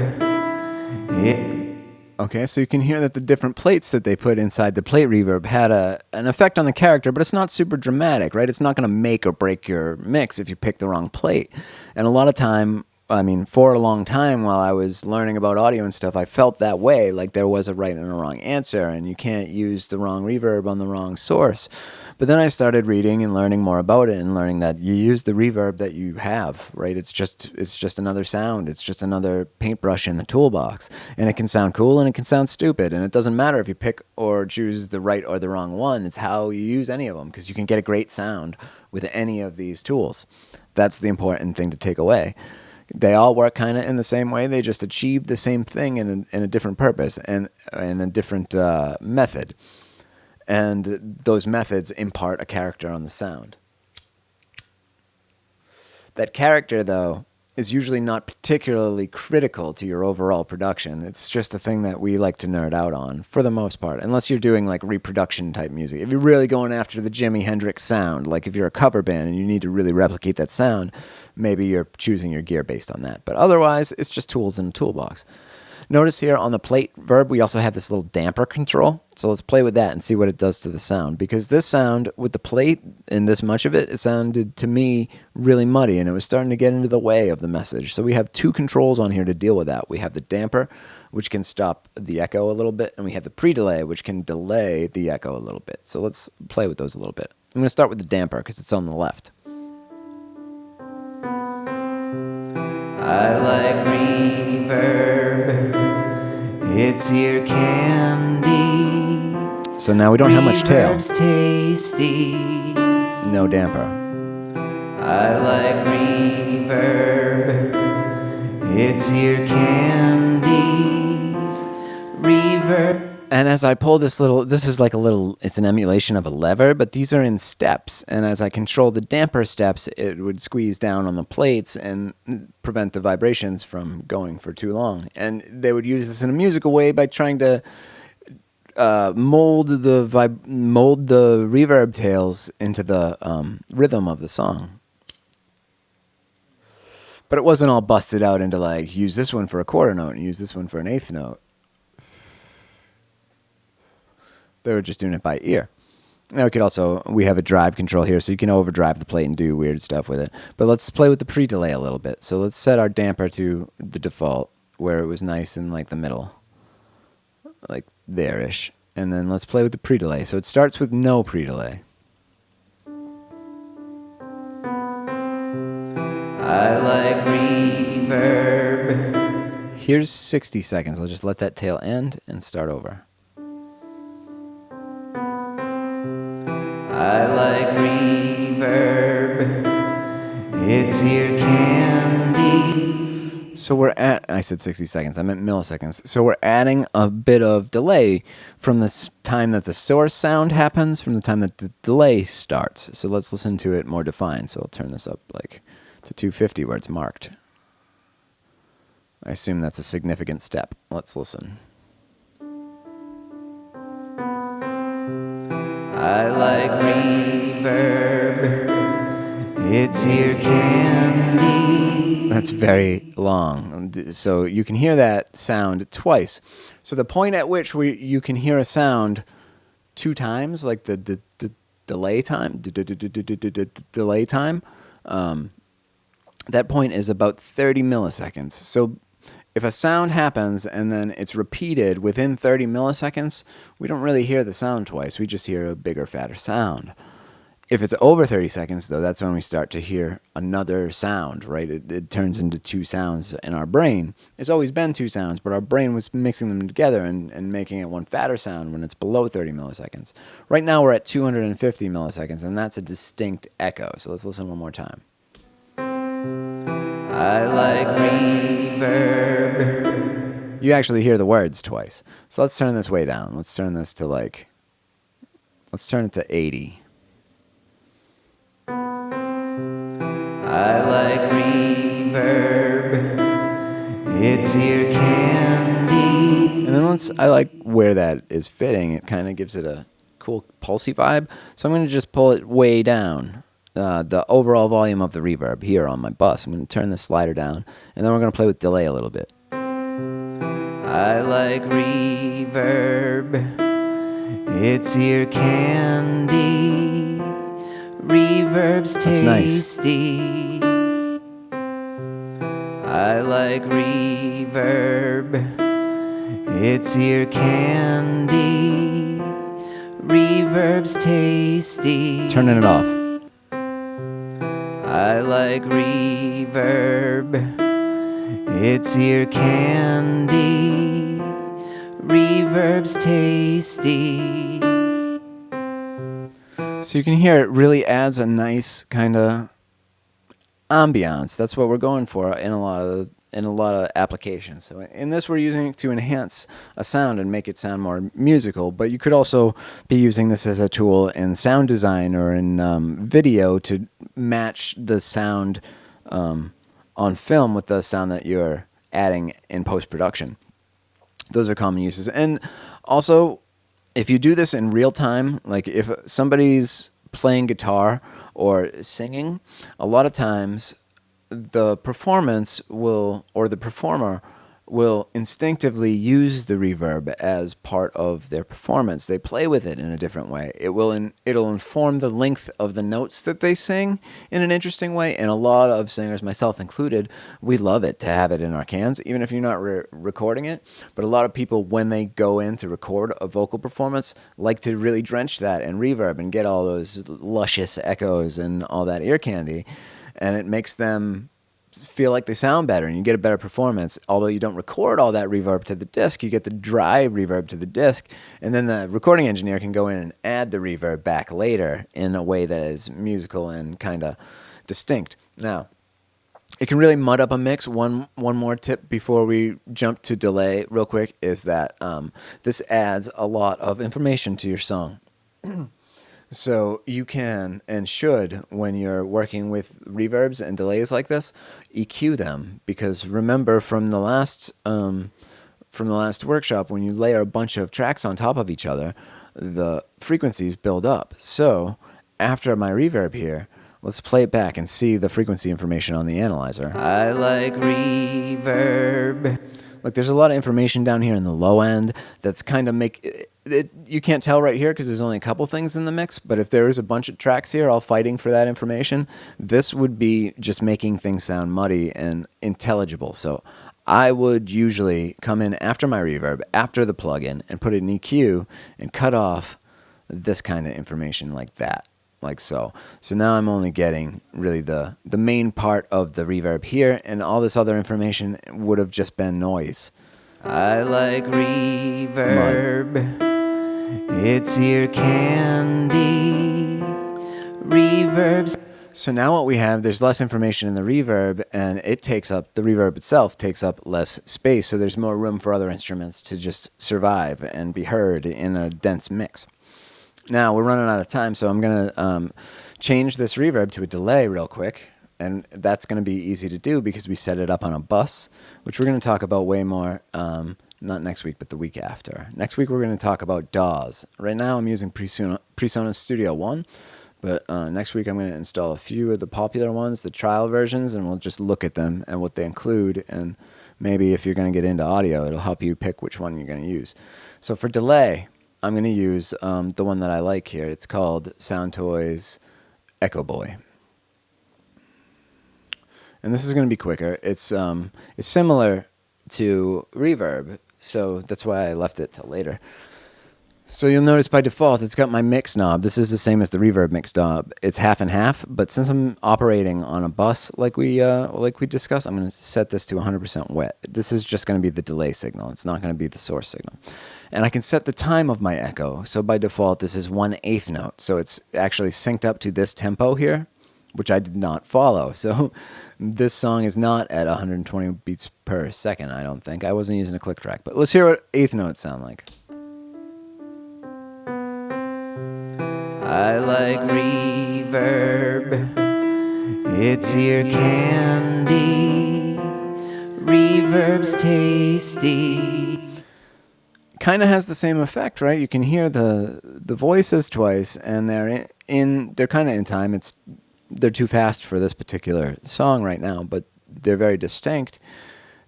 Okay, so you can hear that the different plates that they put inside the plate reverb had an effect on the character, but it's not super dramatic, right? It's not going to make or break your mix if you pick the wrong plate. And a lot of time, for a long time while I was learning about audio and stuff, I felt that way, like there was a right and a wrong answer, and you can't use the wrong reverb on the wrong source. But then I started reading and learning more about it and learning that you use the reverb that you have, right? It's just another sound. It's just another paintbrush in the toolbox. And it can sound cool and it can sound stupid. And it doesn't matter if you pick or choose the right or the wrong one. It's how you use any of them, because you can get a great sound with any of these tools. That's the important thing to take away. They all work kind of in the same way. They just achieve the same thing in a different purpose and in a different method. And those methods impart a character on the sound. That character, though, is usually not particularly critical to your overall production. It's just a thing that we like to nerd out on, for the most part, unless you're doing like reproduction type music. If you're really going after the Jimi Hendrix sound, like if you're a cover band and you need to really replicate that sound, maybe you're choosing your gear based on that. But otherwise, it's just tools in a toolbox. Notice here on the plate verb, we also have this little damper control. So let's play with that and see what it does to the sound. Because this sound, with the plate and this much of it, it sounded to me really muddy, and it was starting to get into the way of the message. So we have two controls on here to deal with that. We have the damper, which can stop the echo a little bit, and we have the pre-delay, which can delay the echo a little bit. So let's play with those a little bit. I'm going to start with the damper because it's on the left. I like reverb. It's ear candy. So now we don't have much tail. Tasty. No damper. I like reverb. It's ear candy. Reverb. And as I pull this is like it's an emulation of a lever, but these are in steps. And as I control the damper steps, it would squeeze down on the plates and prevent the vibrations from going for too long. And they would use this in a musical way by trying to mold the reverb tails into the rhythm of the song. But it wasn't all busted out into like, use this one for a quarter note and use this one for an eighth note. They were just doing it by ear. Now we have a drive control here, so you can overdrive the plate and do weird stuff with it. But let's play with the pre-delay a little bit. So let's set our damper to the default, where it was nice in like the middle, like there-ish. And then let's play with the pre-delay. So it starts with no pre-delay. I like reverb. Here's 60 seconds. I'll just let that tail end and start over. I like reverb. It's ear candy. So I said 60 seconds, I meant milliseconds. So we're adding a bit of delay from the time that the source sound happens, from the time that the delay starts. So let's listen to it more defined. So I'll turn this up like to 250 where it's marked. I assume that's a significant step. Let's listen. I like reverb. It's ear candy. That's very long. So you can hear that sound twice. So the point at which you can hear a sound two times, like the delay time, delay time, that point is about 30 milliseconds. So if a sound happens and then it's repeated within 30 milliseconds, we don't really hear the sound twice. We just hear a bigger, fatter sound. If it's over 30 seconds, though, that's when we start to hear another sound, right? It turns into two sounds in our brain. It's always been two sounds, but our brain was mixing them together and making it one fatter sound when it's below 30 milliseconds. Right now, we're at 250 milliseconds, and that's a distinct echo. So let's listen one more time. I like reverb. You actually hear the words twice. So let's turn this way down. Let's turn it to 80. I like reverb. It's ear candy. And then I like where that is fitting. It kind of gives it a cool pulsy vibe. So I'm going to just pull it way down. The overall volume of the reverb here on my bus. I'm going to turn the slider down, and then we're going to play with delay a little bit. I like reverb. It's ear candy. Reverb's tasty. I like reverb. It's ear candy. Reverb's tasty. Turning it off. I like reverb. It's ear candy. Reverb's tasty. So you can hear it really adds a nice kind of ambiance. That's what we're going for in a lot of applications. So in this, we're using it to enhance a sound and make it sound more musical. But you could also be using this as a tool in sound design or in video to match the sound on film with the sound that you're adding in post-production. Those are common uses. And also, if you do this in real time, like if somebody's playing guitar or singing, a lot of times the performer will instinctively use the reverb as part of their performance. They play with it in a different way. It'll inform the length of the notes that they sing in an interesting way. And a lot of singers, myself included, we love it to have it in our cans, even if you're not recording it. But a lot of people, when they go in to record a vocal performance, like to really drench that in reverb and get all those luscious echoes and all that ear candy. And it makes them feel like they sound better, and you get a better performance. Although you don't record all that reverb to the disc, you get the dry reverb to the disc, and then the recording engineer can go in and add the reverb back later in a way that is musical and kind of distinct. Now, it can really mud up a mix. One more tip before we jump to delay real quick is that this adds a lot of information to your song. So you can and should, when you're working with reverbs and delays like this, EQ them, because remember from the last workshop, when you layer a bunch of tracks on top of each other, the frequencies build up. So after my reverb here, let's play it back and see the frequency information on the analyzer. I like reverb. Look, there's a lot of information down here in the low end that's kind of you can't tell right here because there's only a couple things in the mix, but if there is a bunch of tracks here all fighting for that information, this would be just making things sound muddy and intelligible. So I would usually come in after my reverb, after the plugin, and put an EQ and cut off this kind of information like that. Like so. So now I'm only getting really the main part of the reverb here, and all this other information would have just been noise. I like reverb. It's ear candy. Reverbs. So now what we have, there's less information in the reverb, and the reverb itself takes up less space, so there's more room for other instruments to just survive and be heard in a dense mix. Now, we're running out of time, so I'm going to change this reverb to a delay real quick, and that's going to be easy to do because we set it up on a bus, which we're going to talk about way more, not next week, but the week after. Next week, we're going to talk about DAWs. Right now, I'm using PreSonus Studio One, but next week, I'm going to install a few of the popular ones, the trial versions, and we'll just look at them and what they include, and maybe if you're going to get into audio, it'll help you pick which one you're going to use. So for delay, I'm going to use the one that I like here. It's called Soundtoys Echo Boy. And this is going to be quicker. It's similar to reverb, so that's why I left it till later. So you'll notice by default, it's got my mix knob. This is the same as the reverb mix knob. It's half and half, but since I'm operating on a bus like we discussed, I'm going to set this to 100% wet. This is just going to be the delay signal. It's not going to be the source signal. And I can set the time of my echo. So by default, this is 1/8 note. So it's actually synced up to this tempo here, which I did not follow. So this song is not at 120 beats per second, I don't think. I wasn't using a click track. But let's hear what eighth notes sound like. I like reverb. It's ear candy. Reverb's tasty. Kind of has the same effect, right? You can hear the voices twice, and they're kind of in time. They're too fast for this particular song right now, but they're very distinct.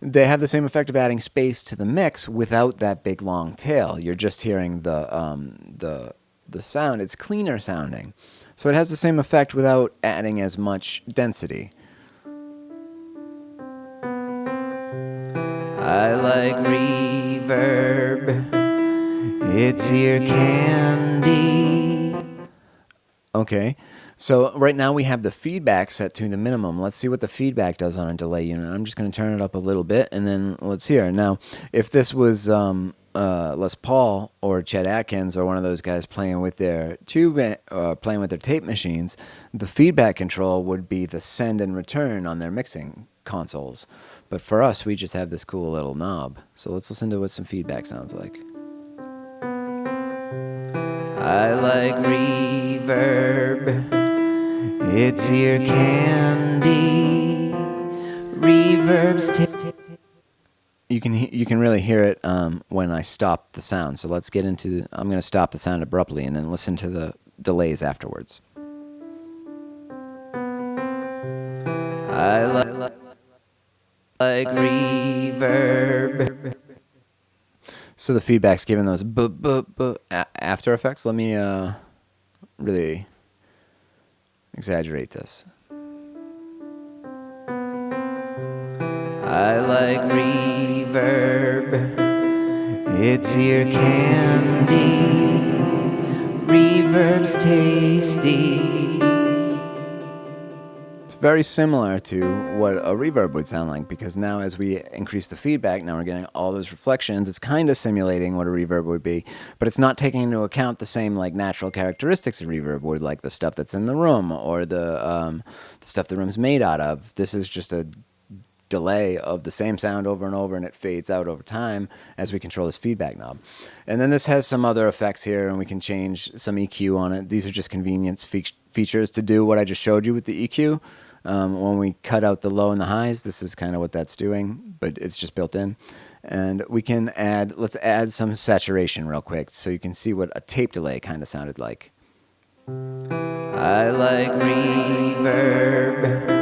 They have the same effect of adding space to the mix without that big long tail. You're just hearing the sound. It's cleaner sounding, so it has the same effect without adding as much density. I like reverb. It's ear candy. Okay, so right now we have the feedback set to the minimum. Let's see what the feedback does on a delay unit. I'm just going to turn it up a little bit, and then let's hear. Now, if this was Les Paul or Chet Atkins or one of those guys playing with their playing with their tape machines, the feedback control would be the send and return on their mixing consoles. But for us, we just have this cool little knob. So let's listen to what some feedback sounds like. I like reverb. It's ear candy. Reverb's You can really hear it when I stop the sound. So let's get into. I'm going to stop the sound abruptly and then listen to the delays I like reverb. So the feedback's giving those after effects. Let me really exaggerate this. I like reverb. It's ear candy. Reverb's tasty. very similar to what a reverb would sound like, because now as we increase the feedback, now we're getting all those reflections. It's kind of simulating what a reverb would be, but it's not taking into account the same like natural characteristics of reverb would, like the stuff that's in the room or the stuff the room's made out of. This is just a delay of the same sound over and over, and it fades out over time as we control this feedback knob. And then this has some other effects here, and we can change some EQ on it. These are just convenience features to do what I just showed you with the EQ. When we cut out the low and the highs, this is kind of what that's doing, but it's just built in. And we can let's add some saturation real quick so you can see what a tape delay kind of sounded like. I like reverb.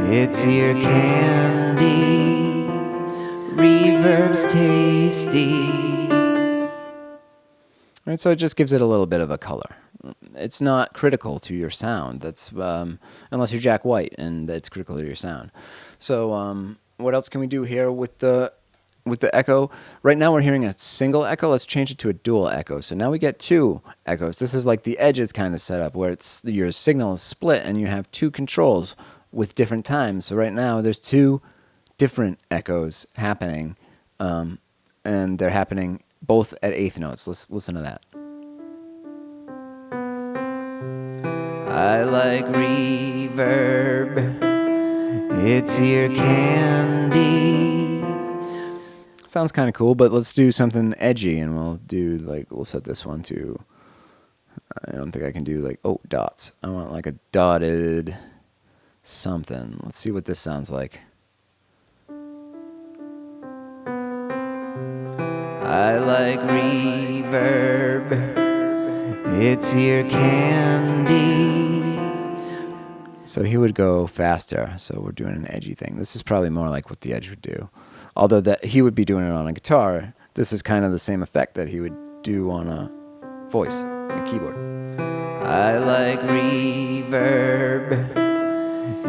It's ear candy, reverb's tasty. Right, so it just gives it a little bit of a color. It's not critical to your sound. That's unless you're Jack White, and it's critical to your sound. So what else can we do here with the echo? Right now we're hearing a single echo. Let's change it to a dual echo. So now we get two echoes. This is like the edges kind of setup where your signal is split and you have two controls with different times. So right now there's two different echoes happening, and they're happening both at eighth notes. Let's listen to that. I like reverb. It's ear candy. Sounds kind of cool, but let's do something edgy, and we'll set this one to, I don't think I can do dots. I want like a dotted something. Let's see what this sounds like. I like reverb. It's ear candy. So he would go faster. So we're doing an edgy thing. This is probably more like what the Edge would do. Although that he would be doing it on a guitar, this is kind of the same effect that he would do on a voice, a keyboard. I like reverb.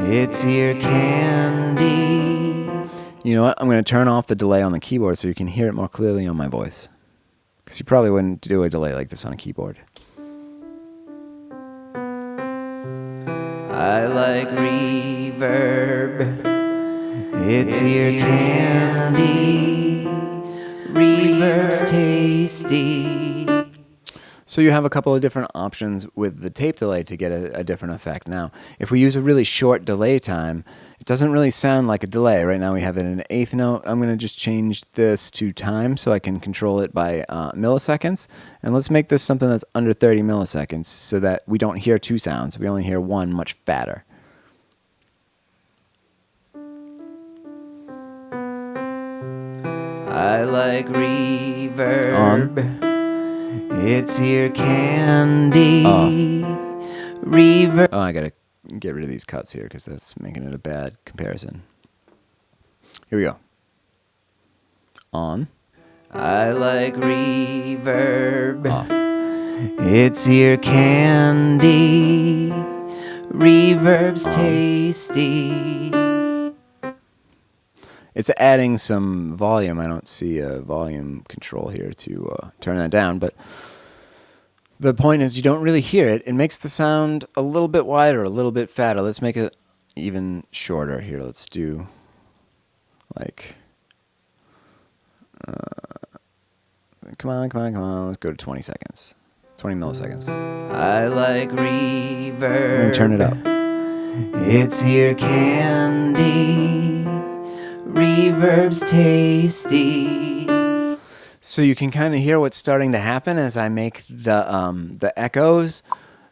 It's ear candy. You know what? I'm going to turn off the delay on the keyboard so you can hear it more clearly on my voice. Because you probably wouldn't do a delay like this on a keyboard. I like reverb. It's ear candy. Reverb's tasty. So you have a couple of different options with the tape delay to get a different effect. Now, if we use a really short delay time, it doesn't really sound like a delay. Right now we have it in an eighth note. I'm going to just change this to time so I can control it by milliseconds. And let's make this something that's under 30 milliseconds so that we don't hear two sounds. We only hear one much fatter. I like reverb. On. It's ear candy. Reverb. Oh, I gotta get rid of these cuts here because that's making it a bad comparison. Here we go. On. I like reverb. Off. It's ear candy. Reverb's tasty. It's adding some volume. I don't see a volume control here to turn that down, but the point is you don't really hear it. It makes the sound a little bit wider, a little bit fatter. Let's make it even shorter here. Let's do like, come on. Let's go to 20 seconds, 20 milliseconds. I like reverb. I'm going to turn it up. It's ear candy. Reverb's tasty. So you can kind of hear what's starting to happen as I make the echoes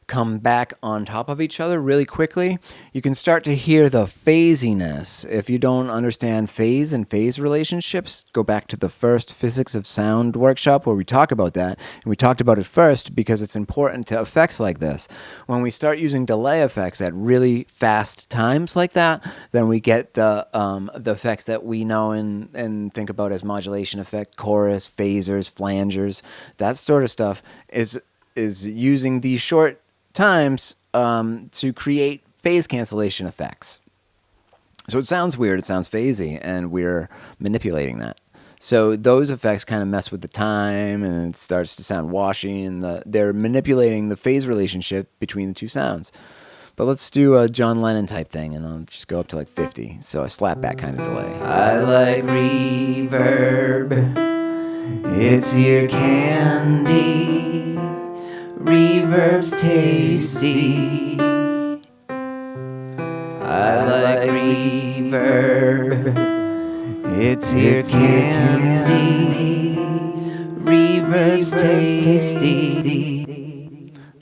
come back on top of each other really quickly. You can start to hear the phasiness. If you don't understand phase and phase relationships, go back to the first Physics of Sound workshop where we talk about that. And we talked about it first because it's important to effects like this. When we start using delay effects at really fast times like that, then we get the effects that we know and think about as modulation effect, chorus, phasers, flangers. That sort of stuff is using these short times to create phase cancellation effects. So it sounds weird, it sounds phasey, and we're manipulating that. So those effects kind of mess with the time, and it starts to sound washy, and they're manipulating the phase relationship between the two sounds. But let's do a John Lennon type thing, and I'll just go up to like 50. So a slapback kind of delay. I like reverb. It's your candy. Reverb's tasty. I like reverb. It's your candy. Reverb's tasty.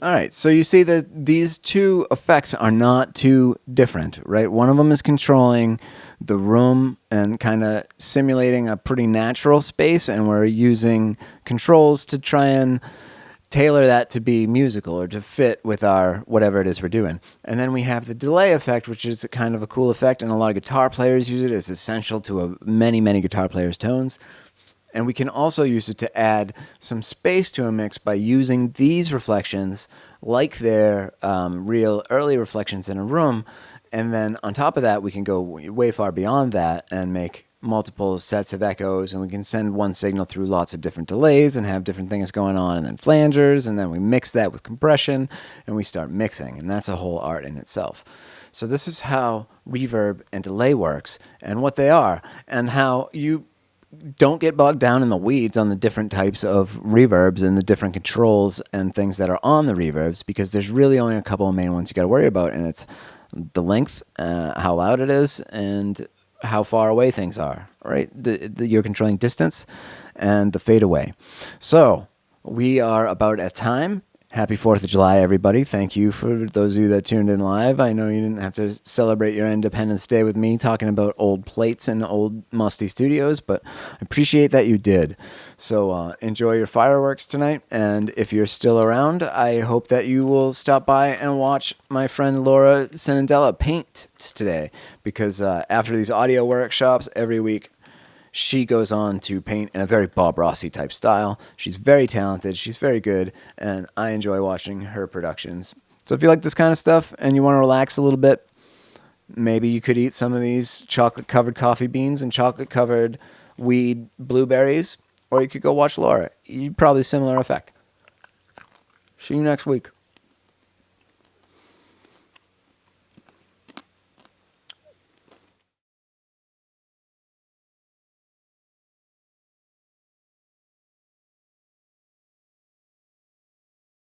All right, so you see that these two effects are not too different, right? One of them is controlling the room and kind of simulating a pretty natural space, and we're using controls to try and tailor that to be musical or to fit with our whatever it is we're doing. And then we have the delay effect, which is kind of a cool effect, and a lot of guitar players use it. It's essential to many guitar players' tones. And we can also use it to add some space to a mix by using these reflections like they're real early reflections in a room. And then on top of that, we can go way far beyond that and make multiple sets of echoes. And we can send one signal through lots of different delays and have different things going on. And then flangers. And then we mix that with compression and we start mixing. And that's a whole art in itself. So this is how reverb and delay works and what they are and how you don't get bogged down in the weeds on the different types of reverbs and the different controls and things that are on the reverbs, because there's really only a couple of main ones you got to worry about, and it's the length, how loud it is, and how far away things are, right? You're controlling distance and the fade away. So we are about at time. Happy 4th of July, everybody. Thank you for those of you that tuned in live. I know you didn't have to celebrate your Independence Day with me talking about old plates and old musty studios, but I appreciate that you did. So enjoy your fireworks tonight, and if you're still around, I hope that you will stop by and watch my friend Laura Sinandella paint today, because after these audio workshops every week, she goes on to paint in a very Bob Rossi type style. She's very talented. She's very good. And I enjoy watching her productions. So if you like this kind of stuff and you want to relax a little bit, maybe you could eat some of these chocolate-covered coffee beans and chocolate-covered weed blueberries. Or you could go watch Laura. Probably similar effect. See you next week.